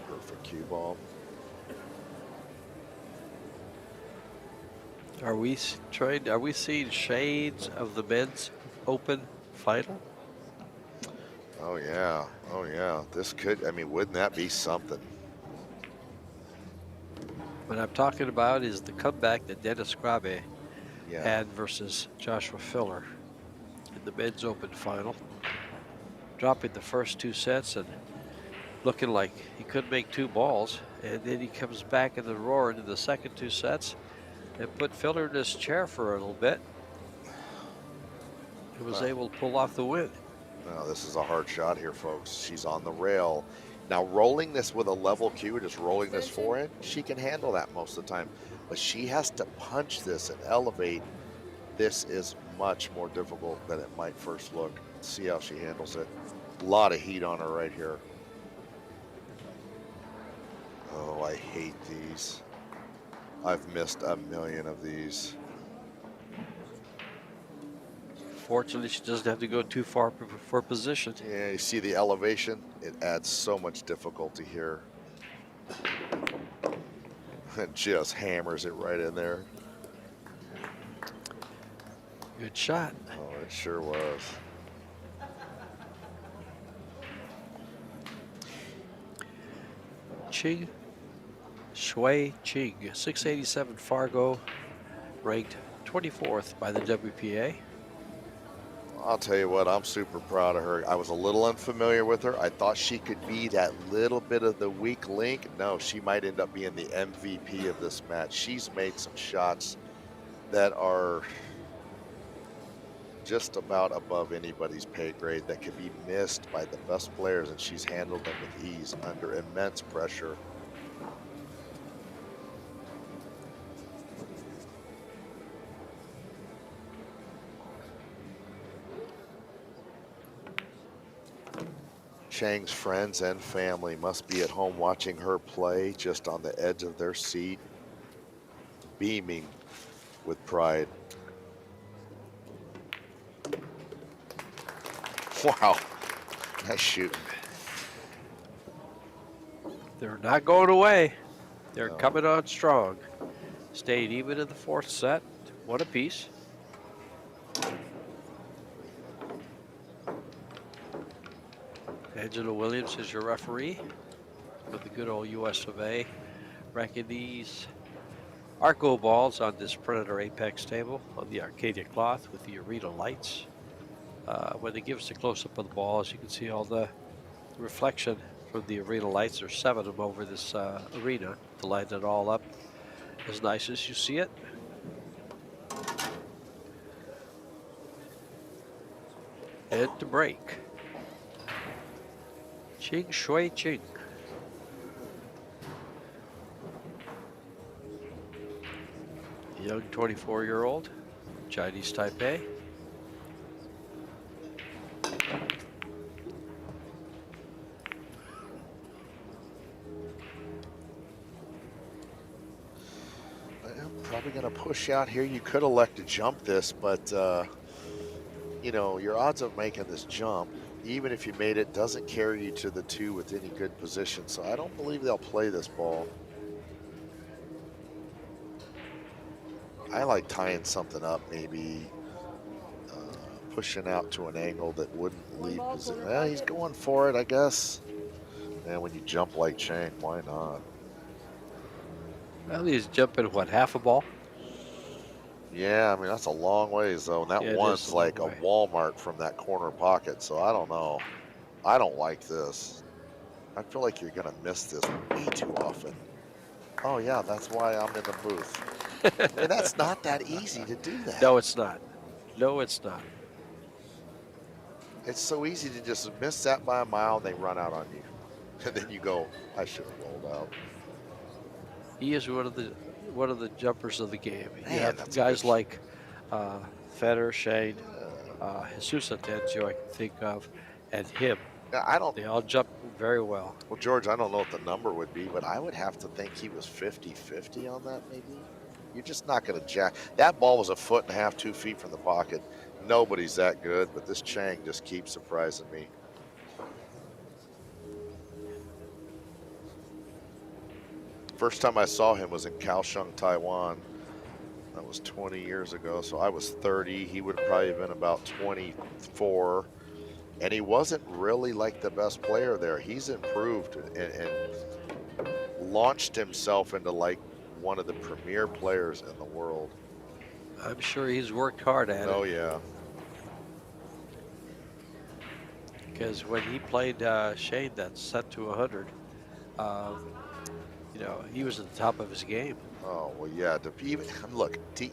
Perfect cue ball. Are we seeing shades of the men's open final? Oh yeah, oh yeah. This could, I mean, wouldn't that be something? What I'm talking about is the comeback that Dennis Grabe Yeah. had versus Joshua Filler in the men's open final. Dropping the first 2 sets and looking like he couldn't make 2 balls. And then he comes back in the roar into the second 2 sets and put Filler in his chair for a little bit. He was able to pull off the win. No, this is a hard shot here, folks. She's on the rail. Now, rolling this with a level cue, just rolling this forehand, she can handle that most of the time. But she has to punch this and elevate. This is much more difficult than it might first look. See how she handles it. A lot of heat on her right here. Oh, I hate these. I've missed a million of these. Fortunately, she doesn't have to go too far for position. Yeah, you see the elevation? It adds so much difficulty here. And just hammers it right in there. Good shot. Oh, it sure was. CHIANG, 687 Fargo, ranked 24th by the WPA. I'll tell you what, I'm super proud of her. I was a little unfamiliar with her. I thought she could be that little bit of the weak link. No, she might end up being the MVP of this match. She's made some shots that are just about above anybody's pay grade, that can be missed by the best players, and she's handled them with ease under immense pressure. Chang's friends and family must be at home watching her play, just on the edge of their seat, beaming with pride. Wow, nice shooting. They're not going away. They're No. coming on strong. Stayed even in the fourth set, one apiece. Angela Williams is your referee with the good old US of A. Ranking these Arco balls on this Predator Apex table on the Arcadia cloth with the arena lights. When it gives a close-up of the ball, as you can see all the reflection from the arena lights. There's 7 of them over this arena to light it all up as nice as you see it. And to break. Ching Shui Ching. Young 24-year-old, Chinese Taipei. I'm probably going to push out here. You could elect to jump this, but you know, your odds of making this jump, even if you made it, doesn't carry you to the 2 with any good position. So I don't believe they'll play this ball. I like tying something up, maybe pushing out to an angle that wouldn't leave position. Well, he's going for it, I guess. And when you jump like Chang, why not? Well, he's jumping, what, half a ball? Yeah, I mean, that's a long ways, though. And that Yeah, it one's is a long like a way. Walmart from that corner pocket, so I don't know. I don't like this. I feel like you're going to miss this way too often. Oh, yeah, that's why I'm in the booth. I mean, that's not that easy to do that. No, it's not. No, it's not. It's so easy to just miss that by a mile and they run out on you. And then you go, I should have rolled out. He is one of the jumpers of the game. You Man, have that's guys good. like Federer, Shane, Jesus Atencio, I can think of, and him. Now, I don't, They all jump very well. well, George, I don't know what the number would be, but I would have to think he was 50-50 on that, maybe. You're just not going to jack. That ball was 1.5 feet, 2 feet from the pocket. Nobody's that good, but this Chang just keeps surprising me. First time I saw him was in Kaohsiung, Taiwan. That was 20 years ago, so I was 30. He would have probably been about 24. And he wasn't really like the best player there. He's improved and launched himself into like one of the premier players in the world. I'm sure he's worked hard at Oh, it. yeah. Because when he played Shane, that set to 100, you know, he was at the top of his game. Oh, well, yeah. To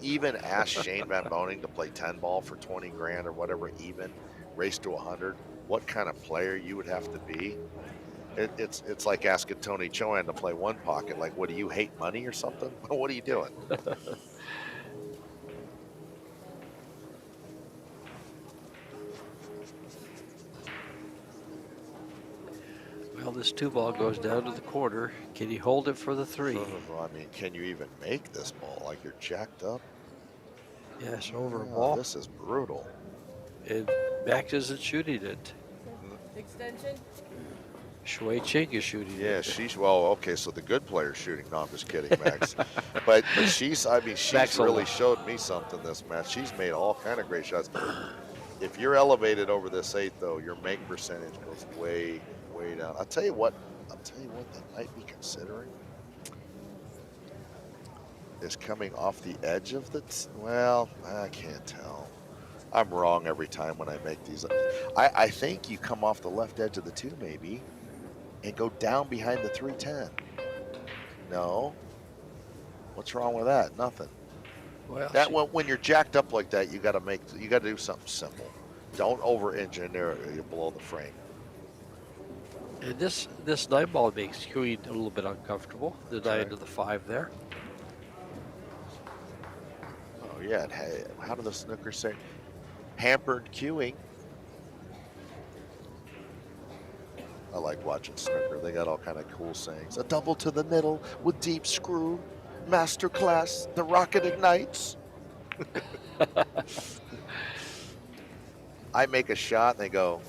even ask Shane Van Boening to play 10 ball for 20 grand or whatever, even race to 100, what kind of player you would have to be. It's like asking Tony Chohan to play one pocket. Like, what, do you hate money or something? What are you doing? Well, this 2-ball goes down to the corner. Can he hold it for the 3? Well, I mean, can you even make this ball? Like, you're jacked up? Yes, over a Yeah, ball. this is brutal. And Max isn't shooting it. Extension. Shui Ching is shooting Yeah, it. she's, well, okay, so the good player's shooting. No, I'm just kidding, Max. but she's, I mean, she's Max will really laugh. showed me something this match. She's made all kind of great shots. If you're elevated over this 8, though, your make percentage goes way, way down. I'll tell you what they might be considering. is coming off the edge of the, well, I can't tell. I'm wrong every time when I make these. I think you come off the left edge of the 2 maybe and go down behind the 310. No. What's wrong with that? Nothing. Well, That when you're jacked up like that, you got to do something simple. Don't over-engineer it or you blow the frame. and this 9 ball makes queuing a little bit uncomfortable. The 9 Okay. to the 5 there. Oh yeah. Hey, how do the snookers say? Hampered queuing. I like watching snooker. They got all kind of cool sayings. A double to the middle with deep screw. Masterclass. The rocket ignites. I make a shot and they go,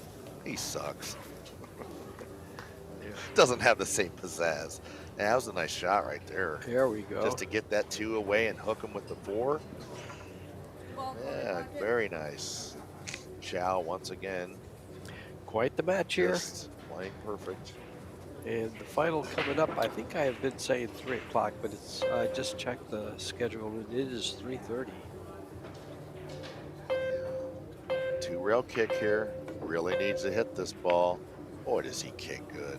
he sucks. Doesn't have the same pizzazz. Yeah, that was a nice shot right there. There we go. Just to get that 2 away and hook him with the 4. Ball Yeah, pocket. very nice. CHOU once again. Quite the match here. Just playing perfect. And the final coming up, I think I have been saying 3 o'clock, but it's I just checked the schedule and it is 3:30. 2-rail kick here. Really needs to hit this ball. Boy, does he kick good.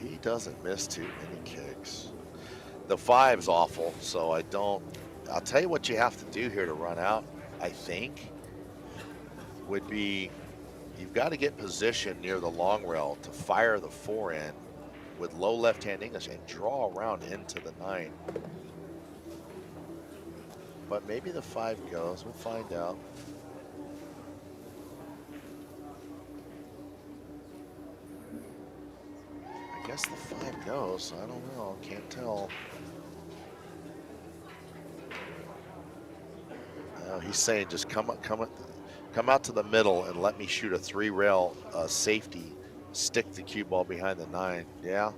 He doesn't miss too many kicks. The 5's awful, so I'll tell you what you have to do here to run out, I think, would be you've got to get position near the long rail to fire the 4 in with low left-hand English and draw around into the 9. But maybe the 5 goes. We'll find out. I guess the 5 goes. I don't know. Can't tell. He's saying just come out to the middle and let me shoot a 3-rail safety. Stick the cue ball behind the 9. Yeah,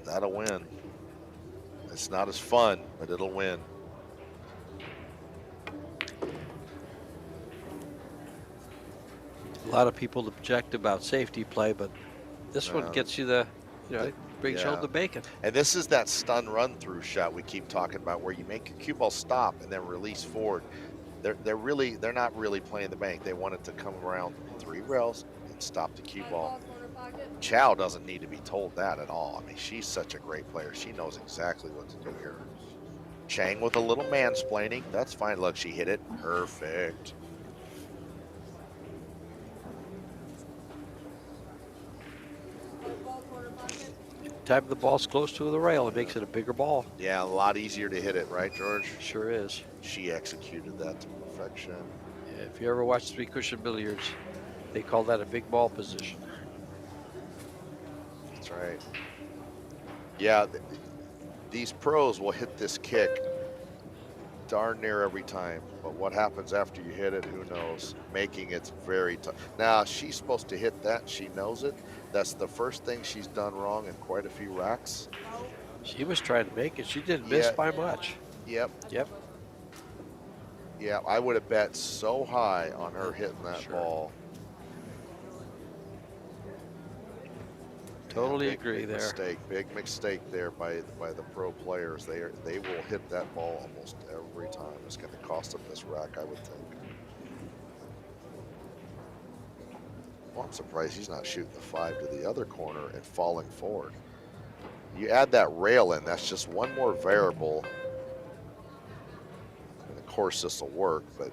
that'll win. It's not as fun, but it'll win. A lot of people object about safety play, but this one gets you the, it brings home the bacon. And this is that stun run through shot we keep talking about where you make your cue ball stop and then release forward. They're not really playing the bank. They want it to come around 3 rails and stop the cue ball. Corner pocket. CHOU doesn't need to be told that at all. I mean, she's such a great player. She knows exactly what to do here. CHANG with a little mansplaining. That's fine. Look, she hit it. Perfect. Ball corner pocket. Time the ball's close to the rail, it makes it a bigger ball. Yeah, a lot easier to hit it, right, George? Sure is. She executed that to perfection. Yeah, if you ever watch 3-cushion billiards, they call that a big ball position. That's right. Yeah, these pros will hit this kick darn near every time. But what happens after you hit it, who knows? Making it very tough. Now, she's supposed to hit that. She knows it. That's the first thing she's done wrong in quite a few racks. She was trying to make it. She didn't miss Yeah. by much. Yep. Yep. Yeah, I would have bet so high on her hitting that Sure. ball. Totally Yeah, agree there. Big mistake there by the pro players. They will hit that ball almost every time. It's going to cost them this rack, I would think. Well, I'm surprised he's not shooting the 5 to the other corner and falling forward. You add that rail in, that's just one more variable. And of course this will work, but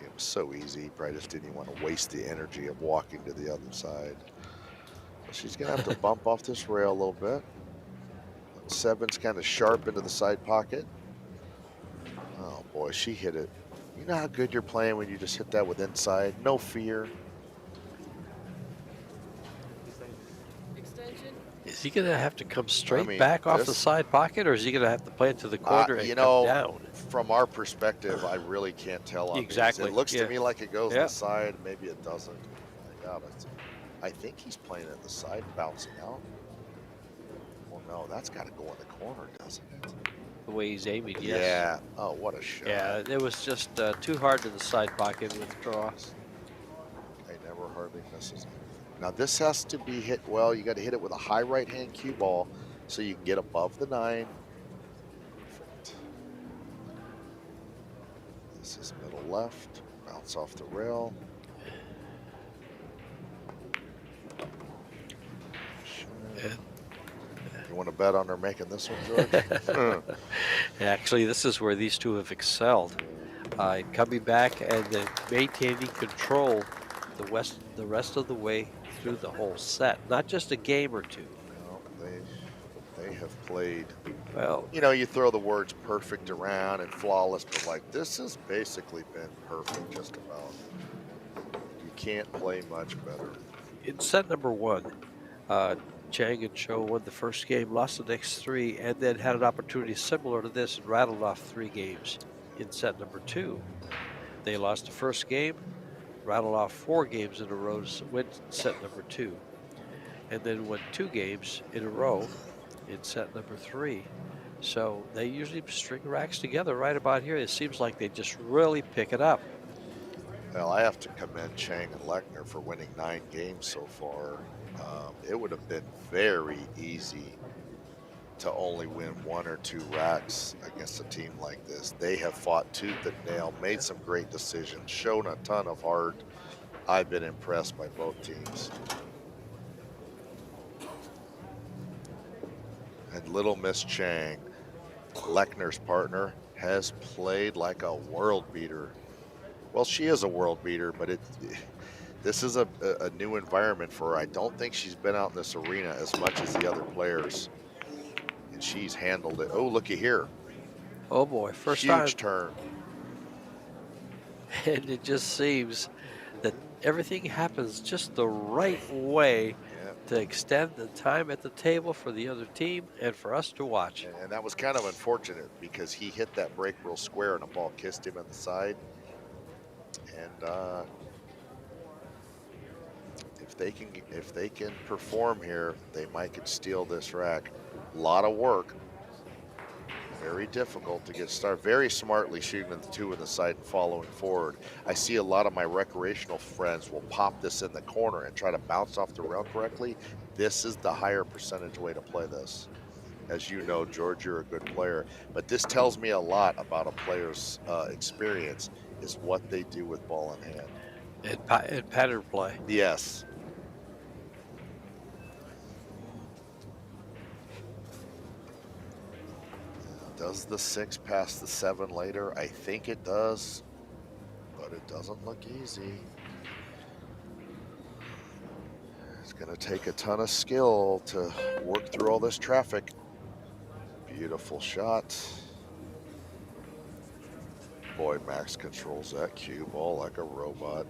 it was so easy. He probably just didn't even want to waste the energy of walking to the other side. So she's gonna have to bump off this rail a little bit. 7's kind of sharp into the side pocket. Oh boy, she hit it. You know how good you're playing when you just hit that with inside? No fear. Extension. Is he going to have to come straight mean, back off the this- side pocket, or is he going to have to play it to the corner and You come know, down? from our perspective, I really can't tell on these. Exactly, It looks yeah. to me like it goes Yeah. to the side. Maybe it doesn't. Yeah, but I think he's playing at the side, bouncing out. Well, no, that's got to go in the corner, doesn't it? The way he's aiming, yes. Yeah. Oh, what a shot. Yeah, it was just too hard to the side pocket withdraw. He never hardly misses anything. Now this has to be hit well. You got to hit it with a high right hand cue ball so you can get above the 9. Perfect. This is middle left. Bounce off the rail. And you want to bet on her making this one, George? actually, this is where these two have excelled. Coming back and then maintaining control the rest of the way through the whole set, not just a game or two. No, they have played. Well, You know, you throw the words perfect around and flawless, but like this has basically been perfect just about. You can't play much better. in set number 1, Chang and CHOU won the first game, lost the next 3, and then had an opportunity similar to this and rattled off 3 games. In set number 2, they lost the first game, rattled off 4 games in a row to win set number 2, and then won 2 games in a row in set number 3. So they usually string racks together right about here. It seems like they just really pick it up. Well, I have to commend Chang and Lechner for winning 9 games so far. It would have been very easy to only win 1 or 2 racks against a team like this. They have fought tooth and nail, made some great decisions, shown a ton of heart. I've been impressed by both teams. And little Miss Chang, Lechner's partner, has played like a world beater. Well, she is a world beater, but this is a new environment for her. I don't think she's been out in this arena as much as the other players. And she's handled it. Oh, looky here. Oh boy, first Huge time. turn. And it just seems that everything happens just the right way to extend the time at the table for the other team and for us to watch. And that was kind of unfortunate because he hit that break real square and a ball kissed him on the side. And if they can perform here, they might could steal this rack. A lot of work. Very difficult to get started. Very smartly shooting the 2 in the side and following forward. I see a lot of my recreational friends will pop this in the corner and try to bounce off the rail correctly. This is the higher percentage way to play this. As you know, George, you're a good player. But this tells me a lot about a player's experience, is what they do with ball in hand. And pattern play. Yes. Does the 6 pass the 7 later? I think it does, but it doesn't look easy. It's going to take a ton of skill to work through all this traffic. Beautiful shot. Boy, Max controls that cue ball like a robot.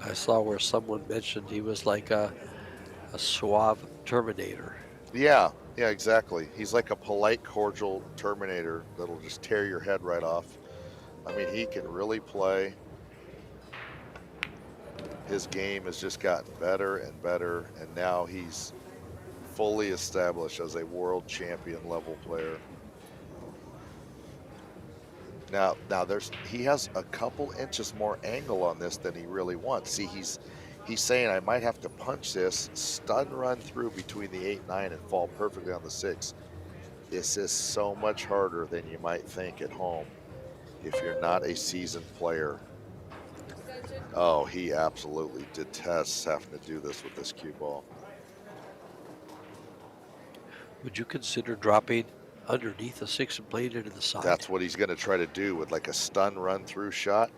I saw where someone mentioned he was like a suave Terminator. Yeah, exactly. He's like a polite, cordial Terminator that'll just tear your head right off. I mean, he can really play. His game has just gotten better and better, and now he's fully established as a world champion level player. Now he has a couple inches more angle on this than he really wants. See, he's saying I might have to punch this, stun run through between the 8, 9, and fall perfectly on the 6. This is so much harder than you might think at home if you're not a seasoned player. Oh, he absolutely detests having to do this with this cue ball. Would you consider dropping underneath the 6 and playing it to the side? That's what he's going to try to do with like a stun run through shot.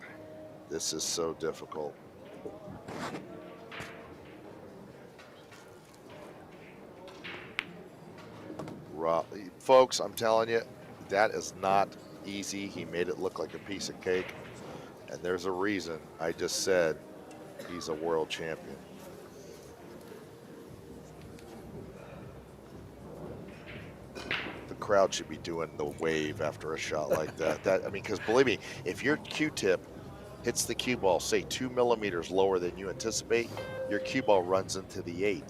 This is so difficult. Folks, I'm telling you, that is not easy. He made it look like a piece of cake. And there's a reason I just said he's a world champion. The crowd should be doing the wave after a shot like that. I mean, because believe me, if your Q-tip hits the cue ball, say 2 millimeters lower than you anticipate, your cue ball runs into the 8.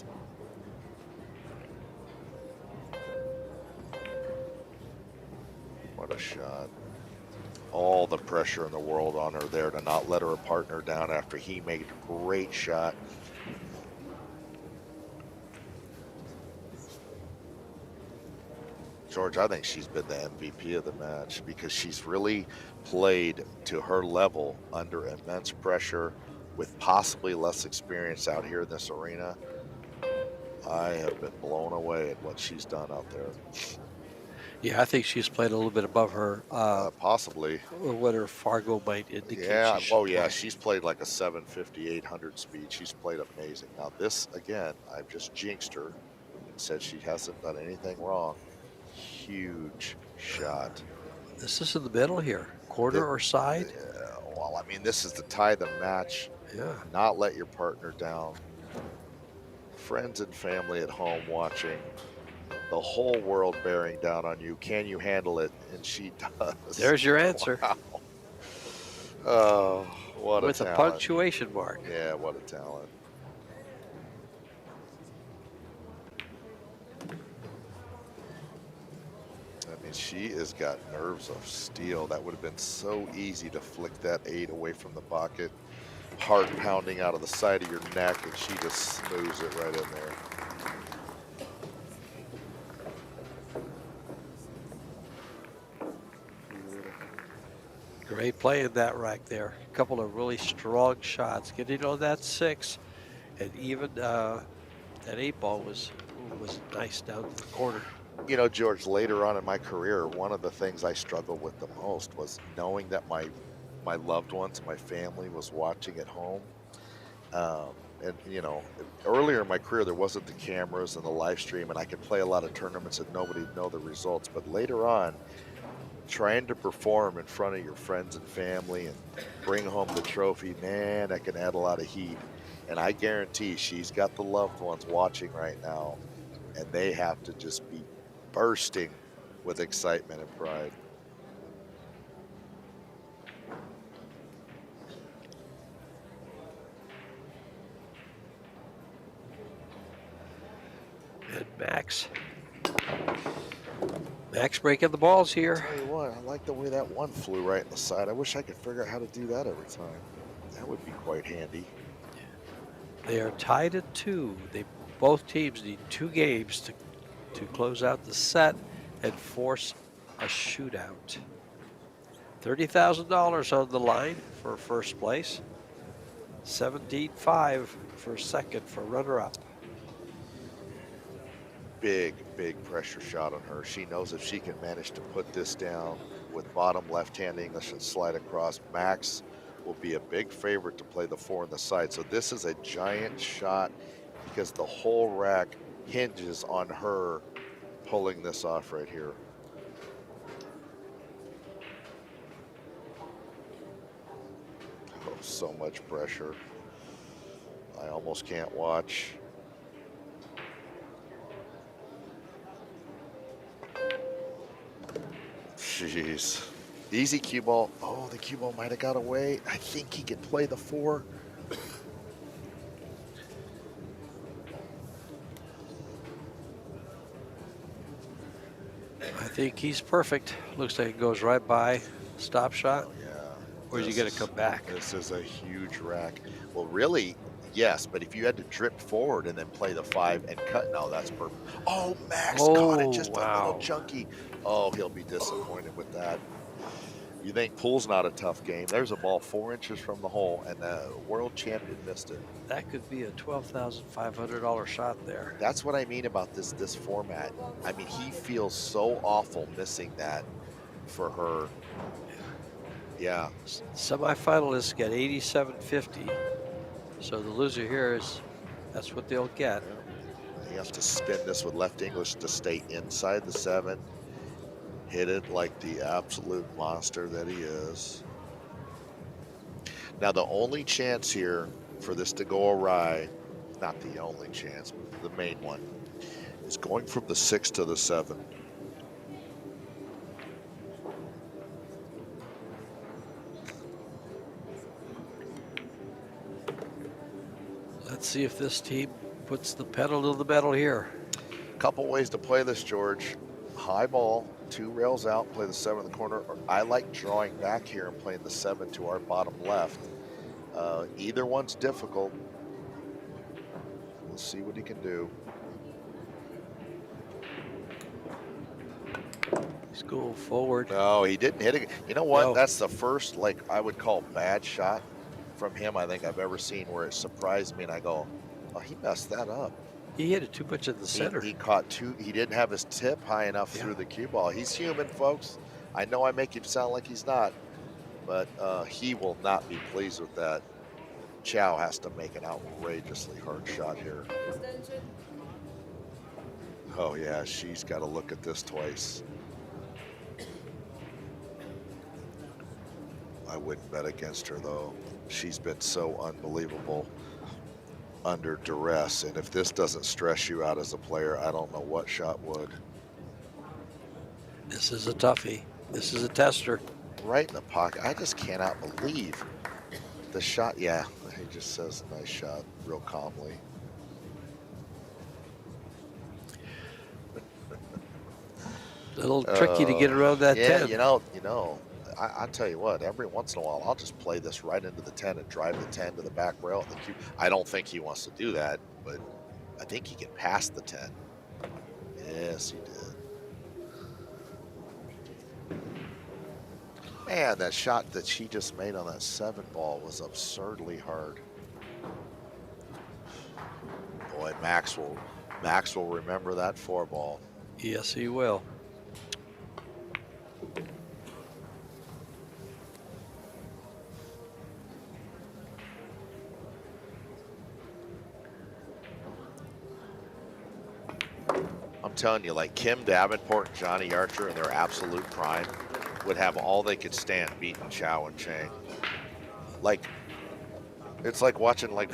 What a shot. All the pressure in the world on her there to not let her partner down after he made a great shot. George, I think she's been the MVP of the match because she's really played to her level under immense pressure with possibly less experience out here in this arena. I have been blown away at what she's done out there. Yeah, I think she's played a little bit above her, Possibly. what her Fargo might indicate. Yeah, she should oh yeah, play. she's played like a 750, 800 speed. She's played amazing. Now this, again, I've just jinxed her and said she hasn't done anything wrong. Huge shot. This is in the middle here, quarter or side. Well, I mean, this is to tie the match. Yeah. Not let your partner down. Friends and family at home watching. The whole world bearing down on you. Can you handle it? And she does. There's your answer. Wow. Oh, what With a a talent. punctuation mark. Yeah, what a talent. I mean, she has got nerves of steel. That would have been so easy to flick that 8 away from the pocket. Heart pounding out of the side of your neck, and she just smooths it right in there. Great play in that rack there. A couple of really strong shots. Getting on that 6, and even that 8 ball was nice down to the corner. You know, George, later on in my career, one of the things I struggled with the most was knowing that my loved ones, my family was watching at home. And, you know, earlier in my career, there wasn't the cameras and the live stream, and I could play a lot of tournaments and nobody would know the results. But later on, trying to perform in front of your friends and family and bring home the trophy, man, that can add a lot of heat. And I guarantee she's got the loved ones watching right now, and they have to just be bursting with excitement and pride. And Max breaking the balls here. Tell you what, I like the way that one flew right in the side. I wish I could figure out how to do that every time. That would be quite handy. They are tied at 2. Both teams need 2 games to close out the set and force a shootout. $30,000 on the line for first place. $17,500 for second for runner-up. Big pressure shot on her. She knows if she can manage to put this down with bottom left-hand English and slide across, Max will be a big favorite to play the 4 on the side. So this is a giant shot because the whole rack hinges on her pulling this off right here. Oh, so much pressure. I almost can't watch. Jeez. Easy cue ball. Oh, the cue ball might have got away. I think he can play the 4. I think he's perfect. Looks like it goes right by. Stop shot. Oh, yeah. Or is he going to come back? This is a huge rack. Well, really, yes, but if you had to drip forward and then play the 5 and cut, no, that's perfect. Oh, Max caught it just a little chunky. Oh, he'll be disappointed with that. You think pool's not a tough game. There's a ball 4 inches from the hole, and the world champion missed it. That could be a $12,500 shot there. That's what I mean about this format. I mean, he feels so awful missing that for her. Yeah. Semifinalists get $87.50. So the loser here that's what they'll get. He has to spin this with left English to stay inside the 7. Hit it like the absolute monster that he is. Now, the only chance here for this to go awry, not the only chance, but the main one, is going from the 6 to the 7. Let's see if this team puts the pedal to the metal here. Couple ways to play this, George. High ball, 2 rails out, play the 7 in the corner. Or I like drawing back here and playing the 7 to our bottom left. Either one's difficult. We'll see what he can do. He's going forward. No, he didn't hit it. You know what? No. That's the first, like, I would call bad shot from him I think I've ever seen, where it surprised me and I go, oh, he messed that up. He hit it too much in the center. He caught 2. He didn't have his tip high enough through the cue ball. He's human, folks. I know I make him sound like he's not, but he will not be pleased with that. CHOU has to make an outrageously hard shot here. Extension. Oh yeah, she's got to look at this twice. I wouldn't bet against her though. She's been so unbelievable under duress, and if this doesn't stress you out as a player, I don't know what shot would. This is a toughie. This is a tester. Right in the pocket. I just cannot believe the shot. Yeah, he just says nice shot real calmly. A little tricky to get around that yeah, 10. you know, I tell you what, every once in a while, I'll just play this right into the 10 and drive the 10 to the back rail of the cue. I don't think he wants to do that, but I think he can pass the 10. Yes, he did. Man, that shot that she just made on that 7 ball was absurdly hard. Boy, Max will remember that 4 ball. Yes, he will. I'm telling you, like Kim Davenport and Johnny Archer in their absolute prime would have all they could stand beating CHOU and CHANG. Like, it's like watching like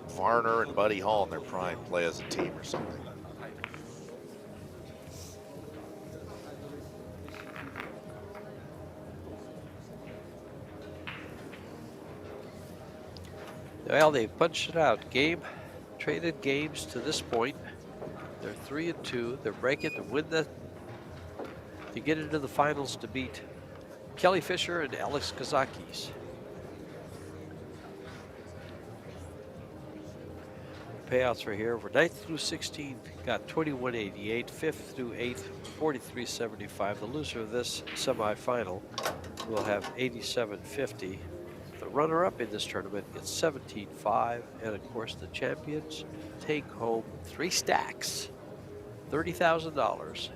Varner and Buddy Hall in their prime play as a team or something. Well, they punched it out. Traded games to this point. They're 3-2. They're breaking to win to get into the finals to beat Kelly Fisher and Alex Kazakis. Payouts are here. For 9th through 16th, got 21.88. 5th through 8th, 43.75. The loser of this semifinal will have 87.50. The runner-up in this tournament gets 17.5, and of course the champions take home 3 stacks, $30,000.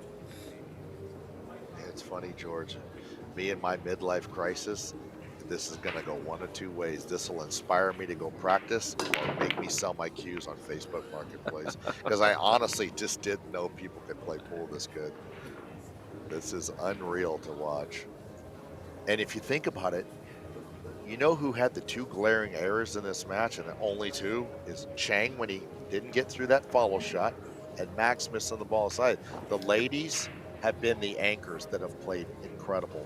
It's funny, George. Me and my midlife crisis, this is going to go one of 2 ways. This will inspire me to go practice or make me sell my cues on Facebook Marketplace. Because I honestly just didn't know people could play pool this good. This is unreal to watch. And if you think about it, you know who had the 2 glaring errors in this match, and only 2, is CHANG when he didn't get through that follow shot, and Max missing the ball aside. The ladies have been the anchors that have played incredible.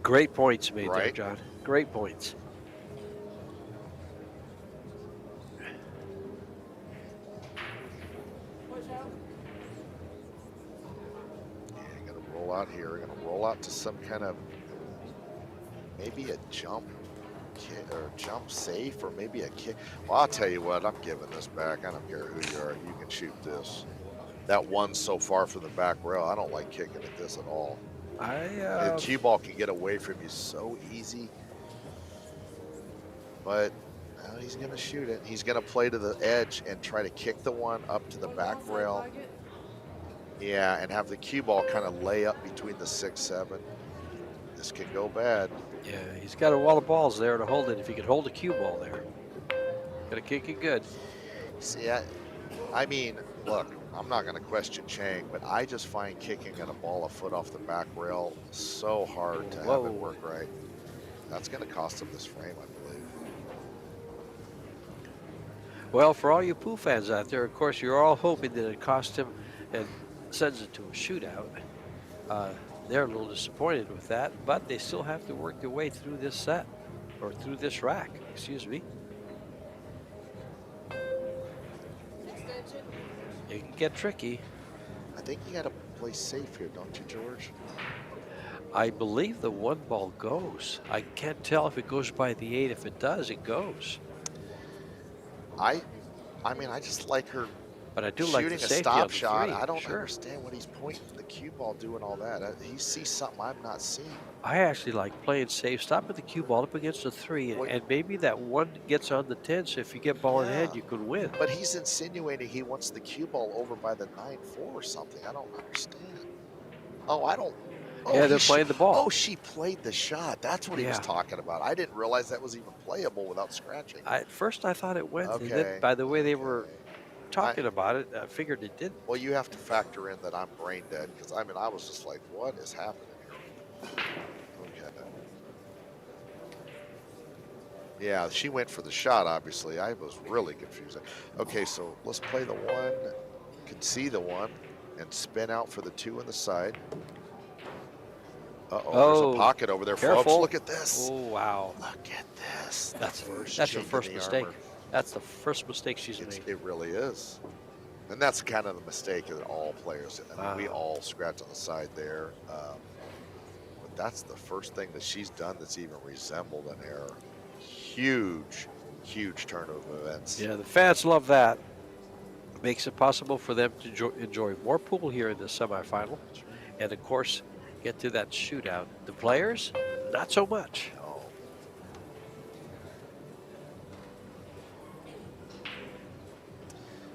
Great points made there, Right. John. Great points. Push out. Yeah, you're gonna roll out here. You're gonna roll out to some kind of, maybe a jump kick or jump safe, or maybe a kick. Well, I'll tell you what, I'm giving this back. I don't care who you are. You can shoot this. That one's so far from the back rail. I don't like kicking at this at all. The cue ball can get away from you so easy. But now he's going to shoot it. He's going to play to the edge and try to kick the one up to the back rail. Yeah, and have the cue ball kind of lay up between the 6-7. This can go bad. Yeah, he's got a wall of balls there to hold it. If he could hold a cue ball there, gotta kick it good. See, I mean, look, I'm not going to question CHANG, but I just find kicking at a ball a foot off the back rail so hard to have it work right. That's going to cost him this frame, I believe. Well, for all you pool fans out there, of course, you're all hoping that it costs him and sends it to a shootout. They're a little disappointed with that, but they still have to work their way through this set, or through this rack, excuse me. Extension. It can get tricky. I think you got to play safe here, don't you, George? I believe the 1 ball goes. I can't tell if it goes by the 8. If it does, it goes. I mean, I just like her But I do like the shooting a safety stop on the shot. 3. I don't Sure. understand what he's pointing the cue ball, doing all that. He sees something I'm not seeing. I actually like playing safe, stopping the cue ball up against the 3, Well, and maybe that 1 gets on the 10, so if you get ball in hand, Yeah. you could win. But he's insinuating he wants the cue ball over by the 9-4 or something. I don't understand. Oh, I don't. Oh, Yeah, they're he playing the ball. Oh, she played the shot. That's what he was Yeah. talking about. I didn't realize that was even playable without scratching. At first, I thought it went, and Okay. then by the way they were Okay. talking about it, I figured it didn't. Well, you have to factor in that I'm brain dead because I mean I was just like, what is happening here? Okay. Yeah, she went for the shot. Obviously, I was really confused. Okay, so let's play the 1. Can see the 1 and spin out for the 2 on the side. Uh-oh, there's Oh, a pocket over there, careful. folks. Look at this. Oh, wow. Look at this. That's The her chink in first the mistake. armor. That's the first mistake she's made. It really is. And that's kind of the mistake that all players, I mean, we all scratch on the side there. But that's the first thing that she's done that's even resembled an error. Huge, huge turn of events. Yeah, the fans love that. Makes it possible for them to enjoy more pool here in the semifinal. And of course, get to that shootout. The players, not so much. No.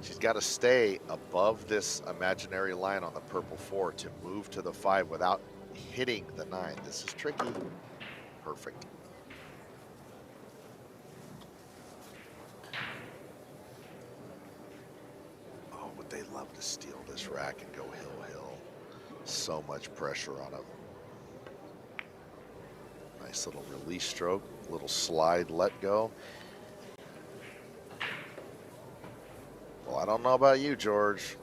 She's got to stay above this imaginary line on the purple 4 to move to the 5 without hitting the 9. This is tricky. Perfect. Oh, would they love to steal this rack and go hill. So much pressure on him. Nice little release stroke, little slide, let go. Well, I don't know about you, George,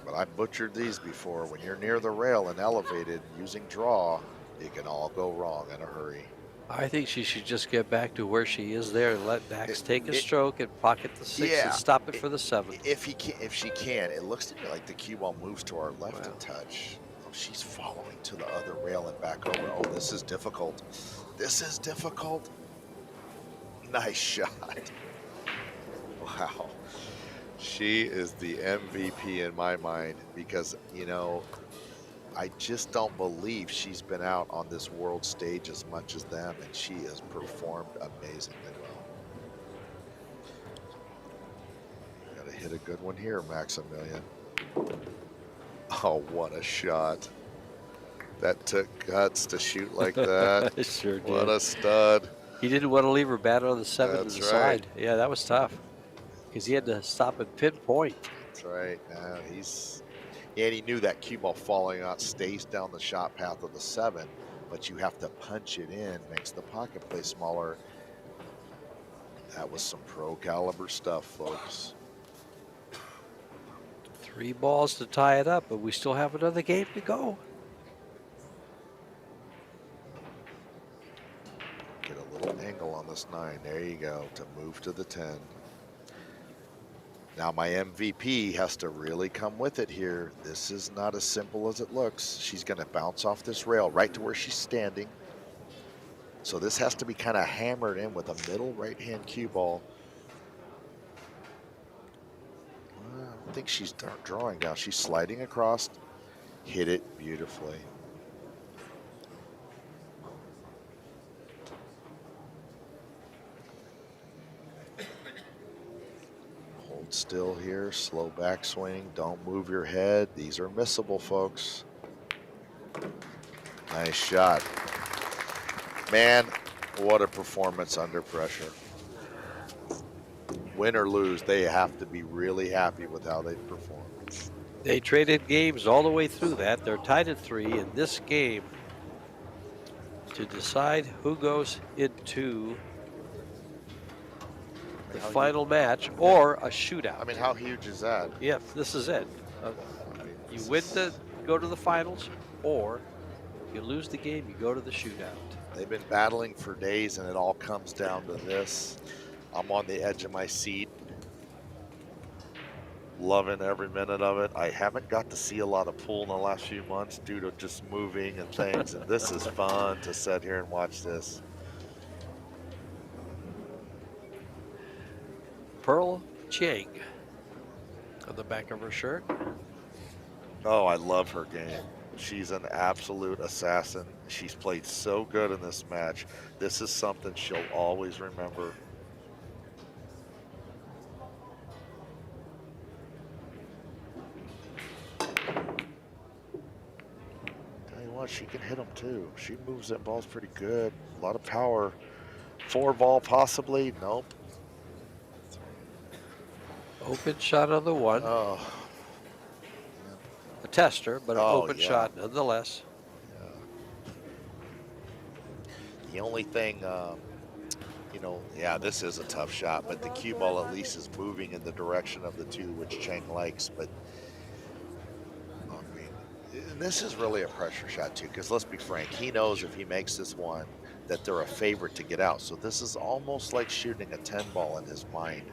but I butchered these before. When you're near the rail and elevated using draw, it can all go wrong in a hurry. I think she should just get back to where she is there and let Max take a stroke and pocket the 6 and stop it for the 7. If she can, it looks to me like the cue ball moves to our left Wow. a touch. Oh, she's following to the other rail and back over. Oh, this is difficult. This is difficult. Nice shot. Wow. She is the MVP in my mind because, you know, I just don't believe she's been out on this world stage as much as them, and she has performed amazingly well. Gotta hit a good one here, Maximilian. Oh, what a shot. That took guts to shoot like that. It sure did. What a stud. He didn't want to leave her bad on the 7 to That's the right. side. Yeah, that was tough because he had to stop and pinpoint. That's right. Now and he knew that cue ball falling out stays down the shot path of the 7, but you have to punch it in, makes the pocket play smaller. That was some pro caliber stuff, folks. 3 balls to tie it up, but we still have another game to go. Get a little angle on this 9. There you go, to move to the 10. Now my MVP has to really come with it here. This is not as simple as it looks. She's going to bounce off this rail right to where she's standing. So this has to be kind of hammered in with a middle right-hand cue ball. I don't think she's drawing down. She's sliding across. Hit it beautifully. Hold still here. Slow backswing. Don't move your head. These are missable, folks. Nice shot. Man, what a performance under pressure. Win or lose, they have to be really happy with how they performed. They traded games all the way through that. They're tied at 3 in this game to decide who goes into the final match or a shootout. I mean, how huge is that? Yeah, this is it. You win go to the finals, or you lose the game, you go to the shootout. They've been battling for days, and it all comes down to this. I'm on the edge of my seat, loving every minute of it. I haven't got to see a lot of pool in the last few months due to just moving and things, and this is fun to sit here and watch this. Pearl Chiang on the back of her shirt. Oh, I love her game. She's an absolute assassin. She's played so good in this match. This is something she'll always remember. Tell you what, she can hit them too. She moves them balls pretty good. A lot of power. 4-ball possibly. Nope. Open shot on the one. Oh, A tester, but an Oh, open yeah. shot nonetheless. the only thing, yeah, this is a tough shot, but the cue ball at least is moving in the direction of the two, which Chang likes. But I mean, and this is really a pressure shot too, because let's be frank, he knows if he makes this one that they're a favorite to get out. So this is almost like shooting a 10 ball in his mind.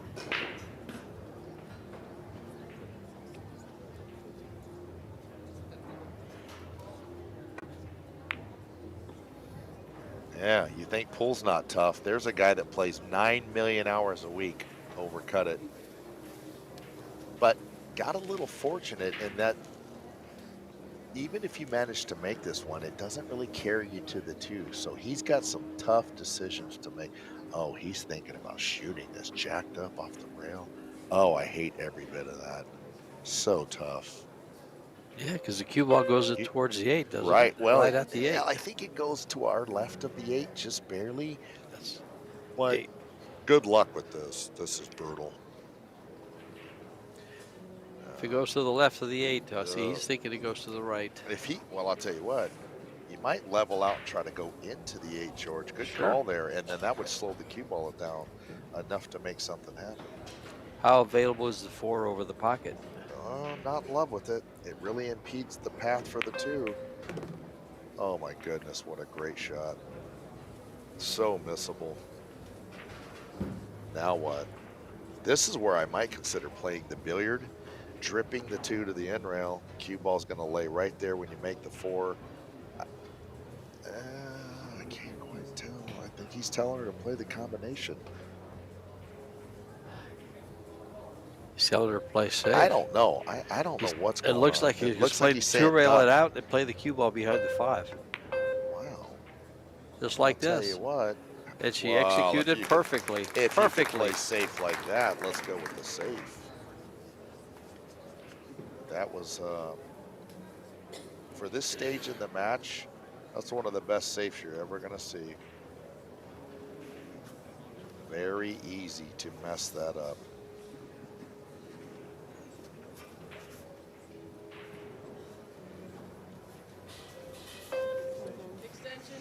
Yeah, you think pool's not tough. There's a guy that plays 9 million hours a week, overcut it. But got a little fortunate in that even if you manage to make this one, it doesn't really carry you to the two. So he's got some tough decisions to make. Oh, he's thinking about shooting this jacked up off the rail. Oh, I hate every bit of that. So tough. Yeah, because the cue ball goes towards the 8, doesn't it? Right. Well, right at the 8. yeah, I think it goes to our left of the 8, just barely. That's But 8. good luck with this. This is brutal. If it goes to the left of the 8, see, he's thinking it goes to the right. Well, I'll tell you what, you might level out and try to go into the 8, George. Good Sure. call there, and then that would slow the cue ball down enough to make something happen. How available is the 4 over the pocket? Not in love with it. It really impedes the path for the 2. Oh my goodness, what a great shot. So missable. Now what? This is where I might consider playing the billiard, dripping the 2 to the end rail. Cue ball's going to lay right there when you make the 4. I can't quite tell. I think he's telling her to play the combination. He's telling her to play safe. I don't know. I don't know what's going on. It looks like he just played he's 2 rail saying it out and play the cue ball behind the 5. Wow. Just like I'll this. tell you what. And she Well, executed perfectly. If you Perfectly. play safe like that, let's go with the safe. That was, for this stage in the match, that's one of the best safes you're ever going to see. Very easy to mess that up. Extension.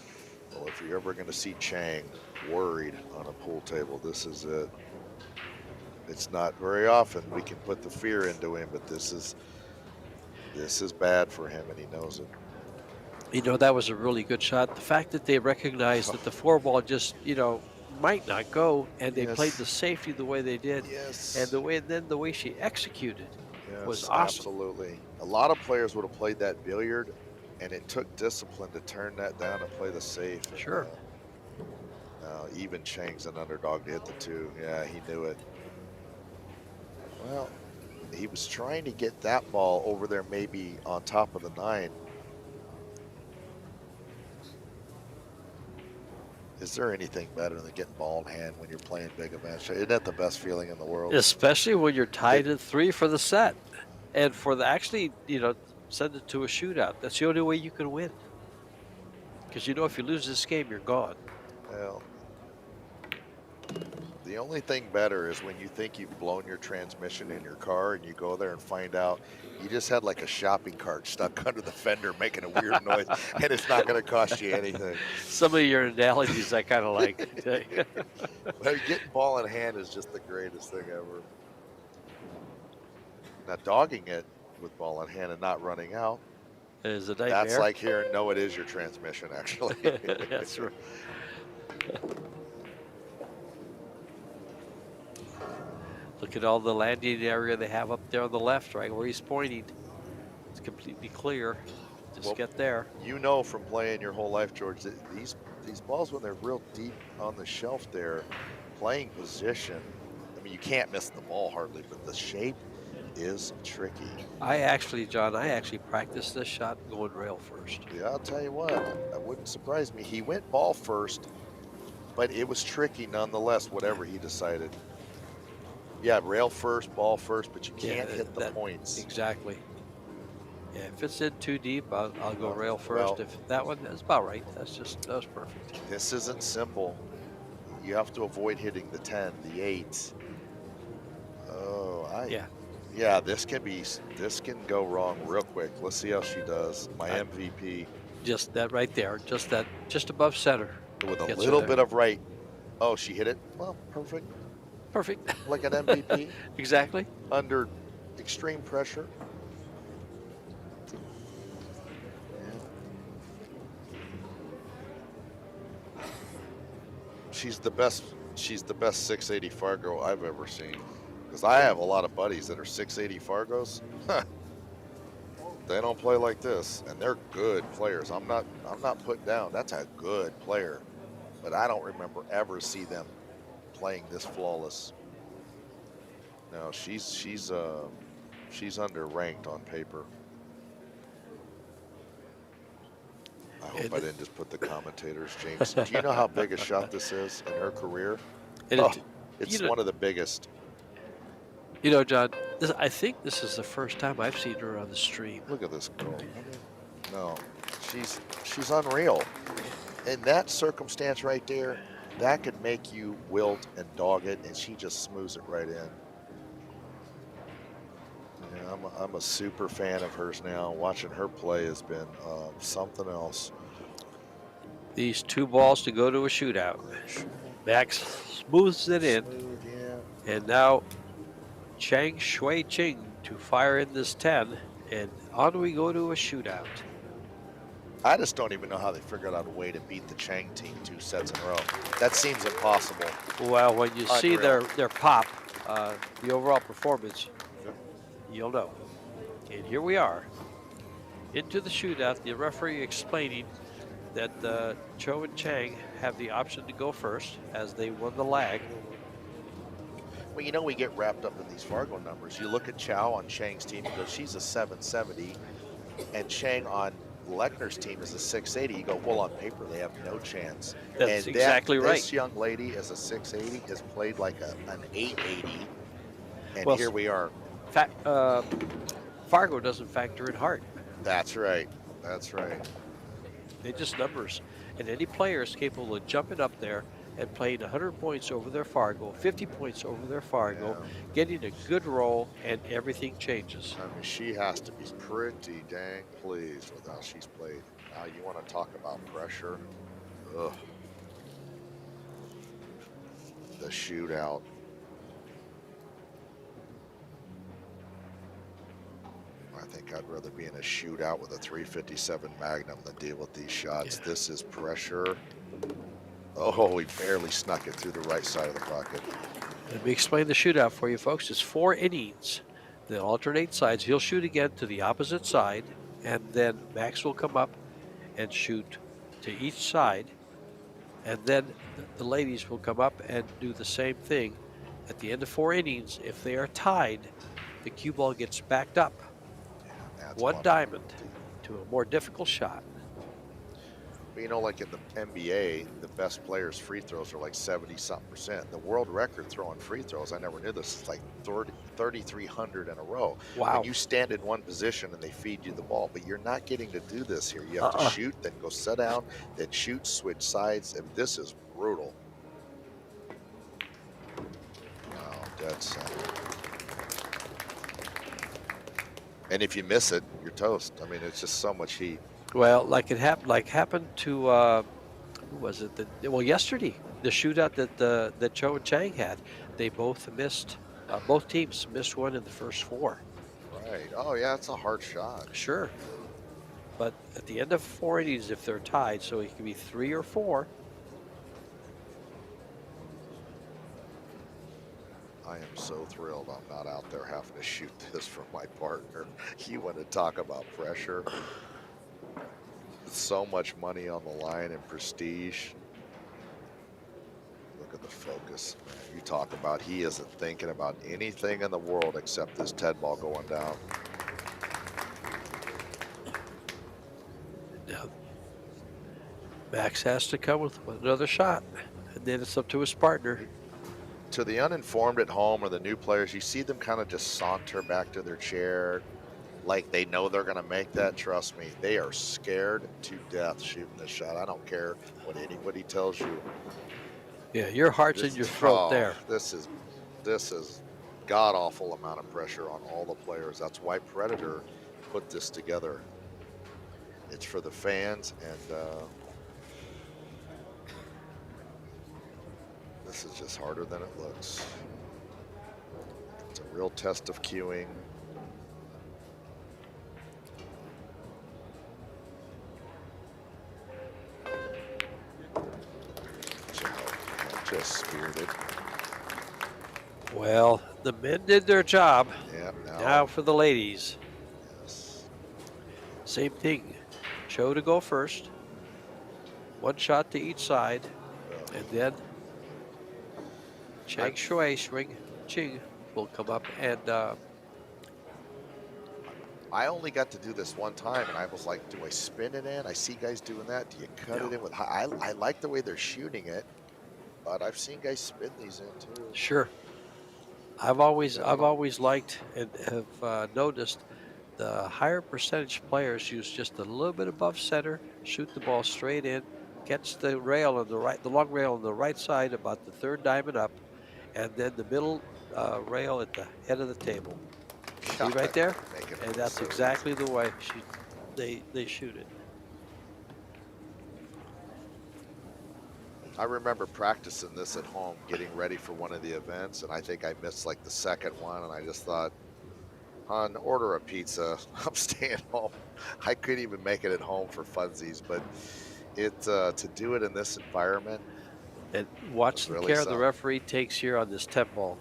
Well, if you're ever going to see Chang worried on a pool table, this is it. It's not very often we can put the fear into him, but this is bad for him, and he knows it. You know, that was a really good shot. The fact that they recognized that the 4 ball just, might not go, and they played the safety the way they did. Yes. And the way she executed was Yes, awesome. absolutely. A lot of players would have played that billiard, and it took discipline to turn that down and play the safe. Sure. Even Chang's an underdog to hit the 2. Yeah, he knew it. Well, he was trying to get that ball over there, maybe on top of the 9. Is there anything better than getting ball in hand when you're playing big events? Isn't that the best feeling in the world? Especially when you're tied at 3 for the set. And for the send it to a shootout. That's the only way you can win. Because if you lose this game, you're gone. Well, the only thing better is when you think you've blown your transmission in your car and you go there and find out you just had like a shopping cart stuck under the fender making a weird noise, and it's not going to cost you anything. Some of your analogies I kind of like. Well, getting ball in hand is just the greatest thing ever. Now, dogging it with ball in hand and not running out, is a nightmare. That's like hearing, no, it is your transmission, actually. That's right. Look at all the landing area they have up there on the left, right where he's pointing. It's completely clear. Just Well, get there. You know from playing your whole life, George, that these balls, when they're real deep on the shelf there, playing position, I mean, you can't miss the ball hardly, but the shape is tricky. John, I actually practiced this shot going rail first. Yeah, I'll tell you what, that wouldn't surprise me. He went ball first, but it was tricky nonetheless, whatever he decided. Yeah, rail first, ball first, but you can't hit the points. Exactly. Yeah, if it's in too deep, I'll go rail first. Well, If that one, that's about right. That was perfect. This isn't simple. You have to avoid hitting the 10, the 8. Oh, yeah, this can go wrong real quick. Let's see how she does. My MVP. Just that right there, just above center. With a little bit of right. Oh, she hit it. Well, perfect. Perfect. Like an MVP. Exactly. Under extreme pressure. She's the best 680 Fargo I've ever seen. Because I have a lot of buddies that are 680 Fargos. They don't play like this, and they're good players. I'm not put down. That's a good player, but I don't remember ever see them playing this flawless. No, she's underranked on paper. I hope I didn't just put the commentators, James. Do you know how big a shot this is in her career? It's one of the biggest. You know, John, I think this is the first time I've seen her on the stream. Look at this girl. No, she's unreal. In that circumstance right there, that could make you wilt and dog it, and she just smooths it right in. Yeah, I'm a super fan of hers now. Watching her play has been something else. These 2 balls to go to a shootout. Max smooths it in. Smooth, yeah. And now Chang Shui Ching to fire in this 10, and on we go to a shootout. I just don't even know how they figured out a way to beat the Chang team 2 sets in a row. That seems impossible. Well, when you see their pop, the overall performance, you'll know. And here we are, into the shootout. The referee explaining that CHOU and Chang have the option to go first as they won the lag. Well, you know, we get wrapped up in these Fargo numbers. You look at CHOU on Chang's team, you go, she's a 770, and Chang on Lechner's team is a 680. You go, well, on paper, they have no chance. That's exactly right. This young lady is a 680, has played like an 880, and well, here we are. Fargo doesn't factor in heart. That's right. That's right. They just numbers. And any player is capable of jumping up there and playing 100 points over their Fargo, 50 points over their Fargo, getting a good roll, and everything changes. I mean, she has to be pretty dang pleased with how she's played. Now, you want to talk about pressure? Ugh. The shootout. I think I'd rather be in a shootout with a 357 Magnum than deal with these shots. Yeah. This is pressure. Oh, he barely snuck it through the right side of the pocket. Let me explain the shootout for you, folks. It's 4 innings. They'll alternate sides. He'll shoot again to the opposite side, and then Max will come up and shoot to each side, and then the ladies will come up and do the same thing. At the end of 4 innings, if they are tied, the cue ball gets backed up. Yeah, 1 diamond to a more difficult shot. But you know, like in the NBA, the best players' free throws are like 70-something%. The world record throwing free throws, I never knew this, is like 3,300 in a row. Wow. When you stand in one position and they feed you the ball, but you're not getting to do this here. You have to shoot, then go sit down, then shoot, switch sides, and this is brutal. Oh, dead center. And if you miss it, you're toast. I mean, it's just so much heat. Well, like happened to who was it? Yesterday, the shootout that CHOU and Chang had, they both missed. Both teams missed one in the first 4. Right. Oh yeah, it's a hard shot. Sure. But at the end of 4 innings, if they're tied, so it can be 3 or 4. I am so thrilled I'm not out there having to shoot this for my partner. You want to talk about pressure? So much money on the line and prestige. Look at the focus, man. You talk about he isn't thinking about anything in the world except this Ted ball going down. Now, Max has to come with another shot, and then it's up to his partner. To the uninformed at home or the new players, you see them kind of just saunter back to their chair like they know they're going to make that. Trust me, they are scared to death shooting this shot. I don't care what anybody tells you. Yeah, your heart's in your throat there. This is god-awful amount of pressure on all the players. That's why Predator put this together. It's for the fans, and this is just harder than it looks. It's a real test of cueing. Just spirited. Well, the men did their job. Yeah. Now for the ladies. Yes. Same thing. CHOU to go first. 1 shot to each side, and then CHANG Shui swing Ching will come up, and I only got to do this one time, and I was like, do I spin it in? I see guys doing that. Do you cut it in with high? I like the way they're shooting it, but I've seen guys spin these in too. sure. I've always liked and have noticed the higher percentage players use just a little bit above center, shoot the ball straight in, catch the rail on the long rail on the right side about the 3rd diamond up, and then the middle rail at the head of the table. See right there? And that's exactly the way they shoot it. I remember practicing this at home, getting ready for one of the events, and I think I missed like the 2nd one, and I just thought, hon, order a pizza. I'm staying home. I couldn't even make it at home for funsies, but to do it in this environment. And watch the care the referee takes here on this 10 ball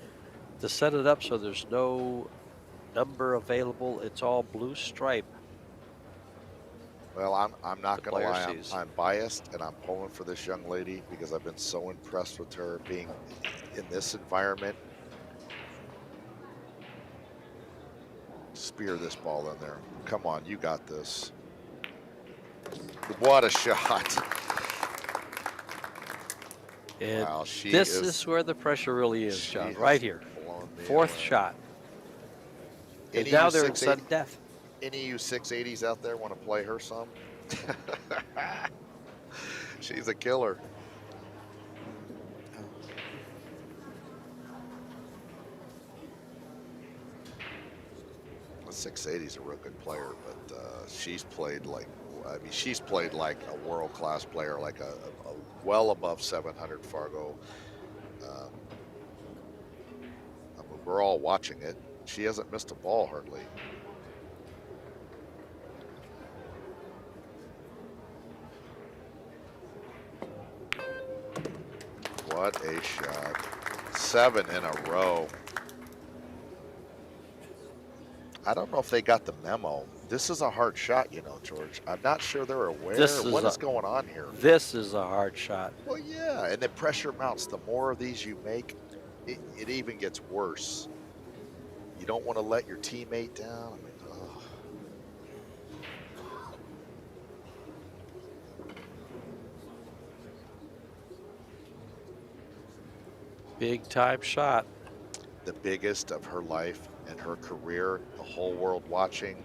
to set it up so there's no number available. It's all blue stripe. Well, I'm not going to lie. I'm biased, and I'm pulling for this young lady because I've been so impressed with her being in this environment. Spear this ball in there. Come on, you got this. What a shot. And wow, this is where the pressure really is, John, right here. 4th shot. And now they're in sudden death. Any of you 680s out there want to play her some? She's a killer. The 680's a real good player, but she's played like, I mean, she's played like a world-class player, like a well above 700 Fargo. I mean, we're all watching it. She hasn't missed a ball hardly. What a shot. 7 in a row. I don't know if they got the memo. This is a hard shot, you know, George. I'm not sure they're aware of what is going on here. This is a hard shot. Well, yeah, and the pressure mounts. The more of these you make, it even gets worse. You don't want to let your teammate down. I mean, oh. Big time shot. The biggest of her life and her career, the whole world watching.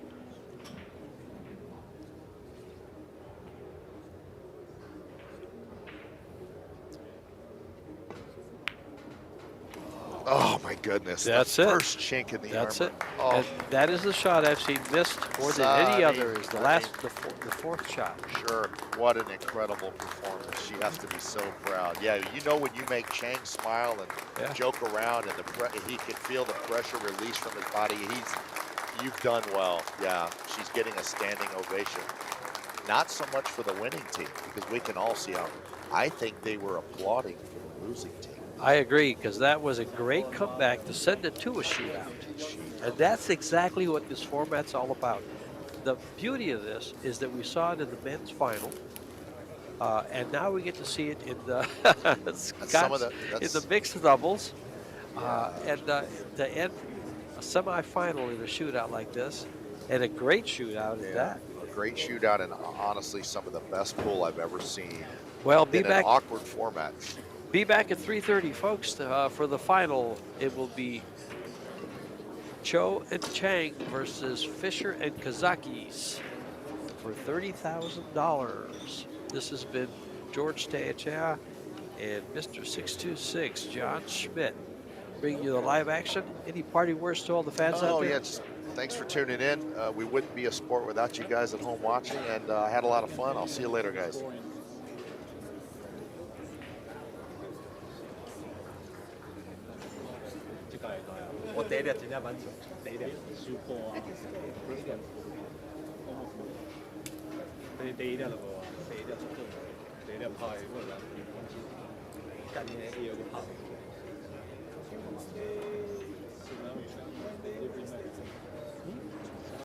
Oh my goodness. That's the it. First chink in the armor. That's it. Oh. And that is the shot I've seen missed more than any other is the fourth shot. Sure. What an incredible performance. She has to be so proud. Yeah, you know when you make Chang smile and joke around and he can feel the pressure release from his body. You've done well. Yeah, she's getting a standing ovation. not so much for the winning team, because we can all see how, I think they were applauding for the losing team. I agree, because that was a great comeback to send it to a shootout. And that's exactly what this format's all about. The beauty of this is that we saw it in the men's final, and now we get to see it in the in the mixed doubles, and to end a semifinal in a shootout like this, and a great shootout at that. A great shootout, and honestly, some of the best pool I've ever seen. Well, in an awkward format. Be back at 3:30, folks, for the final. It will be CHOU and CHANG versus Fisher and Kazakis for $30,000. This has been George Teachea and Mr. 626, John Schmidt, bringing you the live action. Any party words to all the fans out there? Oh, yeah, just thanks for tuning in. We wouldn't be a sport without you guys at home watching, and I had a lot of fun. I'll see you later, guys.